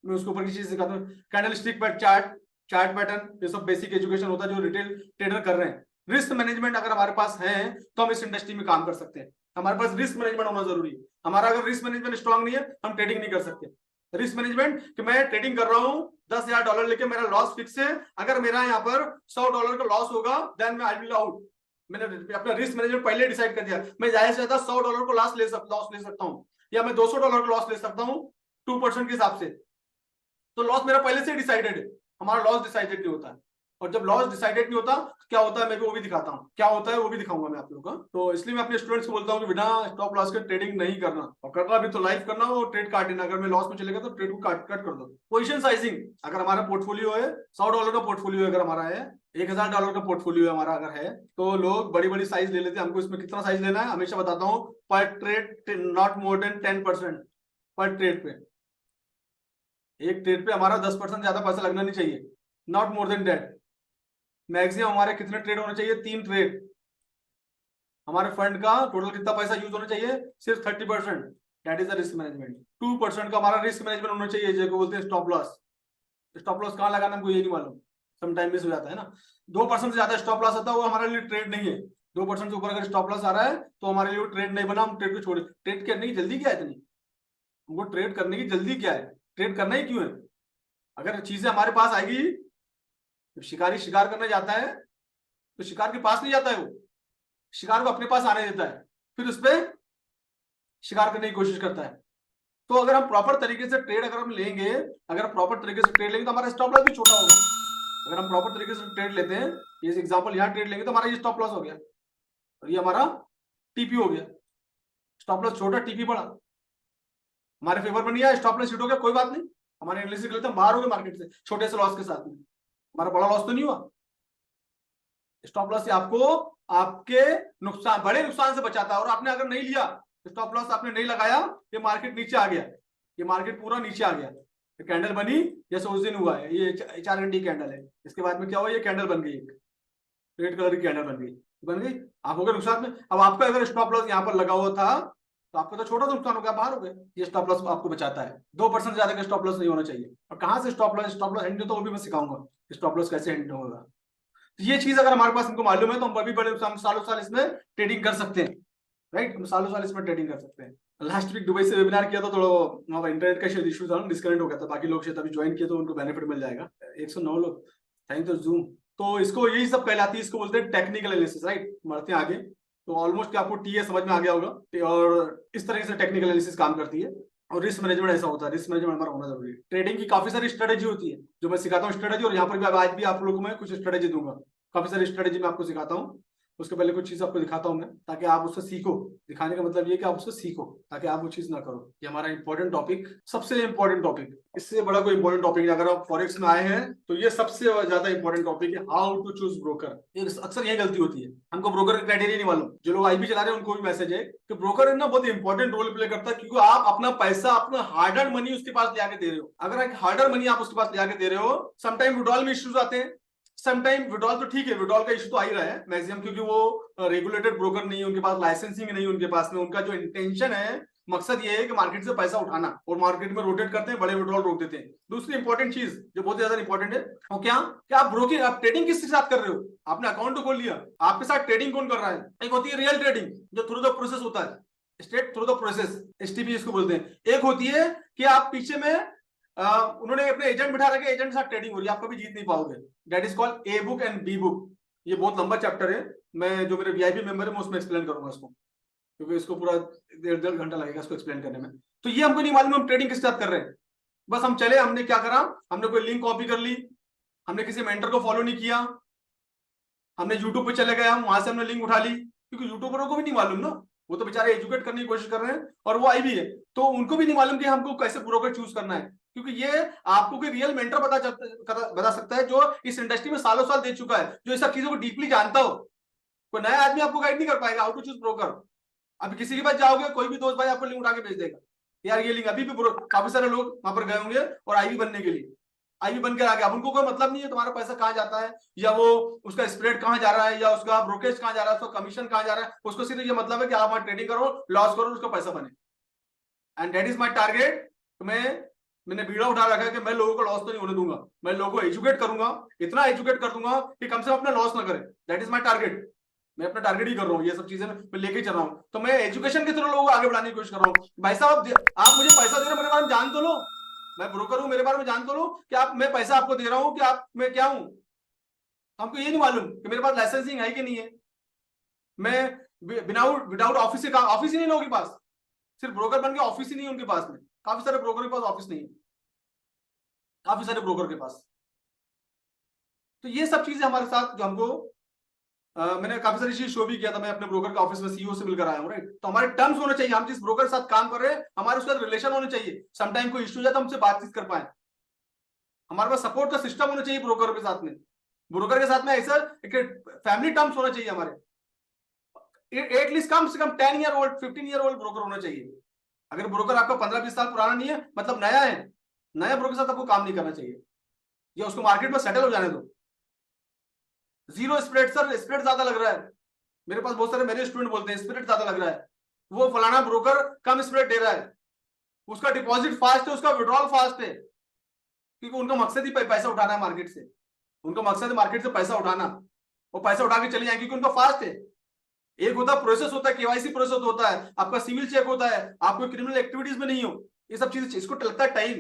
Speaker 1: मैं उसके ऊपर की चीज सिखाता हूँ। कैंडलस्टिक पर चार्ट पैटर्न, ये सब बेसिक एजुकेशन होता है जो रिटेल ट्रेडर कर रहे हैं। रिस्क मैनेजमेंट अगर हमारे पास है तो हम इस इंडस्ट्री में काम कर सकते हैं। हमारे पास रिस्क मैनेजमेंट होना जरूरी है। हमारा अगर रिस्क मैनेजमेंट स्ट्रांग नहीं है हम ट्रेडिंग नहीं कर सकते। रिस्क मैनेजमेंट कि मैं ट्रेडिंग कर रहा हूं $10,000 लेके, मेरा लॉस फिक्स है, अगर मेरा यहाँ पर $100 का लॉस होगा देन मैं आई विल आउट। मैंने अपना रिस्क मैनेजमेंट पहले डिसाइड कर दिया, मैं ज्यादा से ज्यादा $100 को लॉस ले सकता हूँ, या मैं $200 का लॉस ले सकता हूँ 2% के हिसाब से। तो लॉस मेरा पहले से डिसाइडेड है, हमारा लॉस डिसाइडेड नहीं होता है। और जब लॉस डिसाइडेड नहीं होता क्या होता है मैं भी वो भी दिखाता हूँ, क्या होता है वो भी दिखाऊंगा मैं आप लोगों का। तो इसलिए मैं अपने स्टूडेंट्स को बोलता हूँ कि बिना स्टॉप लॉस के ट्रेडिंग नहीं करना, और करना भी तो लाइव करना हो, ट्रेड काट देना। अगर मैं लॉस में चलेगा तो ट्रेड को कट कर दो। पोजीशन साइजिंग, अगर हमारा पोर्टफोलियो है $100 का पोर्टफोलियो, अगर हमारा है $1,000 का पोर्टफोलियो हमारा अगर है, तो लोग बड़ी बड़ी साइज ले लेते हैं। हमको इसमें कितना साइज लेना है हमेशा बताता हूँ, पर ट्रेड नॉट मोर देन 10% पर ट्रेड पे। एक ट्रेड पे हमारा 10% ज्यादा पैसा लगना नहीं चाहिए, not more than that. Maximum हमारे कितने ट्रेड होने चाहिए, 3 ट्रेड। हमारे फंड का टोटल कितना पैसा यूज होना चाहिए, सिर्फ 30%, that is the risk management. 2% का हमारा रिस्क मैनेजमेंट होना चाहिए, जो बोलते हैं स्टॉप लॉस। स्टॉप लॉस कहाँ लगाना हमको ये नहीं मालूम, समटाइम मिस हो जाता है ना। 2% से ज्यादा स्टॉप लॉस आता है वो हमारे लिए ट्रेड नहीं है। 2% से ऊपर अगर स्टॉप लॉस आ रहा है तो हमारे लिए ट्रेड नहीं बना, हम ट्रेड को छोड़े। ट्रेड करने की जल्दी क्या है इतनी, हमको ट्रेड करने की जल्दी क्या है, ट्रेड करना ही क्यों है। अगर चीजें हमारे पास आएगी, जब शिकारी शिकार करने जाता है तो शिकार के पास नहीं जाता है, वो शिकार को अपने पास आने देता है, फिर उस पर शिकार करने की कोशिश करता है। तो अगर हम प्रॉपर तरीके से ट्रेड अगर हम लेंगे, अगर प्रॉपर तरीके से ट्रेड लेंगे तो हमारा स्टॉप लॉस भी छोटा होगा। अगर हम प्रॉपर तरीके से ट्रेड लेते हैं, ये एग्जांपल यहाँ ट्रेड लेंगे तो हमारा ये स्टॉप लॉस हो गया और ये हमारा टीपी हो गया। स्टॉप लॉस छोटा, टीपी बड़ा, हमारे फेवर में नहीं आया, स्टॉप लॉस हिट हो गया, कोई बात नहीं, हमारे एनालिसिस लेते हैं, बाहर हो गए मार्केट से छोटे से लॉस के साथ में, हमारा बड़ा लॉस तो नहीं हुआ। स्टॉप लॉस से आपको आपके नुकसान, बड़े नुकसान से बचाता है। और आपने अगर नहीं लिया, स्टॉप लॉस आपने नहीं लगाया, ये मार्केट नीचे आ गया, ये मार्केट पूरा नीचे आ गया, ये कैंडल बनी जैसे उस दिन हुआ है, ये HRND कैंडल है, इसके बाद में क्या हुआ, ये कैंडल बन गई, एक रेड कलर की कैंडल बन गई, आप हो गए नुकसान में। अब आपका अगर स्टॉप लॉस यहाँ पर लगा हुआ था तो आपका तो छोटा सा नुकसान हो गया, बाहर हो गए। ये स्टॉप लॉस आपको बचाता है, 2% ज्यादा का स्टॉप लॉस नहीं होना चाहिए। और कहां से स्टॉप लॉस हैंडल, तो वो भी मैं सिखाऊंगा स्टॉप लॉस कैसे हैंडल होगा। तो ये चीज अगर हमारे पास हमको मालूम है तो हम अभी बड़े सालों साल इसमें ट्रेडिंग कर सकते हैं, राइट, हम सालों साल इसमें ट्रेडिंग कर सकते हैं। लास्ट वीक दुबई से वेबिनार किया था, थोड़ा इंटरनेट का शायद इशू था, डिस्कनेक्ट हो गया था, बाकी लोग शायद अभी ज्वाइन किए तो उनको बेनिफिट मिल जाएगा। 109 लोग, थैंक यू जूम। तो इसको यही सब कहलाती है, इसको बोलते हैं टेक्निकल एनालिसिस, राइट। बढ़ते हैं आगे, तो ऑलमोस्ट आपको टीए समझ में आ गया होगा, और इस तरह से टेक्निकल एनालिसिस काम करती है। और रिस्क मैनेजमेंट ऐसा होता है, रिस्क मैनेजमेंट हमारा होना जरूरी है। ट्रेडिंग की काफी सारी स्ट्रेटेजी होती है जो मैं सिखाता हूँ स्ट्रेटेजी, और यहाँ पर भी आज भी आप लोगों को मैं कुछ स्ट्रेटेजी दूंगा, काफी सारी स्ट्रेटेजी मैं आपको सिखाता हूँ। उसके पहले कुछ चीज आपको दिखाता हूं मैं, ताकि आप उससे सीखो। दिखाने का मतलब ये कि आप उससे सीखो ताकि आप वो चीज ना करो। ये हमारा इंपॉर्टेंट टॉपिक, सबसे इंपॉर्टेंट टॉपिक, इससे बड़ा कोई इंपॉर्टेंट टॉपिक नहीं। अगर आप फॉरेक्स में आए हैं तो ये सबसे ज्यादा इंपॉर्टेंट टॉपिक है, हाउ टू चूज ब्रोकर। अक्सर यही गलती होती है, हमको ब्रोकर का क्राइटेरिया नहीं मालूम। जो लोग आईपी चला रहे हैं उनको भी मैसेज है कि ब्रोकर ना बहुत इंपॉर्टेंट रोल प्ले करता है, क्योंकि आप अपना पैसा, अपना हार्ड अर्न मनी उसके पास ले आके दे रहे हो। अगर एक हार्ड अर्न मनी आप उसके पास ले आके दे रहे हो, समटाइम विड्रॉल में इश्यूज आते हैं। समटाइम विड्रॉल तो ठीक है, विड्रॉल का इशू तो आ ही रहा है मैक्सिमम, क्योंकि वो रेगुलेटेड ब्रोकर नहीं है, उनके पास लाइसेंसिंग नहीं है, उनके पास में उनका जो इंटेंशन है, मकसद ये है कि मार्केट से पैसा उठाना, और मार्केट में रोटेट करते हैं, बड़े विड्रॉल रोक देते हैं। दूसरी इंपॉर्टेंट चीज जो बहुत ज्यादा इंपॉर्टेंट है वो क्या आप ब्रोकिंग, आप ट्रेडिंग किसके साथ कर रहे हो। आपने अकाउंट तो खोल लिया, आपके साथ ट्रेडिंग कौन कर रहा है। एक होती है रियल ट्रेडिंग जो थ्रू द प्रोसेस होता है, straight through the process, STP इसको बोलते हैं। एक होती है कि आप पीछे में उन्होंने अपने एजेंट बिठा रखे, एजेंट के साथ ट्रेडिंग हो रही है, आप कभी जीत नहीं पाओगे। That is called A book and B book. ये बहुत लंबा चैप्टर है, मैं जो मेरे VIP मेंबर है मैं उसमें एक्सप्लेन करूंगा इसको, क्योंकि इसको पूरा 1.5 घंटा लगेगा इसको एक्सप्लेन करने में। तो ये हमको नहीं मालूम हम ट्रेडिंग किस साथ कर रहे हैं। बस हम चले, हमने क्या करा, हमने कोई लिंक कॉपी कर ली, हमने किसी मेंटर को फॉलो नहीं किया, हमने यूट्यूब पे चले गए, हम वहां से हमने लिंक उठा ली, क्योंकि यूट्यूबरों को भी नहीं मालूम ना, वो तो बेचारे एजुकेट करने की कोशिश कर रहे हैं, और वो आई भी है, तो उनको भी नहीं मालूम कि हमको कैसे ब्रोकर चूज करना है। क्योंकि ये आपको कोई रियल मेंटर बता सकता है जो इस इंडस्ट्री में सालों साल दे चुका है, जो इस सब चीजों को डीपली जानता हो। कोई नया आदमी आपको गाइड नहीं कर पाएगा हाउ टू चूज ब्रोकर। अभी किसी के पास जाओगे, कोई भी दोस्त भाई आपको लिंक उठा के भेज देगा, यार ये लिंक, अभी भी काफी सारे लोग वहां पर गए होंगे और आईवी बनने के लिए, आईवी बनकर आ गया। अब उनको कोई मतलब नहीं है तुम्हारा पैसा कहाँ जाता है, या वो उसका स्प्रेड कहाँ जा रहा है, या उसका ब्रोकेज कहाँ जा रहा है, उसका कमीशन कहाँ जा रहा है। उसको सिर्फ ये मतलब है कि आप वहां ट्रेडिंग करो, लॉस करो, उसका पैसा बने, and that is my target. मैं मैंने बीड़ा उठा रखा है कि मैं लोगों को लॉस तो नहीं होने दूंगा, मैं लोगों को एजुकेट करूंगा, इतना एजुकेट कर दूंगा कि कम से कम अपना लॉस ना करे। That is my target. मैं अपना टारगेट ही कर रहा हूँ, ये सब चीजें मैं लेके चल रहा हूँ। तो मैं एजुकेशन के थ्रू लोगों को आगे बढ़ाने की कोशिश कर रहा हूँ। भाई साहब आप मुझे पैसा दे रहे हो, मेरे बारे में जान तो लो, मैं ब्रोकर हूँ, मेरे बारे में जान तो लो कि आप, मैं पैसा आपको दे रहा हूँ कि आप, मैं क्या हूँ। हमको ये नहीं मालूम कि मेरे पास लाइसेंसिंग है कि नहीं है। मैं विदाउट विदाउट ऑफिस का, ऑफिस ही नहीं लोगों के पास, सिर्फ ब्रोकर बन के ऑफिस ही नहीं है उनके पास में। काफी सारे ब्रोकर के पास ऑफिस नहीं है, काफी सारे ब्रोकर के पास। तो ये सब चीजें हमारे साथ जो हमको मैंने काफी सारी चीज शो भी किया था, मैं अपने ब्रोकर के ऑफिस में सीईओ से मिलकर आया हूँ, राइट। तो हमारे टर्म्स होने चाहिए, हम जिस ब्रोकर के साथ काम कर रहे हैं हमारे उसका रिलेशन होने चाहिए। समटाइम कोई इश्यू हो जाए तो हमसे बातचीत कर पाए, हमारे पास सपोर्ट का सिस्टम होना चाहिए ब्रोकर के साथ में। ब्रोकर के साथ में ऐसा एक फैमिली टर्म्स होना चाहिए हमारे, एटलीस्ट कम से कम 10 year old 15 year old broker होना चाहिए। अगर ब्रोकर आपका 15-20 साल पुराना नहीं है, मतलब नया है, नया ब्रोकर के साथ आपको काम नहीं करना चाहिए, या उसको मार्केट में सेटल हो जाने दो। जीरो स्प्रेड, सर स्प्रेड ज्यादा लग रहा है, मेरे पास बहुत सारे मेरे स्टूडेंट बोलते हैं स्प्रेड ज्यादा लग रहा है, वो फलाना ब्रोकर कम स्प्रेड दे रहा है, उसका डिपॉजिट फास्ट है, उसका विड्रॉल फास्ट है, क्योंकि उनका मकसद ही पैसा उठाना है मार्केट से। उनका मकसद है मार्केट से पैसा उठाना, वो पैसा उठा के चले जाएंगे क्योंकि उनका फास्ट है। एक होता है प्रोसेस, होता है केवाईसी प्रोसेस होता है, आपका सिविल चेक होता है, आपको क्रिमिनल एक्टिविटीज में नहीं हो, ये सब चीजें, इसको लगता है टाइम।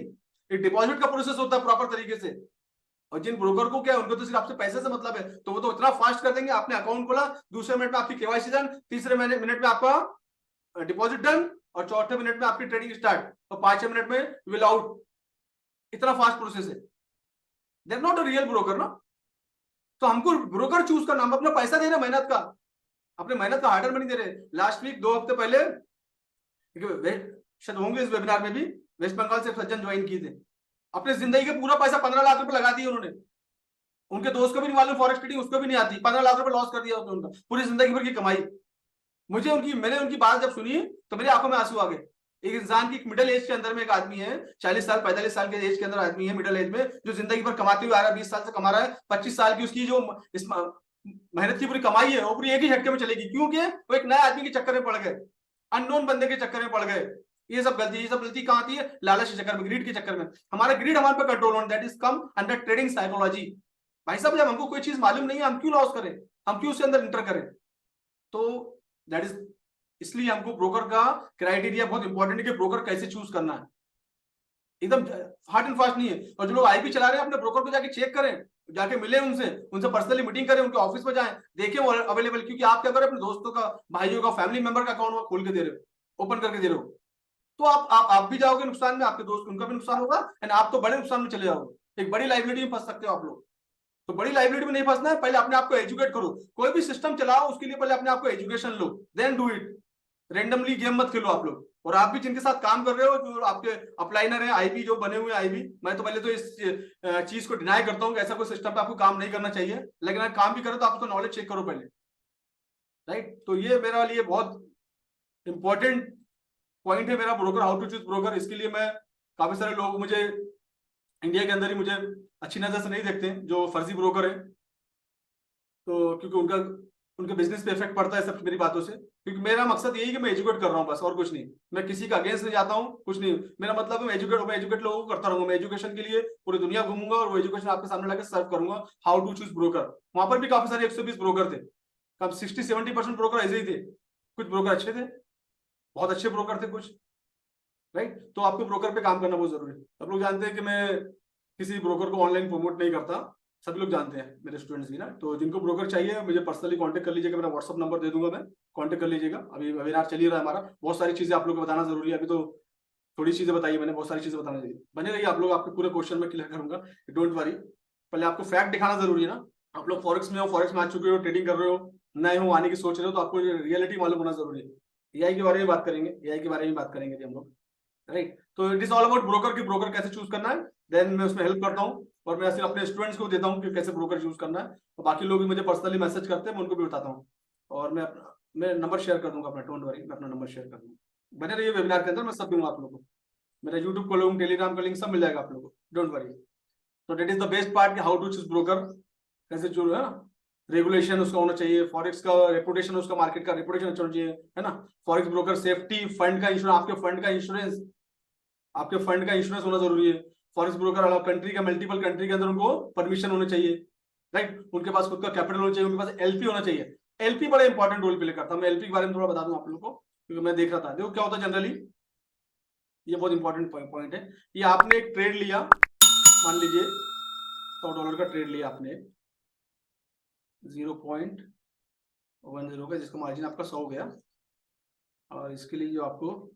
Speaker 1: एक डिपॉजिट का प्रोसेस होता है प्रॉपर तरीके से। और जिन ब्रोकर को क्या है, उनको तो सिर्फ आपसे पैसे से मतलब है, तो वो तो इतना फास्ट कर देंगे, आपने अकाउंट खोला, दूसरे मिनट में आपकी केवाईसी डन, तीसरे मिनट में आपका डिपॉजिट डन, और चौथे मिनट में आपकी ट्रेडिंग स्टार्ट, और 5 मिनट में विल आउट। इतना फास्ट प्रोसेस है, they are not a real broker ना। तो हमको ब्रोकर चूज करना, हम अपना पैसा दे रहे हैं मेहनत का, अपने मेहनत का हार्ड अर्न मनी दे रहे हैं। लास्ट वीक 2 हफ्ते पहले शायद होंगे इस वेबिनार में भी, वेस्ट बंगाल से सज्जन ज्वाइन किए थे, अपने जिंदगी का पूरा पैसा 15 लाख रुपए लगा दिए उन्होंने। उनके दोस्त को भी नहीं मालूम फॉरेक्स ट्रेडिंग, उसको भी नहीं आती, 15 लाख रुपए लॉस कर दिया उनका, पूरी जिंदगी भर की कमाई। मैंने उनकी बात जब सुनी तो मेरी आंखों में आंसू आ गए। एक इंसान की मिडिल एज के अंदर में एक आदमी है, 40 साल 45 साल के एज के अंदर आदमी है, मिडिल एज में, जो जिंदगी भर कमाते हुए आ रहा है, 20 साल से कमा रहा है, 25 साल की उसकी जो मेहनत की पूरी कमाई है वो पूरी एक ही झटके में चलेगी, क्योंकि वो एक नए आदमी के चक्कर में पड़ गए, अननोन बंदे के चक्कर में पड़ गए। ये सब गलती कहाँ आती है? लालच के चक्कर में, ग्रीड के चक्कर में। हमारा ग्रीड हमारे पे control on that is come under trading psychology. भाई साहब जब हमको कोई चीज मालूम नहीं है, हम क्यों लॉस करें, हम क्यों उसके अंदर इंटर करें? तो दैट इज, इसलिए हमको ब्रोकर का क्राइटेरिया बहुत इंपॉर्टेंट है कि ब्रोकर कैसे चूज करना है, एकदम हार्ड एंड फास्ट नहीं है। और जो लोग आईपी चला रहे हैं, अपने ब्रोकर को जाके चेक करें, जाके मिले उनसे पर्सनली मीटिंग करें, उनके ऑफिस में जाएं, देखें वो अवेलेबल, क्योंकि आप क्या करें, अपने दोस्तों का, भाइयों का, फैमिली मेंबर का अकाउंट खोल के दे रहे हो, ओपन करके दे रहे हो, तो आप भी जाओगे नुकसान में, आपके दोस्त उनका भी नुकसान होगा, एंड आप तो बड़े नुकसान में चले जाओगे, एक बड़ी लाइबिलिटी में फंस सकते हो आप लोग। तो बड़ी लाइबिलिटी में नहीं फंसना है, पहले अपने आप को एजुकेट करो। कोई भी सिस्टम चलाओ उसके लिए पहले अपने आप को एजुकेशन लो, then do it. Randomly game मत खेलो आप लोग। और आप भी जिनके साथ काम कर रहे हो, जो आपके अपलाइनर है, आईबी जो बने हुए आईबी, मैं तो पहले तो इस चीज को डिनाई करता हूँ कि ऐसा कोई सिस्टम पे आपको काम नहीं करना चाहिए, लेकिन अगर काम भी करो तो आप उसका नॉलेज चेक करो पहले, राइट। तो ये मेरा लिए बहुत इंपॉर्टेंट पॉइंट है मेरा, broker, how to choose broker. इसके लिए मैं, काफी सारे लोग मुझे इंडिया के अंदर ही मुझे अच्छी नजर से नहीं देखते जो फर्जी ब्रोकर है, तो क्योंकि उनके बिजनेस पे इफेक्ट पड़ता है सब मेरी बातों से, क्योंकि मेरा मकसद यही कि मैं एजुकेट कर रहा हूँ बस, और कुछ नहीं। मैं किसी का अगेंस्ट नहीं जाता हूँ, कुछ नहीं। मेरा मतलब है मैं एजुकेट लोगों को करता रहूंगा। मैं एजुकेशन के लिए पूरी दुनिया घूमूंगा और वो एजुकेशन आपके सामने लाकर सर्व करूंगा। हाउ टू चूज ब्रोकर, वहां पर भी काफी सारे 120 ब्रोकर थे, कम 60-70% ब्रोकर ऐसे ही थे। कुछ ब्रोकर अच्छे थे, बहुत अच्छे ब्रोकर थे कुछ, राइट। तो आपको ब्रोकर पे काम करना बहुत जरूरी है। आप लोग जानते हैं कि मैं किसी ब्रोकर को ऑनलाइन प्रमोट नहीं करता, सभी लोग जानते हैं, मेरे स्टूडेंट्स भी ना। तो जिनको ब्रोकर चाहिए मुझे पर्सनली कांटेक्ट कर लीजिएगा, मेरा व्हाट्सअप नंबर दे दूंगा मैं, कांटेक्ट कर लीजिएगा। अभी वेबिनार चल ही रहा है हमारा, बहुत सारी चीजें आप लोग को बताना जरूरी है। अभी तो थोड़ी चीजें बताई मैंने, बहुत सारी चीजें बताना चाहिए। बने रहिए आप लोग, आपके पूरे क्वेश्चन में क्लियर करूंगा, डोंट वरी। पहले आपको फैक्ट दिखाना जरूरी है ना। आप लोग फॉरेक्स में हो, फॉरेक्स में आ चुके हो, ट्रेडिंग कर रहे हो, नए हो, आने की सोच रहे हो, तो आपको रियलिटी मालूम होना जरूरी है। एआई के बारे में बात करेंगे, एआई के बारे में बात करेंगे हम लोग, राइट। तो it is all about broker की, ब्रोकर कैसे चूज करना है, देन मैं उसमें हेल्प करता हूँ। और मैं सिर्फ अपने स्टूडेंट्स को देता हूँ कि कैसे ब्रोकर चूज करना है, और बाकी लोग भी मुझे पर्सनली मैसेज करते हैं, मैं उनको भी बताता हूँ। और मैं नंबर शेयर कर दूंगा अपना, डोंट वरी, मैं अपना नंबर शेयर कर दूंगा। बने रहिए वेबिनार के अंदर, मैं सब दूंगा आप लोगों को। मेरा यूट्यूब का लिंक, टेलीग्राम का लिंक सब मिल जाएगा आप लोगों को, डोंट वरी। तो that is the best part, how to choose broker, कैसे चूज है ना। रेगुलेशन उसका होना चाहिए, फॉरेक्स का रेपुटेशन, उसका मार्केट का रेपुटेशन अच्छा होना चाहिए, है ना। फॉरेक्स ब्रोकर, सेफ्टी, फंड का इंश्योरेंस, आपके फंड का इंश्योरेंस, आपके फंड का इंश्योरेंस होना जरूरी है। फॉरेक्स ब्रोकर कंट्री का मल्टीपल कंट्री के अंदर उनको परमिशन होना चाहिए, राइट। उनके पास खुद का कैपिटल होना चाहिए, उनके पास एलपी होना चाहिए। एलपी बड़ा इंपॉर्टेंट रोल प्ले करता है। मैं एलपी के बारे में थोड़ा बता दूं आप लोगों को, क्योंकि मैं देख रहा था। देखो क्या होता है जनरली, ये बहुत इंपॉर्टेंट पॉइंट है। ये आपने एक ट्रेड लिया, मान लीजिए $100 का ट्रेड लिया आपने 0.10 का, जिसका मार्जिन आपका 100 हो गया, और इसके लिए जो आपको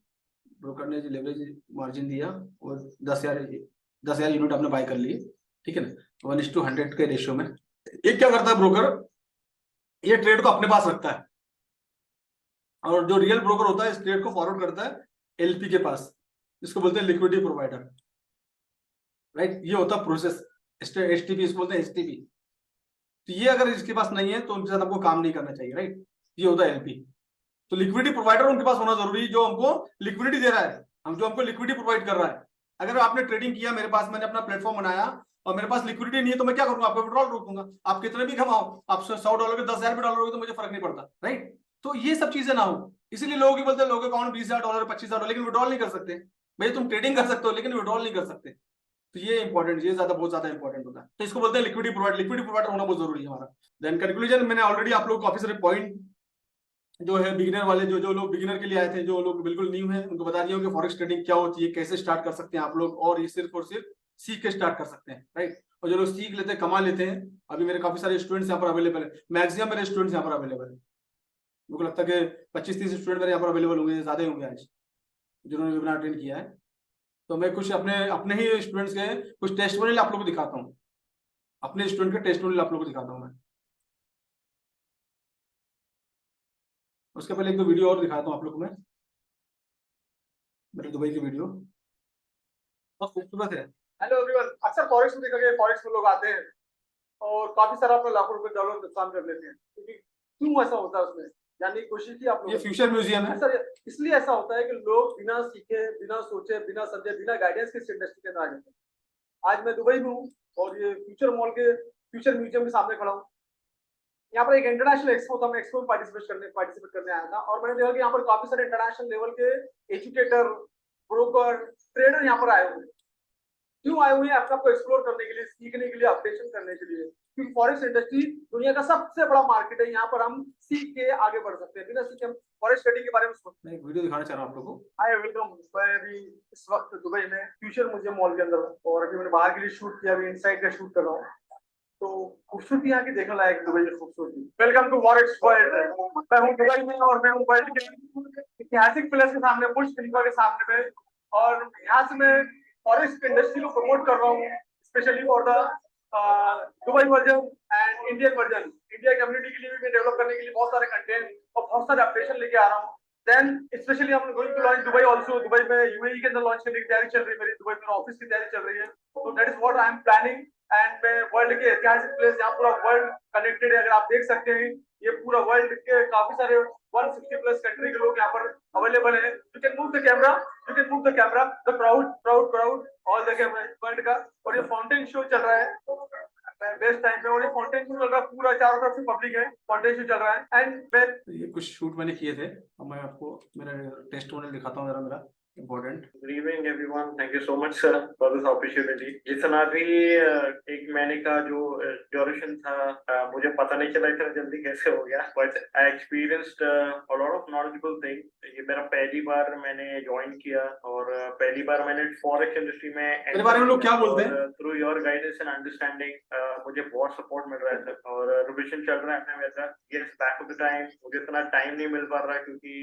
Speaker 1: ब्रोकर ने जो लेवरेज मार्जिन दिया वो 10,000 यूनिट आपने बाय कर लिए, ठीक है ना, 1:100 के रेशियो में। ये क्या करता है ब्रोकर, ये ट्रेड को अपने पास रखता है, और जो रियल ब्रोकर होता है इस ट्रेड को फॉरवर्ड करता है एलपी के पास, जिसको बोलते हैं लिक्विडिटी प्रोवाइडर, राइट। ये होता है प्रोसेस, एसटीपी इसको बोलते हैं, एसटीपी। तो ये अगर इसके पास नहीं है तो उनके साथ आपको काम नहीं करना चाहिए, राइट। ये होता है एलपी। तो लिक्विडिटी प्रोवाइडर उनके पास होना जरूरी है, जो हमको लिक्विडिटी दे रहा है, जो हमको लिक्विडिटी प्रोवाइड कर रहा है। अगर आपने ट्रेडिंग किया मेरे पास, मैंने अपना प्लेटफॉर्म बनाया और मेरे पास लिक्विडिटी नहीं है, तो मैं क्या करूंगा, आपको विड्रॉल रोक दूंगा। आप कितने भी कमाओ, आप $100 के 10,000 भी डॉलर हो तो मुझे फर्क नहीं पड़ता, राइट। तो ये सब चीजें ना हो, इसीलिए लोग ही बोलते हैं लोग अकाउंट $20,000 $25,000, लेकिन विड्रॉल नहीं कर सकते। भाई तुम ट्रेडिंग कर सकते हो लेकिन विड्रॉल नहीं कर सकते। तो ये इंपॉर्टेंट, ये बहुत ज्यादा इंपॉर्टेंट होता है। तो इसको बोलते हैं लिक्विडिटी प्रोवाइडर होना बहुत जरूरी है हमारा। देन कंक्लूजन, मैंने ऑलरेडी आप लोग काफी सारे पॉइंट जो है बिगिनर वाले, जो लोग बिगिनर के लिए आए थे, जो लोग बिल्कुल न्यू है, उनको बता दिया हूं कि फॉरेक्स ट्रेडिंग क्या होती है, कैसे स्टार्ट कर सकते हैं आप लोग, और ये सिर्फ और सिर्फ सीख के स्टार्ट कर सकते हैं, राइट। और जो लोग सीख लेते हैं, कमा लेते हैं, अभी मेरे काफी सारे स्टूडेंट्स यहाँ पर अवेलेबल है, मैक्सिमम मेरे स्टूडेंट्स यहाँ पर अवेलेबल है। मुझे लगता है कि 25-30 स्टूडेंट मेरे यहाँ पर अवेलेबल होंगे, ज्यादा होंगे आज जिन्होंने वेबिनार अटेंड किया है। तो मैं कुछ अपने ही स्टूडेंट्स के कुछ टेस्टिमोनियल आप लोगों को दिखाता हूँ, अपने स्टूडेंट के टेस्टिमोनियल आप लोगों को दिखाता हूँ मैं। उसके पहले एक दो वीडियो और दिखाता हूँ आप लोग को मैं, मेरे दुबई की वीडियो बहुत खूबसूरत है।
Speaker 2: हेलो एवरीवन, अक्सर फॉरेक्स में देखा गया, फॉरेक्स में लोग आते हैं और काफी सारा अपने लाखों रुपए डॉलर नुकसान कर लेते हैं, क्योंकि क्यों ऐसा होता है उसमें जानने की कोशिश की आप लोग।
Speaker 1: ये फ्यूचर म्यूजियम है
Speaker 2: सर, इसलिए ऐसा होता है कि लोग बिना सीखे, बिना सोचे, बिना समझे, बिना गाइडेंस के इस इंडस्ट्री के अंदर आ जाते हैं। आज मैं दुबई में हूँ और ये फ्यूचर मॉल के फ्यूचर म्यूजियम के सामने खड़ा हूँ। यहाँ पर एक इंटरनेशनल एक्सपो था, मैं एक्सपो में पार्टिसिपेट करने आया था, और मैंने देखा कि यहाँ पर काफी सारे इंटरनेशनल लेवल के एजुकेटर, ब्रोकर, ट्रेडर यहाँ पर आए हुए हैं। क्यों आए हुए हैं? अपने आप को एक्सप्लोर करने के लिए, सीखने के लिए, अपडेशन करने के लिए। क्योंकि फॉरेक्स इंडस्ट्री दुनिया का सबसे बड़ा मार्केट है, यहाँ पर हम सीख के आगे बढ़ सकते हैं। बिना सीखे हम फॉरेक्स ट्रेडिंग के बारे में
Speaker 1: मैं एक वीडियो दिखाना चाह रहा हूँ आप लोगों को।
Speaker 2: हाय, वेलकम। मैं अभी इस वक्त दुबई में फ्यूचर म्यूजियम मॉल के अंदर हूँ, और अभी मैंने बाहर के लिए शूट किया, अभी इनसाइड का शूट कर रहा हूँ। तो खूबसूरती यहाँ की देखने लायक, दुबई की खूबसूरती। Welcome to forex world. मैं हूँ दुबई में, और मैं हूँ वर्ल्ड के ऐतिहासिक प्लेस के सामने, बुर्ज खलीफा के सामने में, और यहाँ से मैं फॉरेक्स इंडस्ट्री को प्रमोट कर रहा हूँ, specially for the Dubai version and Indian version. India community के लिए भी मैं डेवलप करने के लिए बहुत सारे कंटेंट और बहुत सारे अपडेशन लेके आ रहा हूँ। देन स्पेशली हम going to launch Dubai also. Dubai में यूएई के अंदर लॉन्च करने की तैयारी चल रही है मेरी, दुबई में ऑफिस की तैयारी चल रही है। तो that is what I am planning. And मैं वर्ल्ड के ऐतिहासिक प्लेस, यहाँ पूरा वर्ल्ड कनेक्टेड है, अगर आप देख सकते हैं, ये पूरा वर्ल्ड के काफी सारे 160 प्लस कंट्री के लोग यहाँ पर अवेलेबल है। You can move the camera, the crowd all the world का। और ये फाउंटेन शो चल रहा है बेस्ट टाइम पे, और ये फाउंटेन शो चल रहा है, पूरा चारों तरफ से पब्लिक है, फाउंटेन शो चल रहा है। एंड
Speaker 1: ये कुछ शूट मैंने किए थे, अब मैं आपको मेरा टेस्टिमोनियल दिखाता हूँ, मेरा important.
Speaker 3: Good evening everyone. Thank you so much sir for this opportunity. जितना भी एक महीने का जो ड्यूरेशन था, मुझे पता नहीं चला इतना जल्दी कैसे हो गया, but I experienced a lot of knowledgeable things. ये मेरा पहली बार मैंने ज्वाइन किया, और पहली बार मैंने फॉरेक्स इंडस्ट्री में
Speaker 1: मेरे बारे में लोग क्या बोलते हैं?
Speaker 3: Through your guidance and understanding मुझे बहुत सपोर्ट मिल रहा है, और रिविजन चल रहा है मेरा। Yes, back of the time मुझे इतना टाइम नहीं मिल पा रहा है, क्योंकि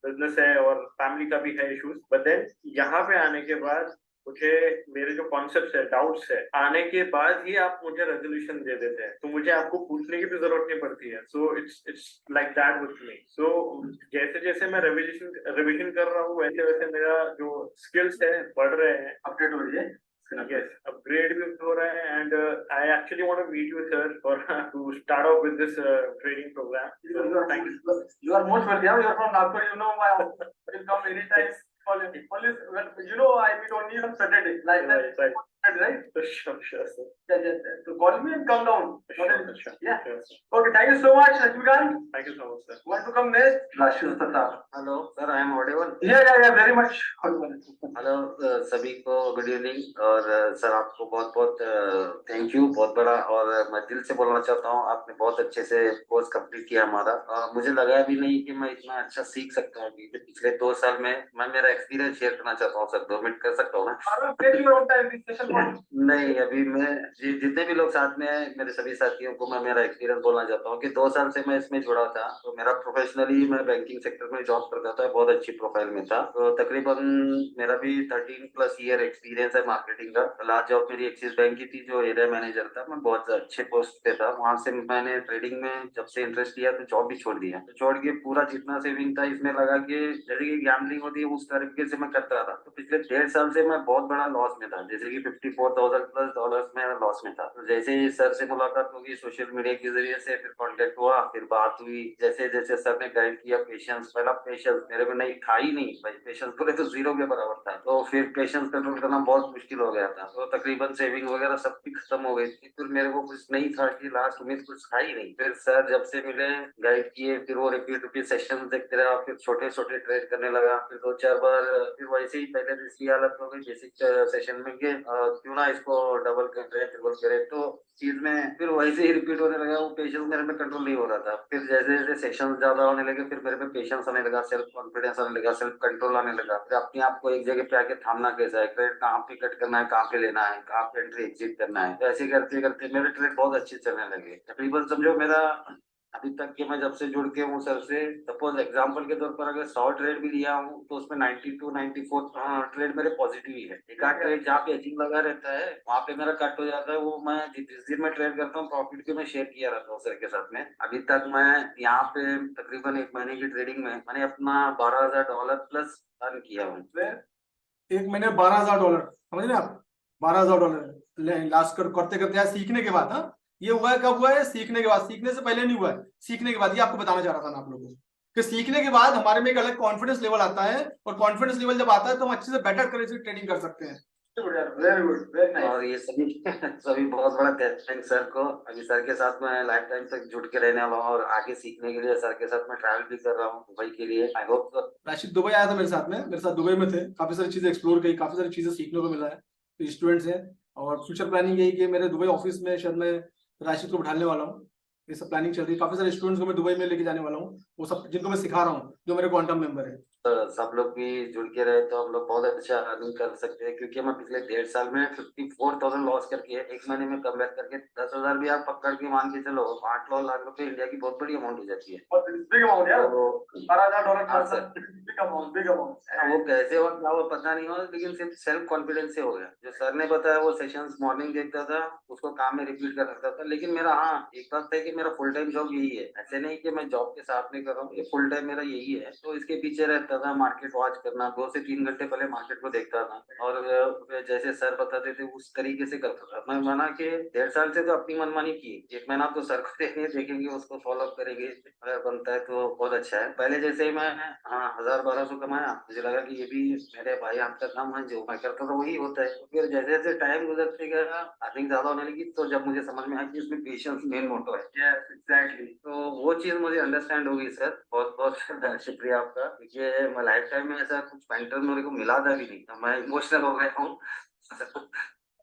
Speaker 3: बिजनेस है और फैमिली का भी है इश्यूज। बट देन यहाँ पे आने के बाद मुझे मेरे जो कॉन्सेप्ट्स है, डाउट्स है, आने के बाद ही आप मुझे रेजोल्यूशन दे देते हैं, तो मुझे आपको पूछने की भी जरूरत नहीं पड़ती है। So it's like that with me. So जैसे जैसे मैं रिविजन कर रहा हूँ, वैसे वैसे मेरा जो स्किल्स है बढ़ रहे हैं, अपडेट हो रही है। Yes, upgrade भी हो रहा है, and I actually want to meet you sir for to start off with this training program. So, thank you.
Speaker 2: You are most welcome. You are from Nagpur. You know my will come anytime. Always, you know I meet only on Saturday. Like that.
Speaker 3: Right.
Speaker 2: right?
Speaker 3: Sure, sir.
Speaker 2: Yes. So call me and come down.
Speaker 3: Sure, sure.
Speaker 2: Yeah.
Speaker 3: Sure, sir.
Speaker 2: Okay, thank you so much, Lakshmikant.
Speaker 3: Thank you so much, sir.
Speaker 2: Want to come next? Rashid Pratap.
Speaker 4: Hello sir, I am audible?
Speaker 2: Yeah, very much.
Speaker 4: Hello सभी को good evening. और sir आपको बहुत बहुत thank you, बहुत बड़ा। और मैं दिल से बोलना चाहता हूँ, आपने बहुत अच्छे से कोर्स कंप्लीट किया हमारा। मुझे लगा भी नहीं कि मैं इतना अच्छा सीख सकता हूँ। पिछले 2 साल में मैं मेरा एक्सपीरियंस शेयर करना चाहता हूँ सर। 2 मिनट कर सकता हूँ ना? नहीं, अभी मैं जितने भी लोग साथ में हैं, मेरे सभी साथियों को मैं मेरा एक्सपीरियंस बोलना चाहता हूँ कि 2 साल से मैं इसमें जुड़ा था। तो मेरा प्रोफेशनली मैं बैंकिंग सेक्टर में जॉब करता था, बहुत अच्छी प्रोफाइल में था। तो तकरीबन मेरा भी 13+ ईयर एक्सपीरियंस है मार्केटिंग का। लास्ट जॉब मेरी एक्सिस बैंक की थी, जो एरिया मैनेजर था। मैं बहुत अच्छे पोस्ट पे था वहां से। मैंने ट्रेडिंग में जब से इंटरेस्ट लिया तो जॉब भी छोड़ दिया। तो छोड़ के पूरा जितना सेविंग था इसमें लगा के, जैसे कि गैम्बलिंग होती है उस तरीके से मैं करता था। तो पिछले 1.5 साल से मैं बहुत बड़ा लॉस में था, जैसे कि $54,000+ में लॉस में था। तो जैसे ही सर से मुलाकात होगी सोशल मीडिया के जरिए से, फिर कांटेक्ट हुआ, फिर बात हुई। जैसे जैसे सर ने गाइड किया, पेशेंस, पहला पेशेंस मेरे में नहीं था ही नहीं भाई। पेशेंस बोले तो 0 के बराबर था। तो फिर पेशेंस कंट्रोल करना बहुत मुश्किल हो गया था। तो तकरीबन सेविंग वगैरह सब की खत्म हो गई थी। फिर मेरे को कुछ नहीं था कि लास्ट उम्मीद कुछ था ही नहीं। फिर सर जब से मिले, गाइड किए, फिर वो रिपीट सेशन देखते रहा। फिर छोटे छोटे ट्रेड करने लगा। फिर 2-4 बार फिर वैसे ही पहले जैसी हालत हो गई बेसिक सेशन में के क्यों ना इसको डबल करे, ट्रिपल करे। तो चीज में फिर वैसे ही रिपीट होने लगा। वो पेशेंस मेरे में कंट्रोल नहीं हो रहा था। फिर जैसे जैसे सेशन ज्यादा होने लगे, फिर मेरे में पेशेंस आने लगा, सेल्फ कॉन्फिडेंस आने लगा, सेल्फ कंट्रोल आने लगा। फिर अपने आप को एक जगह पे आके थामना कैसा है, ट्रेड कहाँ पे कट करना है, कहाँ पे लेना है, कहाँ पे एंट्री एग्जिट करना है। तो ऐसे करते करते मेरे ट्रेड बहुत अच्छे चलने लगे। तकरीबन समझो मेरा अभी तक के, मैं जब से जुड़ के हूँ सर से, सपोज एग्जांपल के तौर पर अगर 100 ट्रेड भी लिया हूँ तो उसमें 92-94 ट्रेड मेरे पॉजिटिव ही है। एक आध ट्रेड जहाँ पे एचिंग लगा रहता है वहां पे मेरा कट हो जाता है। वो मैं जिस दिन मैं ट्रेड करता हूँ प्रॉफिट के मैं शेयर किया रहता हूँ सर के साथ में। अभी तक मैं यहाँ पे तकरीबन 1 महीने की ट्रेडिंग में मैंने अपना $12,000+ अर्न किया हूँ।
Speaker 1: 1 महीने $12,000, समझ रहे आप? $12,000 लास्ट करते करते आज सीखने के बाद। हाँ, ये हुआ है कब हुआ है? सीखने के बाद। सीखने से पहले नहीं हुआ है, सीखने के बाद। ये आपको बताना चाह रहा था मैं आप लोगों को कि सीखने के बाद हमारे में एक अलग कॉन्फिडेंस लेवल आता है। और कॉन्फिडेंस लेवल जब आता है तो हम अच्छे से बेटर करेंगे ट्रेडिंग कर सकते हैं।
Speaker 2: Very good, very nice.
Speaker 4: और ये सभी बहुत बड़ा थैंक्स सर को। अभी सर के साथ मैं लाइफ टाइम तक जुड़ के रहने वाला हूँ और आगे सीखने के लिए सर के साथ मैं ट्रैवल भी कर रहा हूँ दुबई के लिए। आई होप
Speaker 1: राशिद दुबई आया था मेरे साथ दुबई में थे। काफी सारी चीजें एक्सप्लोर की, काफी सारी चीजें सीखने को मिला है। तो स्टूडेंट्स हैं और फ्यूचर प्लानिंग यही कि मेरे दुबई ऑफिस में शायद मैं राशिद को बिठाने वाला हूँ। ये सब प्लानिंग चल रही है। काफी सारे स्टूडेंट्स को मैं दुबई में लेके जाने वाला हूँ, वो सब जिनको मैं सिखा रहा हूँ, जो मेरे क्वांटम मेंबर है।
Speaker 4: सब लोग भी जुड़ के रहे तो हम लोग बहुत अच्छा अर्निंग कर सकते हैं। क्योंकि मैं पिछले 1.5 साल में 54,000 लॉस करके 1 महीने में कम बैक करके 10,000 भी आप पकड़ के मान के चलो, 8-9 लाख रुपए इंडिया की बहुत बड़ी अमाउंट हो जाती है।
Speaker 2: बिग अमाउंट यार, $12,000
Speaker 4: हाँ सर,
Speaker 2: बिग अमाउंट।
Speaker 4: वो कैसे हो क्या वो पता नहीं हो, लेकिन सिर्फ सेल्फ कॉन्फिडेंस से हो गया। जो सर ने बताया वो सेशंस मॉर्निंग देखता था, उसको काम में रिपीट कर सकता था। लेकिन मेरा एक बात है कि मेरा फुल टाइम जॉब यही है। ऐसे नहीं कि मैं जॉब के साथ नहीं कर रहा हूँ, ये फुल टाइम मेरा यही है। तो इसके पीछे रहता था, मार्केट वॉच करना, 2 से 3 घंटे पहले मार्केट को देखता था और जैसे सर बताते थे उस तरीके से करता था। मैं माना कि 1.5 साल से तो अपनी मनमानी की, 1 महीना तो सर को देखेंगे, उसको फॉलो अप करेंगे, अगर बनता है तो बहुत अच्छा है। पहले जैसे ही मैं 1,000-1,200 कमाया, मुझे लगा कि ये भी मेरे भाई हाथ का काम है, जो मैं करता था वही होता है। तो फिर जैसे जैसे टाइम गुजरते गया अर्निंग ज्यादा होने लगी, तो जब मुझे समझ में आया कि इसमें पेशेंस मेन मोटो है।
Speaker 2: Yes, exactly.
Speaker 4: तो वो चीज मुझे अंडरस्टैंड होगी सर। बहुत बहुत शुक्रिया आपका। क्योंकि मैं लाइफ टाइम में ऐसा कुछ मेंटर मेरे को मिला था भी नहीं, तो मैं इमोशनल हो गया हूँ।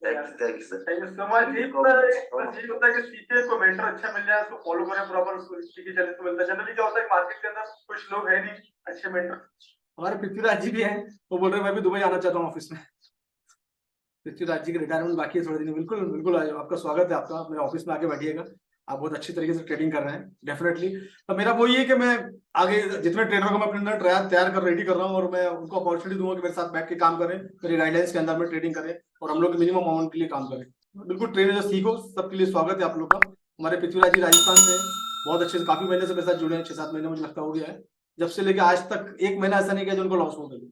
Speaker 4: Thank you sir.
Speaker 2: Thank you so much. बस यही होता है कि सीखे, कोई मेंटर अच्छा मिल जाए, उसको फॉलो करें प्रॉपर, उसको सीखे चले तो मिलता है। जनरली क्या होता है कि मार्केट के अंदर कुछ लोग है नहीं अच्छे मेंटर। हमारे पृथ्वीराज जी भी हैं, वो बोल रहे हैं मैं भी दुबई आना चाहता हूँ ऑफिस में। पृथ्वीराज जी की रिटायरमेंट बाकी है थोड़े दिन। बिल्कुल बिल्कुल आपका स्वागत है, आपका मेरे ऑफिस में आके बैठिएगा। आप बहुत अच्छी तरीके से ट्रेडिंग कर रहे हैं डेफिनेटली। तो मेरा वो ये है कि मैं आगे जितने ट्रेडर को मैं अपने अंदर तैयार कर रेडी कर रहा हूँ और मैं उनको अपॉर्चुनिटी दूंगा कि मेरे साथ बैठ के काम करें, मेरी गाइडलाइंस के अंदर में ट्रेडिंग करें और हम लोग मिनिमम अमाउंट के लिए काम करें। बिल्कुल ट्रेडर जो सीखो, सबके लिए स्वागत है आप लोग का। हमारे पृथ्वीराज जी राजस्थान से बहुत अच्छे से काफी महीने से मेरे साथ जुड़े हैं, 6-7 महीने मुझे लगता हो गया है। जब से लेके आज तक 1 महीना ऐसा नहीं किया जो उनको लॉस हो गया।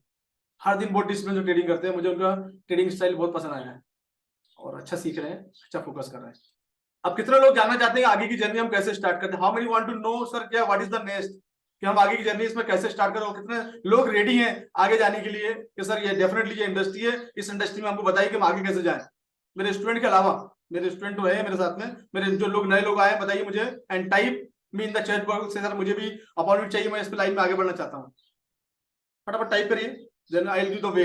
Speaker 2: हर दिन बहुत डिसिप्लिन से ट्रेडिंग करते हैं। मुझे उनका ट्रेडिंग स्टाइल बहुत पसंद आया है और अच्छा सीख रहे हैं, अच्छा फोकस कर रहे हैं। अब कितने लोग जानना चाहते हैं आगे की जर्नी हम कैसे स्टार्ट करते हैं? How many want to know sir क्या व्हाट इज द नेक्स्ट, कि हम आगे की जर्नी इसमें कैसे स्टार्ट करें? कितने लोग रेडी हैं आगे जाने के लिए कि सर ये डेफिनेटली ये इंडस्ट्री है, इस इंडस्ट्री में हमको बताइए कि हम आगे कैसे जाएं?
Speaker 1: मेरे स्टूडेंट के अलावा, मेरे स्टूडेंट तो है मेरे साथ में, मेरे जो लोग नए लोग आए बताइए मुझे, and type me in the chat box से सर मुझे भी अपॉइंटमेंट चाहिए, मैं इस पे लाइन में आगे बढ़ना चाहता हूँ। फटाफट टाइप करिए, then I will give the way,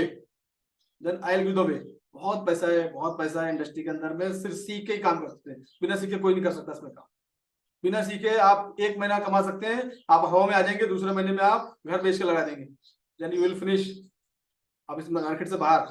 Speaker 1: then I will give the way. बहुत पैसा है, बहुत पैसा है इंडस्ट्री के अंदर में, सिर्फ सीख के ही काम कर सकते हैं, बिना सीखे कोई नहीं कर सकता इसमें काम। बिना सीखे आप 1 महीना कमा सकते हैं, आप हवा में आ जाएंगे, दूसरे महीने में आप घर बेच के लगा देंगे, देन यू विल फिनिश, आप इस मार्केट से बाहर।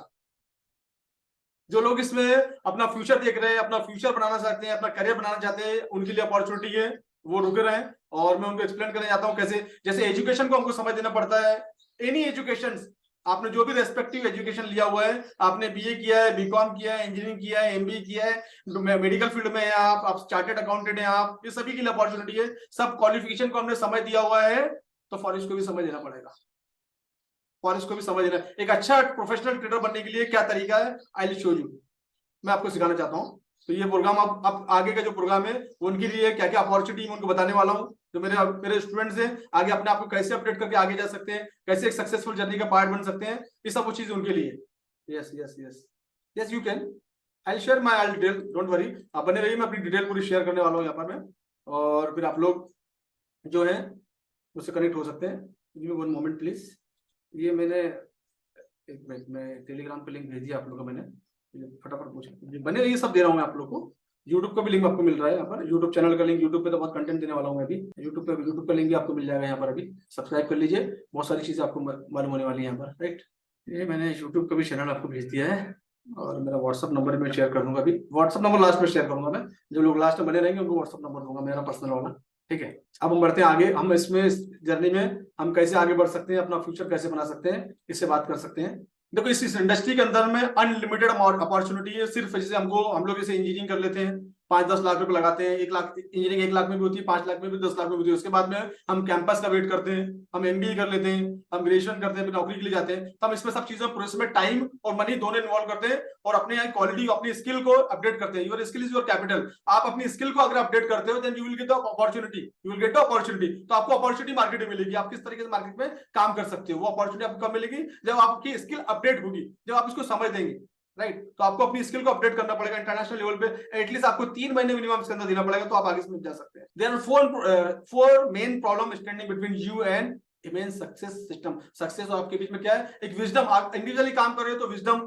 Speaker 1: जो लोग इसमें अपना फ्यूचर देख रहे हैं, अपना फ्यूचर बनाना चाहते हैं, अपना करियर बनाना चाहते हैं, उनके लिए अपॉर्चुनिटी है, वो रुके रहे हैं। और मैं उनको एक्सप्लेन करने जाता हूँ कैसे, जैसे एजुकेशन को हमको समझ देना पड़ता है, एनी एजुकेशन, आपने जो भी रेस्पेक्टिव एजुकेशन लिया हुआ है, आपने बीए किया है, बीकॉम किया है, इंजीनियरिंग किया है, एमबीए किया है, मेडिकल फील्ड में है आप चार्टेड अकाउंटेंट हैं आप, ये सभी के लिए अपॉर्चुनिटी है। सब क्वालिफिकेशन को हमने समझ दिया हुआ है, तो फॉरेस्ट को भी समझ देना पड़ेगा, फॉरेस्ट को भी समझ देना। एक अच्छा प्रोफेशनल ट्रेडर बनने के लिए क्या तरीका है, आई विल शो यू, मैं आपको सिखाना चाहता हूँ। तो ये प्रोग्राम अब आगे का जो प्रोग्राम है उनके लिए क्या क्या अपॉर्चुनिटी मैं उनको बताने वाला हूँ। जो मेरे स्टूडेंट्स हैं, आगे अपने आप को कैसे अपडेट करके आगे जा सकते हैं, कैसे एक सक्सेसफुल जर्नी का पार्ट बन सकते हैं, ये सब वो चीज उनके लिए। Yes yes yes yes you can, I will share my all detail, don't worry, आप बने रहिए, मैं अपनी डिटेल पूरी शेयर करने वाला हूँ यहाँ पर मैं, और फिर आप लोग जो है उससे कनेक्ट हो सकते हैं। Give me one moment please. ये मैंने एक मिनट में टेलीग्राम पे लिंक भेज दिया आप लोगों को, मैंने फटाफट पूछा, बने रहिए, सब दे रहा हूँ मैं आप लोग को। यूट्यूब का भी लिंक आपको मिल रहा है यहाँ पर, यूट्यूब चैनल का लिंक, यूट्यूब पे तो बहुत कंटेंट देने वाला हूँ मैं अभी, यूट्यूब पे लिंक भी आपको मिल जाएगा यहाँ पर, अभी सब्सक्राइब कर लीजिए, बहुत सारी चीजें आपको मालूम होने वाली है यहाँ पर, राइट। ये मैंने यूट्यूब का भी चैनल आपको भेज दिया है, और मेरा व्हाट्सअप नंबर में शेयर कर दूंगा, अभी व्हाट्सअप नंबर लास्ट में शेयर करूंगा मैं, जो लोग लास्ट में बने रहेंगे उनको व्हाट्सअप नंबर दूंगा मेरा पर्सनल वाला, ठीक है। अब हम बढ़ते हैं आगे, हम इसमें इस जर्नी में हम कैसे आगे बढ़ सकते हैं, अपना फ्यूचर कैसे बना सकते हैं, इससे बात कर सकते हैं। देखो इस इंडस्ट्री के अंदर में अनलिमिटेड अपॉर्चुनिटी है, सिर्फ जैसे हम लोग जैसे इंजीनियरिंग कर लेते हैं, 5-10 लाख रुपए लगाते हैं, 1 लाख इंजीनियरिंग 1 लाख में भी होती है, 5 लाख में भी, 10 लाख में भी होती है, उसके बाद में हम कैंपस का वेट करते हैं, हम एमबीए कर लेते हैं, हम ग्रेजुएशन करते हैं, फिर नौकरी के लिए जाते हैं, तो हम इसमें सब चीजों प्रोसेस में टाइम और मनी दोनों इन्वॉल्व करते हैं, और अपने यहाँ क्वालिटी, अपनी स्किल को अपडेट करते हैं। Your skill is your capital, आप अपनी स्किल को अगर अपडेट करते हो, then you will get the opportunity, you will get the opportunity. तो आपको अपॉर्चुनिटी मार्केट में मिलेगी, आप किस तरीके से मार्केट में काम कर सकते हो, वो अपॉर्चुनिटी आपको कब मिलेगी, जब आपकी स्किल अपडेट होगी, जब आप इसको समझ देंगे, राइट। तो आपको अपनी स्किल को अपडेट करना पड़ेगा इंटरनेशनल लेवल पे, एटलीस्ट आपको 3 महीने मिनिमम इसके अंदर देना पड़ेगा, तो आप आगे इसमें जा सकते हैं। There are 4 main problem standing between you and immense success system. Success और आपके बीच में क्या है, एक विजडम, आप इंडिविजुअली काम कर रहे हो तो wisdom,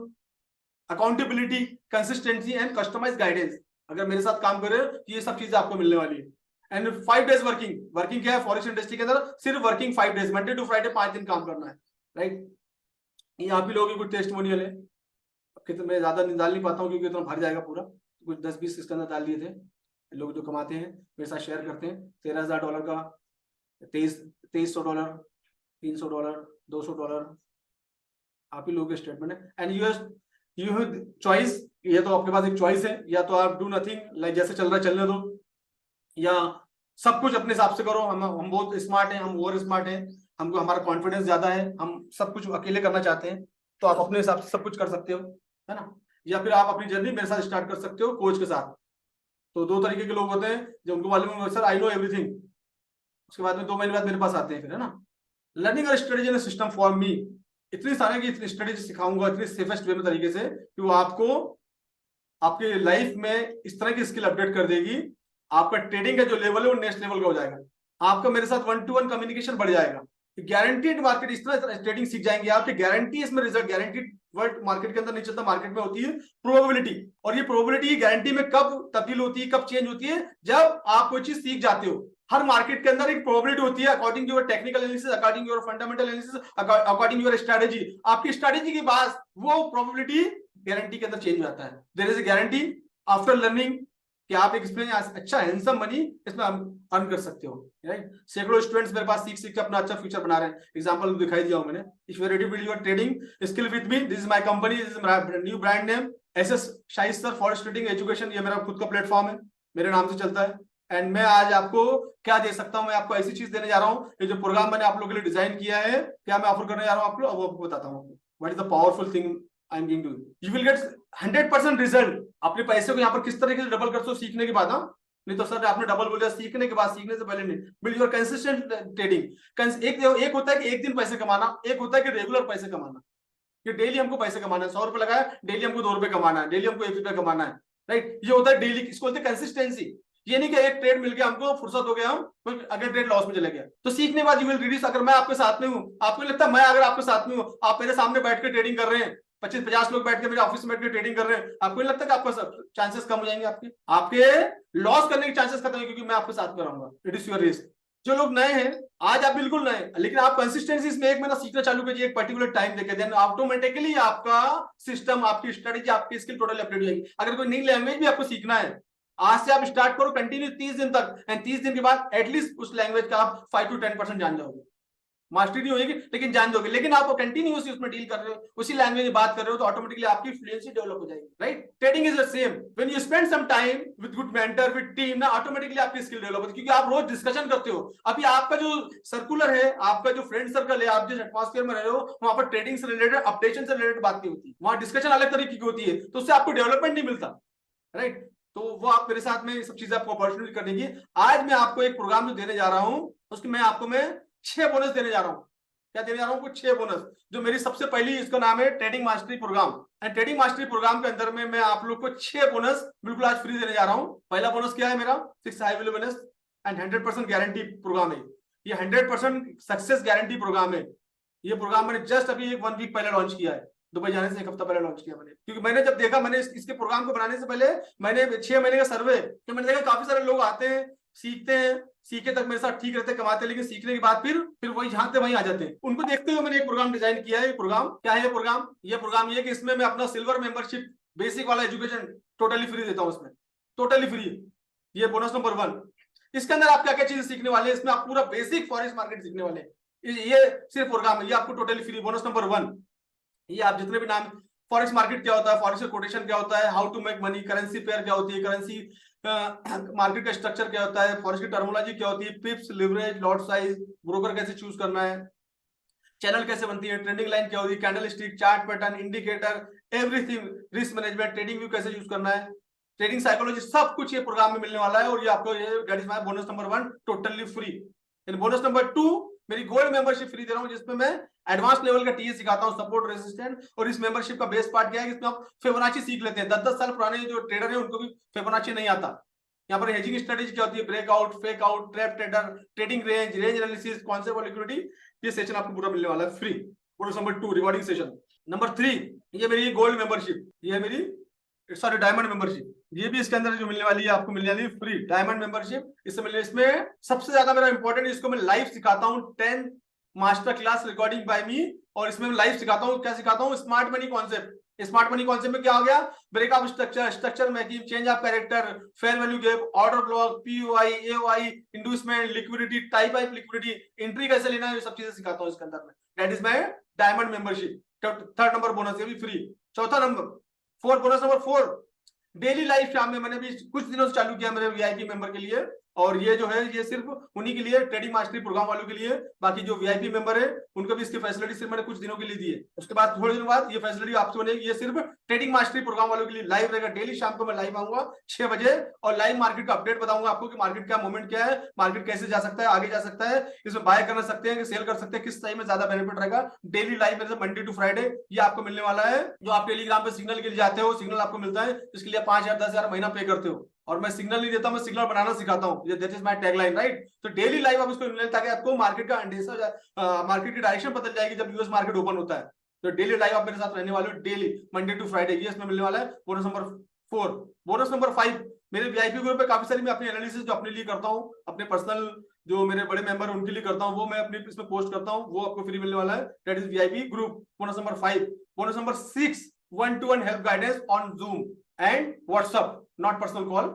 Speaker 1: accountability, consistency and customise guidance, अगर मेरे साथ काम कर रहे हो तो ये सब चीजें आपको मिलने वाली है। एंड 5 डेज वर्किंग क्या है फॉरेस्ट इंडस्ट्री के अंदर, सिर्फ working 5 days, Monday to Friday 5 दिन काम करना है, राइट। ये आप ही लोगों की कुछ टेस्टिमोनियल है, कितना मैं ज्यादा डाल नहीं पाता हूँ क्योंकि इतना भर जाएगा पूरा, कुछ 10-20 इसके अंदर डाल दिए थे। लोग जो कमाते हैं मेरे साथ शेयर करते हैं, $13,000 का, $2300, $300, $200, आप ही लोगों के स्टेटमेंट है। एंड यू हैव चॉइस, ये तो आपके पास एक चॉइस है, या तो आप डू नथिंग, लाइक जैसे चल रहा है चलने दो, या सब कुछ अपने हिसाब से करो, हम बहुत स्मार्ट हैं, हम ओवर स्मार्ट हैं, हमको हमारा कॉन्फिडेंस ज्यादा है, हम सब कुछ अकेले करना चाहते हैं, तो आप अपने हिसाब से सब कुछ कर सकते हो, है ना। या फिर आप अपनी जर्नी मेरे साथ स्टार्ट कर सकते हो कोच के साथ। तो 2 तरीके के लोग होते हैं, जो उनको मालूम है सर आई नो एवरीथिंग, उसके बाद में 2 महीने बाद मेरे पास आते हैं फिर, है ना। Learning a strategy and system for me, इतनी सारे की इतनी स्ट्रेटेजी सिखाऊंगा इतनी सेफेस्ट वे में तरीके से कि वो आपको आपके लाइफ में इस तरह की स्किल अपडेट कर देगी, आपका ट्रेडिंग का जो लेवल है वो नेक्स्ट लेवल का हो जाएगा, आपका मेरे साथ 1-to-1 कम्युनिकेशन बढ़ जाएगा, गारंटीड मार्केट, इस तरह ट्रेडिंग सीख जाएंगे आपके, गारंटी इसमें रिजल्ट, गारंटीड वर्ड मार्केट के अंदर नहीं चलता, मार्केट में होती है प्रोबेबिलिटी, और ये प्रोबेबिलिटी गारंटी में कब तब्दील होती है, कब चेंज होती है, जब आप कोई चीज सीख जाते हो। हर मार्केट के अंदर एक प्रोबेबिलिटी होती है, according to your technical analysis, according to your fundamental analysis, according to your strategy, आपकी स्ट्रेटजी के बाद वो प्रोबेबिलिटी गारंटी के अंदर चेंज हो जाता है। There is a guarantee after learning कि आप एक इसमें अच्छा हैंडसम मनी इसमें अर्न कर सकते हो, राइट। सैकड़ों स्टूडेंट्स मेरे पास सीख के अपना अच्छा फ्यूचर बना रहे हैं, एग्जांपल दिखाई दिया हूं मैंने। If you are ready with your trading skill with me, this is my company, this is my new brand name SS Shaistar forex trading education, ये मेरा खुद का प्लेटफॉर्म है, मेरे नाम से चलता है। एंड मैं आज आपको क्या दे सकता हूं, मैं आपको ऐसी चीज देने जा रहा हूं, ये जो प्रोग्राम मैंने आप लोगों के लिए डिजाइन किया है, क्या मैं ऑफर करने जा रहा हूं आपको, वो आपको बताता हूं what is the powerful thing I am giving to you. You will get 100% result. अपने पैसे को यहाँ पर किस तरीके से डबल कर सकते हो सीखने के बाद, हाँ, नहीं तो सर आपने डबल बोला सीखने के बाद, सीखने से पहले नहीं। Build your consistent trading. एक होता है कि एक दिन पैसे कमाना, एक होता है कि रेगुलर पैसे कमाना। कि डेली हमको पैसे कमाना है, 100 रुपए लगाया, डेली हमको 2 रुपए कमाना है, डेली हमको 1 रुपया कमाना है, राइट। ये होता है डेली, इसको बोलते हैं कंसिस्टेंसी। ये नहीं कि एक ट्रेड मिल गया हमको, फुर्सत हो गया, हम अगले ट्रेड लॉस में चले गया। तो सीखने बाद यू विल रिड्यूस। अगर मैं आपके साथ में हूं, आपको लगता है मैं अगर आपके साथ में हूं, आप मेरे सामने बैठ के ट्रेडिंग कर रहे हैं, 25-50 लोग बैठ के मेरे ऑफिस में बैठ के ट्रेडिंग कर रहे हैं, आपको नहीं लगता कि आपका चांसेस कम हो जाएंगे, आपके लॉस करने के चांसेस खत्म होंगे, क्योंकि मैं आपके साथ में रहूंगा। It is your risk. जो लोग नए हैं, आज आप बिल्कुल नए, लेकिन आप कंसिस्टेंसी इसमें 1 महीना सीखना चालू कीजिए, एक पर्टिकुलर टाइम देके, देन ऑटोमेटिकली आपका सिस्टम, आपकी स्ट्रेटेजी, आपकी स्किल टोटली अपडेट हो जाएगी। अगर कोई नई लैंग्वेज भी आपको सीखना है, आज से आप स्टार्ट करो कंटिन्यू 30 दिन तक, एंड 30 दिन के बाद एटलीस्ट उस लैंग्वेज का आप 5 to 10% जान जाओगे। मास्टरी नहीं होगी लेकिन जान दोगे। लेकिन आप कंटिन्यूअसली उसमें डील कर रहे हो, उसी लैंग्वेज में बात कर रहे हो, तो ऑटोमेटिकली आपकी फ्लुएंसी डेवलप हो जाएगी, right. Trading is the same, when you spend some time with good mentor, with team, ना ऑटोमेटिकली आपकी स्किल डेवलप होती है, क्योंकि आप रोज डिस्कशन करते हो। अभी आपका जो सर्कुलर है, आपका जो फ्रेंड सर्कल है, आप जिस एटमॉस्फेयर में रह रहे हो, वहां पर ट्रेडिंग से रिलेटेड, अपडेशन से रिलेटेड बात नहीं होती, वहां डिस्कशन अलग तरीके की होती है, तो उससे आपको डेवलपमेंट नहीं मिलता, राइट। तो वो आप मेरे साथ में सब चीजें आपको अपॉर्चुनिटी करने की। आज मैं आपको एक प्रोग्राम जो देने जा रहा हूं, उसकी मैं आपको 6 बोनस देने जा रहा हूं। क्या देने जा रहा हूं? कुछ 6 बोनस, जो मेरी सबसे पहली, इसका नाम है trading mastery programme. And trading mastery programme के अंदर में मैं आप लोग को 6 बोनस बिल्कुल आज फ्री देने जा रहा हूं। पहला बोनस क्या है मेरा? 6 high value bonus and 100% guarantee programme है। ये 100% सक्सेस गारंटी प्रोग्राम है। ये प्रोग्राम मैंने जस्ट अभी 1 वीक पहले लॉन्च किया है, दुबई जाने से 1 हफ्ता पहले लॉन्च किया मैंने, क्योंकि मैंने जब देखा, मैंने इसके प्रोग्राम को बनाने से पहले मैंने 6 महीने का सर्वे, तो मैंने देखा काफी सारे लोग आते हैं, सीखते हैं, सीखे तक मेरे साथ ठीक रहते, कमाते, लेकिन सीखने के बाद फिर वही जहां थे वहीं आ जाते हैं। उनको देखते हुए मैंने एक प्रोग्राम डिजाइन किया है। ये प्रोग्राम क्या है? ये प्रोग्राम ये कि इसमें मैं अपना सिल्वर मेंबरशिप, बेसिक वाला एजुकेशन टोटली फ्री देता हूं, इसमें टोटली फ्री। ये बोनस नंबर 1। इसके अंदर आप क्या क्या चीजें सीखने वाले हैं, इसमें आप पूरा बेसिक फॉरेक्स मार्केट सीखने वाले हैं। ये सिर्फ प्रोग्राम है, ये आपको टोटली फ्री, बोनस नंबर 1। ये आप जितने भी नाम, फॉरेक्स मार्केट क्या होता है, फॉरेक्स कोटेशन क्या होता है, how to make money, currency pair क्या होती है, करेंसी मार्केट का स्ट्रक्चर क्या होता है, फॉरेक्स की टर्मोलॉजी क्या होती है, पिप्स, लिवरेज, लॉट साइज, ब्रोकर कैसे चूज करना है, चैनल कैसे बनती है, ट्रेंडिंग लाइन क्या होती है, candle stick, chart pattern, indicator, everything, risk management, trading view कैसे यूज करना है, ट्रेडिंग साइकोलॉजी, सब कुछ ये प्रोग्राम में मिलने वाला है। और ये आपको, ये that is my bonus number 1 totally free. Bonus number 2, मेरी गोल्ड मेंबरशिप फ्री दे रहा हूं, जिसमें मैं एडवांस लेवल का टीए सिखाता हूं, सपोर्ट, रेजिस्टेंट। और इस मेंबरशिप का बेस्ट पार्ट क्या है कि इसमें आप फिबोनाची सीख लेते हैं। 10-10 साल पुराने जो ट्रेडर हैं उनको भी फिबोनाची नहीं आता। यहाँ पर हेजिंग स्ट्रेटेजी क्या होती है, breakout, fake out, trap trader, trading range, range analysis, concept of liquidity, ये सेशन आपको पूरा मिलने वाला है free. Bonus number 2 rewarding session. Number 3, ये मेरी गोल्ड मेंबरशिप, ये मेरी सॉरी डायमंड मेंबरशिप, ये भी इसके अंदर जो मिलने वाली है आपको मिलने वाली है फ्री डायमंड मेंबरशिप। इसमें सबसे ज्यादा मेरा इंपॉर्टेंट, इसको मैं लाइव सिखाता हूँ, 10 मास्टर क्लास रिकॉर्डिंग बाय मी। और इसमें मैं लाइव सिखाता हूँ, क्या सिखाता हूँ? Smart money concept. Smart money concept में क्या हो गया? Breakup structure, structure making, change of character, fair value gap, order block, POI, AOI, inducement, liquidity, type of liquidity, entry कैसे लेना है, ये सब चीजें सिखाता हूँ इसके अंदर में। That is my diamond membership. 3rd number bonus, ये भी फ्री। 4था number 4, bonus number 4, daily life शाम में मैंने भी कुछ दिनों से चालू किया मेरे वीआईपी मेंबर के लिए। और ये जो है ये सिर्फ उन्हीं के लिए, ट्रेडिंग मास्टरी प्रोग्राम वालों के लिए। बाकी जो वीआईपी मेंबर है उनको भी इसकी फैसिलिटी सिर्फ मैंने कुछ दिनों के लिए दी है। उसके बाद थोड़े दिनों बाद ये फैसिलिटी आपसे बनेगी। ये सिर्फ ट्रेडिंग मास्टरी प्रोग्राम वालों के लिए लाइव रहेगा। डेली शाम को मैं लाइव आऊंगा 6 बजे और लाइव मार्केट का अपडेट बताऊंगा आपको कि मार्केट का मूवमेंट क्या है, मार्केट कैसे जा सकता है, आगे जा सकता है, इसमें बाय कर सकते हैं, सेल कर सकते हैं, किस टाइम में ज्यादा बेनिफिट रहेगा। डेली लाइव मेरे से मंडे टू फ्राइडे ये आपको मिलने वाला है। जो आप टेलीग्राम पे सिग्नल के लिए जाते हो, सिग्नल आपको मिलता है, इसके लिए 5,000 10,000 महीना पे करते हो। और मैं सिग्नल नहीं देता, मैं सिग्नल बनाना सिखाता हूं। That is my tagline, right. तो डेली लाइव आप इसको मिले ताकि आपको मार्केट का अंदेशा, मार्केट की डायरेक्शन पता चल जाएगी जब यूएस मार्केट ओपन होता है। तो डेली लाइव आप मेरे साथ रहने वाले हो, डेली मंडे टू फ्राइडे, ये इसमें मिलने वाला है। Bonus number 4। बोनस नंबर 5, मेरे वीआईपी ग्रुप पे काफी सारी मैं अपनी एनालिसिस जो अपने लिए करता हूँ, अपने पर्सनल जो मेरे बड़े मेंबर है उनके लिए करता हूँ, वो मैं अपने इसमें पोस्ट करता हूँ, वो आपको फ्री मिलने वाला है। That is VIP group. Bonus number 5। Bonus number 6, 1-to-1 help guidance on zoom and WhatsApp, not personal call,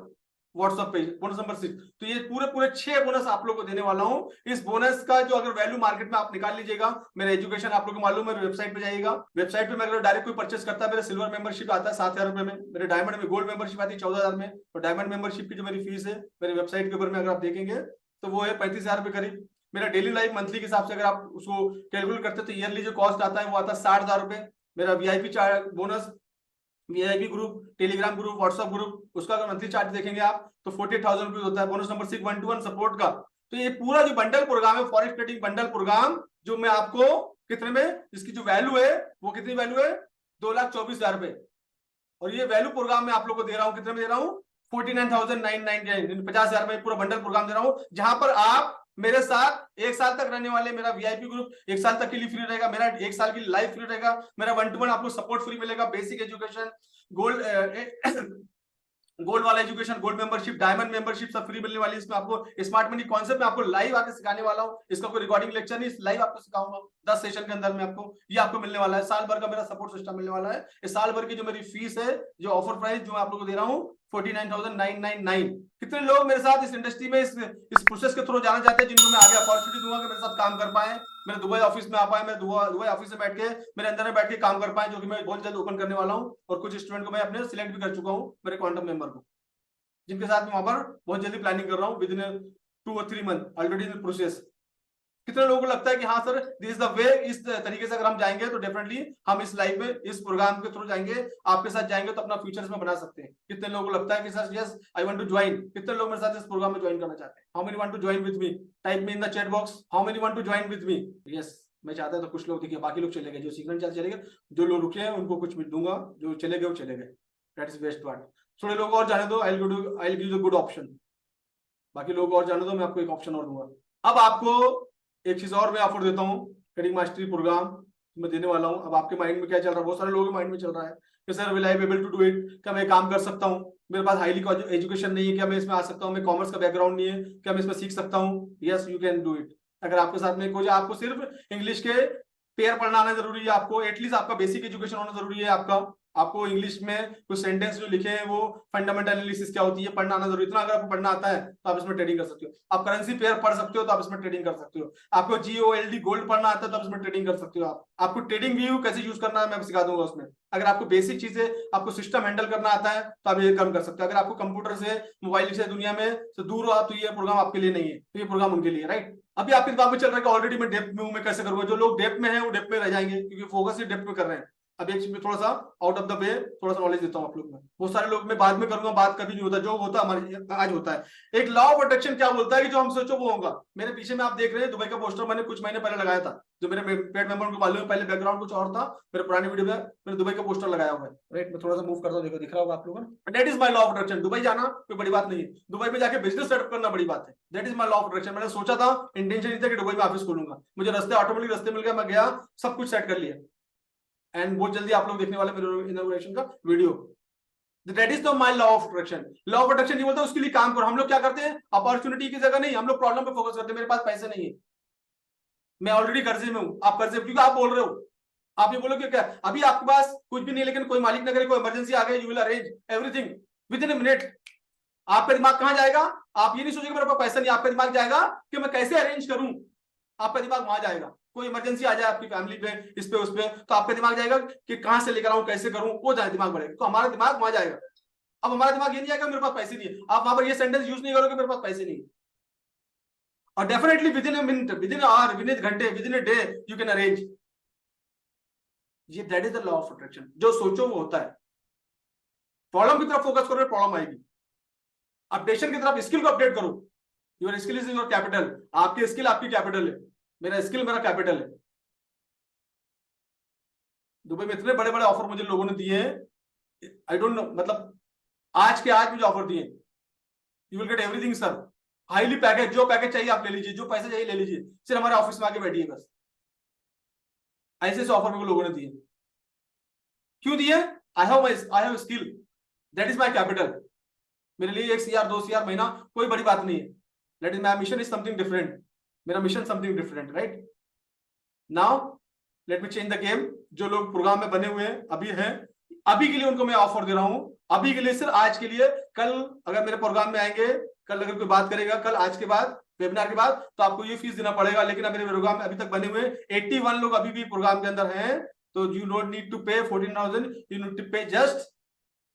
Speaker 1: WhatsApp पे। Bonus number 6। तो ये पूरे 6 बोनस आप लोगों को देने वाला हूं। इस बोनस का जो अगर वैल्यू मार्केट में आप निकाल लीजिएगा, मेरा एजुकेशन आप लोगों को मालूम है, वेबसाइट पे जाइएगा, वेबसाइट पे मैं अगर डायरेक्ट कोई परचेस करता है, मेरा सिल्वर मेंबरशिप आता है 7,000 रुपए में, मेरे डायमंड में गोल्ड मेंबरशिप आती है 14,000 में। और डायमंड मेंबरशिप की जो मेरी फीस है मेरी वेबसाइट के ऊपर में अगर आप देखेंगे तो वो है 35,000 रुपए करीब। मेरा डेली लाइफ मंथली के हिसाब से अगर आप उसको कैलकुलेट करते तो ईयरली जो कॉस्ट आता है वो आता है 60,000 रुपए। मेरा VIP bonus, VIP group, Telegram group, WhatsApp group, उसका अगर मंथली चार्ज देखेंगे आप तो 48,000 रुपीज होता है। बोनस नंबर 6, 1-to-1 सपोर्ट का। तो ये पूरा जो बंडल प्रोग्राम है, फॉरेक्स ट्रेडिंग बंडल प्रोग्राम, जो मैं आपको कितने में? इसकी जो वैल्यू है वो कितनी वैल्यू है? 2,24,000 रुपए। और ये वैल्यू प्रोग्राम में आप लोग को दे रहा हूं, कितने में दे रहा हूं? 49,999, 50,000 में पूरा बंडल प्रोग्राम दे रहा हूं, जहां पर आप मेरे साथ 1 साल तक रहने वाले, मेरा वीआईपी ग्रुप 1 साल तक के लिए फ्री रहेगा, मेरा 1 साल की लाइफ फ्री रहेगा, मेरा 1-to-1 आपको सपोर्ट फ्री मिलेगा, बेसिक एजुकेशन, गोल्ड गोल्ड वाला education, gold membership, diamond membership सब फ्री मिलने वाली है। इसमें आपको स्मार्ट मनी कॉन्सेप्ट में आपको लाइव आके सिखाने वाला हूं। इसका कोई रिकॉर्डिंग लेक्चर नहीं, लाइव आपको सिखाऊंगा 10 सेशन के अंदर में। आपको ये आपको मिलने वाला है, साल भर का मेरा सपोर्ट सिस्टम मिलने वाला है। इस साल भर की जो मेरी फीस है, जो ऑफर प्राइस जो मैं आप लोगों को दे रहा हूँ 49,999। कितने लोग मेरे साथ इस इंडस्ट्री में इस प्रोसेस के थ्रू जाना चाहते हैं, जिनको मैं आगे अपॉर्चुनिटी दूंगा कि मेरे साथ काम कर पाए, मेरे दुबई ऑफिस में आ पाए, मेरे दुबई ऑफिस में बैठ के मेरे अंदर में बैठ के काम कर पाए, जो कि मैं बहुत जल्द ओपन करने वाला हूँ। और कुछ स्टूडेंट को मैं अपने सिलेक्ट भी कर चुका हूँ, मेरे क्वांटम मेंबर को, जिनके साथ मैं वहां पर बहुत जल्दी प्लानिंग कर रहा हूँ, with in 2 or 3 month already in process. कितने लोगों को लगता है कि हाँ sir this is the way, इस तरीके से अगर हम जाएंगे तो डेफिनेटली हम इस लाइफ में इस प्रोग्राम के थ्रू जाएंगे, आपके साथ जाएंगे तो अपना फ्यूचर इसमें बना सकते हैं। कितने लोगों को लगता है कि sir yes I want to join? कितने लोग मेरे साथ इस प्रोग्राम में ज्वाइन करना चाहते हैं? How many want to join with me? Type me in the chat box, how many want to join with me? Yes, मैं चाहता तो कुछ लोग देखिए, बाकी लोग चले गए, जो सीखना चले गए, जो लोग रुके हैं उनको कुछ मिल दूंगा, जो चले गए वो चले गए, दैट इज बेस्ट पार्ट। थोड़े लोग और जाने दो, आई will give you good option, बाकी लोग और जाने दो, मैं आपको एक ऑप्शन और दूंगा। अब आपको एक चीज और मैं ऑफर देता हूँ, ट्रेडिंग मास्टरी प्रोग्राम मैं देने वाला हूँ। अब आपके माइंड में क्या चल रहा है? बहुत सारे लोगों के माइंड में चल रहा है कि sir will I be able to do it? क्या मैं काम कर सकता हूँ? मेरे पास हाईली एजुकेशन नहीं है, क्या मैं इसमें आ सकता हूँ? मैं कॉमर्स का बैकग्राउंड नहीं है, क्या मैं इसमें सीख सकता हूँ? Yes you can do it. अगर आपके साथ में कोई, आपको सिर्फ इंग्लिश के पेयर पढ़ना आना जरूरी है, आपको एटलीस्ट आपका बेसिक एजुकेशन होना जरूरी है। आपको इंग्लिश में कुछ सेंटेंस जो लिखे हैं वो फंडामेंटल एनालिसिस क्या होती है पढ़ना आना जरूरी। इतना अगर आपको पढ़ना आता है तो आप इसमें ट्रेडिंग कर सकते हो। आप करेंसी पेयर पढ़ सकते हो तो आप इसमें ट्रेडिंग कर सकते हो। आपको GOLD गोल्ड पढ़ना आता है तो आप इसमें ट्रेडिंग कर सकते हो। आपको ट्रेडिंग व्यू कैसे यूज करना है मैं सिखा दूंगा उसमें। अगर आपको बेसिक चीजें, आपको सिस्टम हैंडल करना आता है तो आप ये काम कर सकते हो। अगर आपको कंप्यूटर से, मोबाइल से, दुनिया में से दूर हो आप, तो ये प्रोग्राम आपके लिए नहीं है, तो ये प्रोग्राम उनके लिए, राइट। अभी आपके दिमाग में चल रहा है कि ऑलरेडी मैं डेप्थ में हूं, मैं कैसे करूंगा? जो लोग डेप्थ में हैं वो डेप्थ में रह जाएंगे, क्योंकि फोकस ही डेप्थ में कर रहे हैं। अब एक चीज में थोड़ा सा आउट ऑफ द वे थोड़ा सा नॉलेज देता हूं आप लोग में। बहुत सारे लोग मैं बाद में करूंगा, बात कभी नहीं होता, जो होता हमारे आज होता है। एक लॉ ऑफ अट्रैक्शन क्या बोलता है कि जो हम सोचो वो होगा। मेरे पीछे में आप देख रहे हैं दुबई का पोस्टर मैंने कुछ महीने पहले लगाया था, जो मेरे पेड मेंबर को मालूम है, पहले बैकग्राउंड कुछ और था, मेरे पुरानी वीडियो में मैंने दुबई का पोस्टर लगाया हुआ है, राइट। मैं थोड़ा सा मूव करता हूं, देखो दिख रहा होगा आप लोगों को। That is my law of attraction. Dubai जाना कोई बड़ी बात नहीं है, दुबई में जाके बिजनेस सेटअप करना बड़ी बात है। That is my law of attraction. मैंने सोचा था, इंटेंशन नहीं था कि दुबई में ऑफिस खोलूंगा, मुझे रास्ते ऑटोमेटिक रास्ते मिल गया, मैं गया, सब कुछ सेट कर लिया, एंड बहुत जल्दी आप लोग देखने वाले मेरे इनॉग्रेशन का video. That is the my law of attraction. Law of attraction ये बोलता है उसके लिए काम करो। हम लोग क्या करते हैं? अपॉर्चुनिटी की जगह नहीं, हम लोग प्रॉब्लम पे फोकस करते हैं। मेरे पास पैसे नहीं है, मैं ऑलरेडी कर्जे में हूं। आप कर्जे, क्योंकि आप बोल रहे हो, आप ये बोलो कि क्या अभी आपके पास कुछ भी नहीं है, लेकिन कोई मालिक न करे, कोई इमरजेंसी आ गई, you will arrange everything with in a minute. आपका दिमाग कहां जाएगा? आप ये नहीं सोचेंगे मेरे पास पैसा नहीं, आपका दिमाग जाएगा कि मैं कैसे अरेंज करूं। आपका दिमाग वहां जाएगा। कोई इमरजेंसी आ जाए आपकी फैमिली पे, इस पे उस पे, तो आपका दिमाग जाएगा कि कहां से लेकर आऊं, कैसे करूं, वो जाए दिमाग बढ़ेगा, तो हमारा दिमाग वहां जाएगा। अब हमारा दिमाग ये नहीं जाएगा मेरे पास पैसे नहीं है, आप वहां पर ये सेंटेंस यूज नहीं करोगे मेरे पास पैसे नहीं है। और definitely within a minute, within hour, within घंटे, within a day you can arrange. ये that is the law of attraction. जो सोचो वो होता है। प्रॉब्लम की तरफ फोकस करो, प्रॉब्लम आएगी। अपडेशन की तरफ, स्किल को अपडेट करो। Your skill is your capital. आपकी स्किल आपकी कैपिटल है, मेरा स्किल मेरा कैपिटल है। दुबई में इतने बड़े बड़े ऑफर मुझे लोगों ने दिए हैं, आई डोंट नो, मतलब आज के आज मुझे ऑफर दिए। You will get everything sir, highly package, जो पैकेज चाहिए आप ले लीजिए, जो पैसे चाहिए ले लीजिए, सिर्फ हमारे ऑफिस में आके बैठिए बस। ऐसे से ऑफर मेरे को लोगों ने दिए। क्यों दिए? I have skill, that is my capital. मेरे लिए 1 CR 2 CR महीना कोई बड़ी बात नहीं है। That is my mission is something different. मेरा मिशन something different, right. Now let me change the game. जो लोग प्रोग्राम में बने हुए हैं, अभी हैं, अभी के लिए उनको मैं ऑफर दे रहा हूं, अभी के लिए, सिर्फ आज के लिए। कल अगर मेरे प्रोग्राम में आएंगे, कल अगर कोई बात करेगा, कल आज के बाद, वेबिनार के बाद, तो आपको ये फीस देना पड़ेगा। लेकिन अब मेरे प्रोग्राम में अभी तक बने हुए 81 लोग अभी भी प्रोग्राम के अंदर हैं, तो यू डोंट नीड टू पे 14,000, यू नीड टू पे just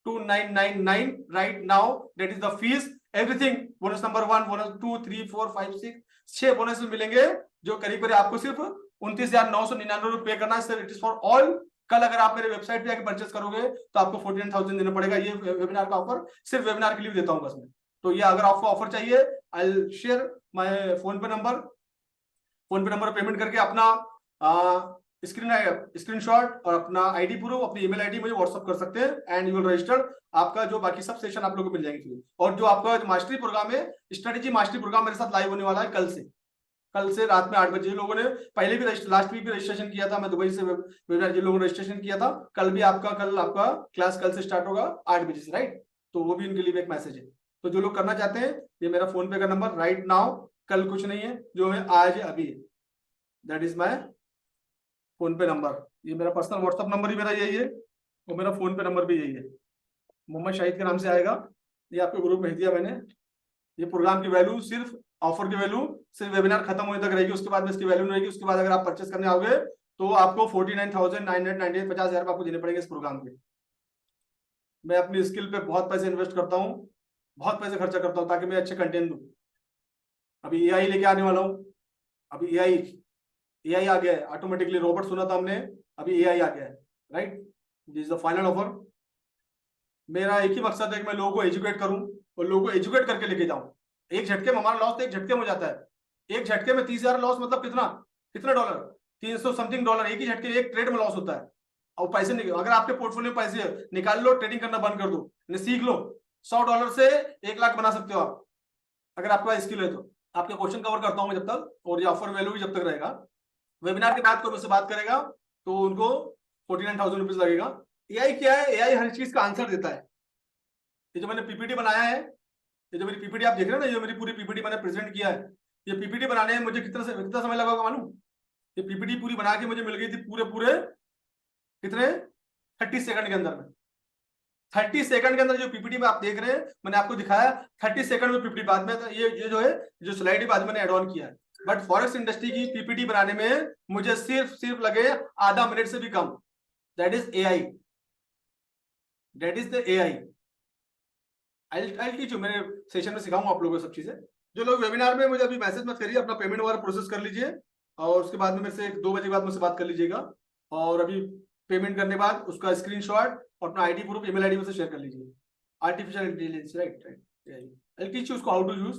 Speaker 1: 2,999 right now. That is the fees. Everything, bonus number 1, bonus 2, 3, 4, 5, 6, 6 bonus मिलेंगे, जो करीब करीब आपको सिर्फ 29,999 रुपए पे करना है sir. It is for all. कल अगर आप मेरे वेबसाइट पे आके परचेस करोगे तो आपको 49,000 देना पड़ेगा। ये वेबिनार का ऑफर सिर्फ वेबिनार के लिए देता हूं बस मैं। तो ये अगर आपको ऑफर चाहिए, I will share my phone पे नंबर पेमेंट करके अपना स्क्रीनशॉट और अपना आईडी प्रूफ, अपनी ईमेल आईडी मुझे व्हाट्सअप कर सकते हैं एंड यू विल रजिस्टर्ड। आपका जो बाकी सब सेशन आप लोगों को मिल जाएंगे। और जो आपका मास्टरी प्रोग्राम है, स्ट्रेटेजी मास्टरी प्रोग्राम मेरे साथ लाइव होने वाला है कल से रात में 8 बजे। लोगों ने पहले भी लास्ट वीक भी रजिस्ट्रेशन किया था, मैं दुबई से वेबिनार जिन लोगों ने रजिस्ट्रेशन किया था, कल आपका क्लास कल से स्टार्ट होगा 8 बजे से, राइट। तो वो भी उनके लिए एक मैसेज है। तो जो लोग करना चाहते हैं, ये मेरा फोन पे का नंबर राइट नाउ, कल कुछ नहीं है, जो है आज है अभी, दैट इज माई फोन पे नंबर। ये मेरा पर्सनल व्हाट्सअप नंबर ही मेरा यही है और मेरा फोन पे नंबर भी यही है, मोहम्मद शाहिद के नाम से आएगा। ये आपके ग्रुप भेज दिया मैंने। ये प्रोग्राम की वैल्यू सिर्फ, ऑफर की वैल्यू सिर्फ वेबिनार खत्म होने तक रहेगी, उसके बाद में इसकी वैल्यू नहीं रहेगी। उसके बाद अगर आप परचेस करने आओगे तो आपको 49,998 50,000 आपको देने पड़ेंगे इस प्रोग्राम के। मैं अपनी स्किल पे बहुत पैसे इन्वेस्ट करता हूँ, बहुत पैसे खर्चा करता हूँ ताकि मैं अच्छे कंटेंट दूँ। अभी एआई लेके आने वाला हूँ। अभी एआई आ गया है ऑटोमेटिकली, रोबोट सुना था हमने, अभी एआई आ गया है, right. This is the final offer. मेरा एक ही मकसद है कि मैं लोगों को एजुकेट करूं और लोगों को एजुकेट करके लेके जाऊं। एक झटके में हमारा लॉस तो एक झटके में हो जाता है। एक झटके में 30,000 लॉस मतलब कितना डॉलर, 300 समथिंग डॉलर एक ही झटके, एक ट्रेड में लॉस होता है। और पैसे नहीं, अगर आपके पोर्टफोलियो में पैसे निकाल लो, ट्रेडिंग करना बंद कर दो, सीख लो, $100 से 1 लाख बना सकते हो आप, अगर आपके पास स्किल है तो। आपके क्वेश्चन कवर करता हूँ जब तक, और ये ऑफर वैल्यू भी जब तक रहेगा। वेबिनार के बाद कोई मुझसे बात करेगा तो उनको 49,000 रुपीज लगेगा। एआई क्या है? एआई हर चीज का आंसर देता है। ये जो मैंने पीपीटी बनाया है, ये जो मेरी पीपीटी आप देख रहे हैं ना, ये मेरी पूरी पीपीटी मैंने प्रेजेंट किया है। ये पीपीटी बनाने में मुझे कितना समय लगा होगा मालूम? ये पीपीटी पूरी बना के मुझे मिल गई थी पूरे कितने 30 सेकंड के अंदर में। 30 सेकंड के अंदर जो पीपीटी में आप देख रहे हैं, मैंने आपको दिखाया 30 सेकंड में पीपीटी। बाद में ये जो है, जो स्लाइड है बाद मैंने एड ऑन किया है। बट फॉरेक्स इंडस्ट्री की पीपीटी बनाने में मुझे सिर्फ लगे आधा मिनट से भी कम। That is AI, that is the AI. I teach you, मेरे सेशन में सिखाऊंगा आप लोगों को सब चीजें। जो लोग वेबिनार में, मुझे अभी मैसेज मत करिए, अपना पेमेंट वगैरह प्रोसेस कर लीजिए और उसके बाद में मेरे से 2 बजे के बाद मुझसे बात कर लीजिएगा। और अभी पेमेंट करने के बाद उसका स्क्रीनशॉट और अपना आईडी प्रूफ ईमेल आईडी में शेयर कर लीजिए। Artificial intelligence, right. I teach you उसको हाउ टू यूज,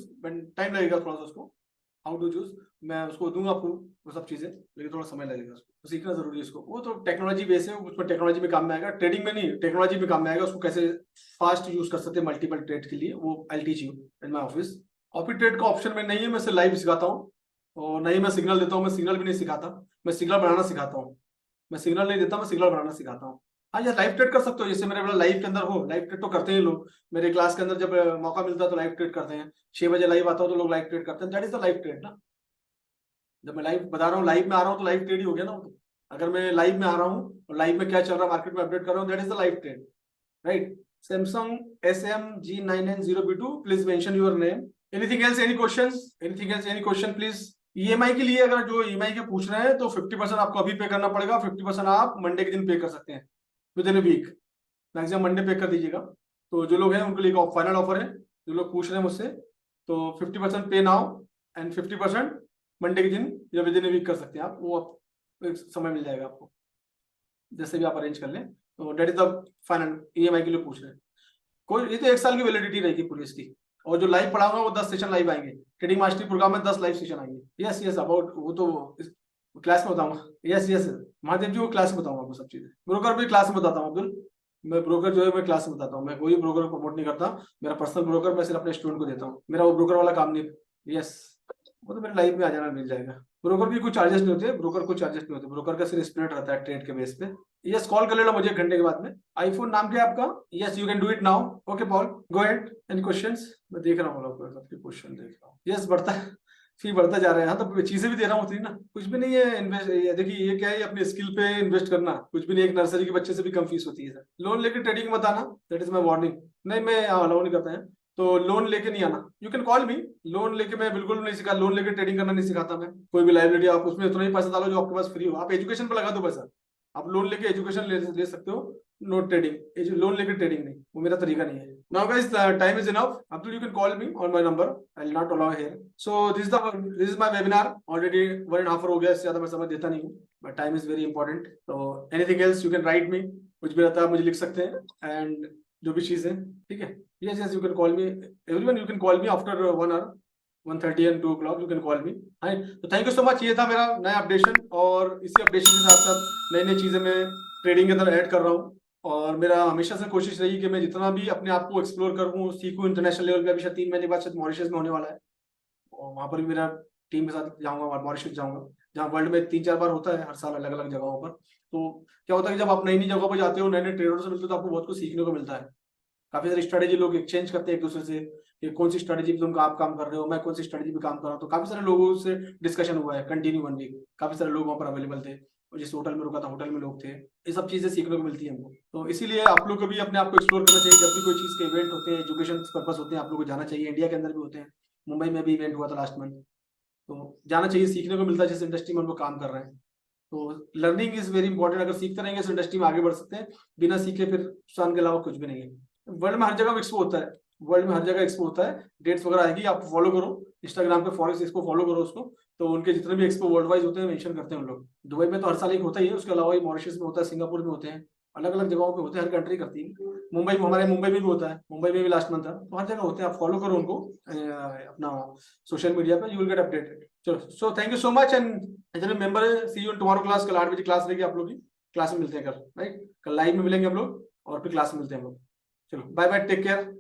Speaker 1: टाइम लगेगा थोड़ा सा उसको, हाउ टू यूज मैं उसको दूंगा आपको वो सब चीजें, लेकिन थोड़ा समय लगेगा उसको, तो सीखना जरूरी है इसको। वो तो टेक्नोलॉजी बेस है, उसमें टेक्नोलॉजी में काम में आएगा, ट्रेडिंग में नहीं, टेक्नोलॉजी में काम में आएगा। उसको कैसे फास्ट यूज कर सकते हैं मल्टीपल ट्रेड के लिए, वो आई teach you in my office. Copy trade का ऑप्शन में नहीं है, मैं सिर्फ लाइव सिखाता हूँ और नहीं मैं सिग्नल देता हूँ। मैं सिग्नल भी नहीं सिखाता, मैं सिग्नल बनाना सिखाता हूँ। मैं सिग्नल नहीं देता, मैं सिग्नल बनाना सिखाता हूँ। हाँ, ये लाइव ट्रेड कर सकते हो, जैसे मेरे वाला लाइव के अंदर हो, लाइव ट्रेड तो करते हैं लोग। मेरे क्लास के अंदर जब मौका मिलता है तो लाइव ट्रेड करते हैं। 6 बजे लाइव आता हूँ तो लोग लाइव ट्रेड करते हैं। That is the live trade ना। जब मैं लाइव बता रहा हूँ, लाइव में आ रहा हूँ तो लाइव ट्रेड ही हो गया ना। अगर मैं लाइव में आ रहा हूँ और लाइव में क्या चल रहा है मार्केट में अपडेट कर रहा हूँ, that is the live trade, right. Samsung SM-G990B2, please mention your name. Anything else, any questions, anything else, any question please. EMI के लिए अगर जो ईएमआई के पूछ रहे हैं तो 50% आपको अभी पे करना पड़ेगा, 50% आप मंडे के दिन पे कर सकते हैं, within a week. Maximum Monday pay कर दीजिएगा। तो जो लोग हैं उनके लिए फाइनल ऑफर है, जो लोग पूछ रहे हैं मुझसे, तो 50% पे नाउ एंड 50% मंडे के दिन या विद इन अ वीक कर सकते हैं आप। वो एक समय मिल जाएगा आपको, जैसे भी आप अरेंज कर लें। तो date is the final. EMI के लिए पूछ रहे हैं कोई, ये तो 1 साल की वैलिडिटी रहेगी पूरी इसकी। और जो लाइव पढ़ाऊंगा वो 10 सेशन लाइव आएंगे। ट्रेडिंग मास्टरी प्रोग्राम में 10 लाइव सेशन आएंगे। यस यस, अबाउट वो तो क्लास में बताऊंगा। यस यस महादेव जी, वो क्लास में बताऊंगा आपको सब चीजें। ब्रोकर भी क्लास में बताता हूँ अब्दुल। मैं ब्रोकर जो है मैं क्लास में बताता हूँ। मैं कोई ब्रोकर को प्रमोट नहीं करता, मेरा पर्सनल ब्रोकर मैं सिर्फ अपने स्टूडेंट को देता हूँ। मेरा वो ब्रोकर वाला काम नहीं। यस, वो तो मेरे लाइव में आ जाना मिल जाएगा। ब्रोकर की कुछ चार्जेस नहीं होते, ब्रोकर को चार्जेस नहीं होते। ब्रोकर का सिर्फ स्प्रेड रहता है ट्रेड के बेस पे। यस, कॉल कर लेना मुझे 1 घंटे के बाद में। आईफोन नाम क्या है आपका? Yes, you can do it now. Okay Paul, go ahead. Any questions? मैं देख रहा हूँ सबके क्वेश्चन देख रहा हूँ। यस, फी बढ़ता जा रहा है। हाँ, तो चीजें भी दे रहा हूँ उतनी ना, कुछ भी नहीं है। इन्वेस्ट, देखिए ये क्या है, अपने स्किल पे इन्वेस्ट करना, कुछ भी नहीं। एक नर्सरी के बच्चे से भी कम फीस होती है सर। लोन लेके ट्रेडिंग मत आना, दैट इज माय वार्निंग। नहीं, मैं अलाउ नहीं करता है, तो लोन लेके नहीं आना। You can call me. Loan लेके मैं बिल्कुल नहीं सिखा, लोन लेके ट्रेडिंग करना नहीं सिखाता मैं। कोई भी लाइबिलिटी आप उसमें उतना ही पैसा डालो जो आपके पास फ्री हो। आप एजुकेशन पर लगा दो पैसा। आप लोन लेके एजुकेशन ले सकते हो, नो ट्रेडिंग। लोन लेके ट्रेडिंग नहीं, वो मेरा तरीका नहीं है। Now guys, time is enough. Abdul, you can call me on my number. I will not allow here. So this is my webinar. Already 1.5 हो गया, इससे ज्यादा मैं समय देता नहीं हूँ, but time is very important. So anything else you can write me. कुछ भी रहता है मुझे लिख सकते हैं, and जो भी चीज है, ठीक है। Yes, you can call me. Everyone, you can call me after 1 hour. 1:30 and 2 o'clock you can call me. तो थैंक यू सो मच। ये था मेरा नया अपडेशन, और इसी अपडेशन के साथ साथ नई नई चीजें मैं ट्रेडिंग के अंदर ऐड कर रहा हूँ। और मेरा हमेशा से कोशिश रही कि मैं जितना भी अपने आप को एक्सप्लोर करूँ, सीखूं इंटरनेशनल लेवल पे। अभी शायद 3 महीने बाद शायद मॉरिशस में होने वाला है, और वहां पर भी मेरा टीम के साथ जाऊंगा और मॉरिशस जाऊंगा, जहाँ वर्ल्ड में 3-4 बार होता है हर साल अलग अलग जगहों पर। तो क्या होता है कि जब आप नई नई जगहों पर जाते हो, नए नए ट्रेडर से मिलते हो, तो आपको बहुत कुछ सीखने को मिलता है। काफी सारी स्ट्रेटेजी लोग एक्सचेंज करते हैं एक दूसरे से, कि कौन सी स्ट्रेटेजी पे तुम आप काम कर रहे हो, मैं कौन सी स्ट्रेटेजी पे काम कर रहा हूँ। तो काफी सारे लोगों से डिस्कशन हुआ है कंटिन्यू 1 वीक। काफी सारे लोग वहाँ पर अवेलेबल थे, और जिस होटल में रुका था होटल में लोग थे। ये सब चीजें सीखने को मिलती है हमको। तो इसीलिए आप लोग को भी अपने आप को एक्सप्लोर करना चाहिए। जब भी कोई चीज के इवेंट होते हैं, एजुकेशन पर्पस होते हैं, आप लोग को जाना चाहिए। इंडिया के अंदर भी होते हैं, मुंबई में भी इवेंट हुआ था लास्ट मंथ, तो जाना चाहिए। सीखने को मिलता है जिस इंडस्ट्री में हम लोग काम कर रहे हैं। तो लर्निंग इज वेरी इंपॉर्टेंट। अगर सीखते रहेंगे इस इंडस्ट्री में आगे बढ़ सकते हैं, बिना सीखे फिर नुकसान के अलावा कुछ भी नहीं है। वर्ल्ड में हर जगह एक्सपो होता है, वर्ल्ड में हर जगह एक्सपो होता है। डेट्स वगैरह आएगी, आप फॉलो करो इंस्टाग्राम पे, फॉरेक्स एक्सपो फॉलो करो उसको। तो उनके जितने भी एक्सपो वर्ल्ड वाइज होते हैं मेंशन करते हैं उन लोग। दुबई में तो हर साल एक होता ही है, उसके अलावा मॉरिशस में होता है, सिंगापुर में होते हैं, अलग अलग जगहों पे होते हैं, हर कंट्री करती है। मुंबई में, हमारे मुंबई में भी होता है, मुंबई में भी लास्ट मंथ था। तो हर जगह होते हैं, आप फॉलो करो उनको अपना सोशल मीडिया पे, यू विल गेट अपडेटेड। चलो, so thank you so much. And जितने मेंबर है, सी यू इन टुमारो क्लास। कल 8 बजे क्लास रहेगी आप लोग की, क्लास में मिलते हैं कल, राइट? कल लाइव में मिलेंगे हम लोग, और फिर क्लास में मिलते हैं हम लोग। चलो, बाय बाय, टेक केयर।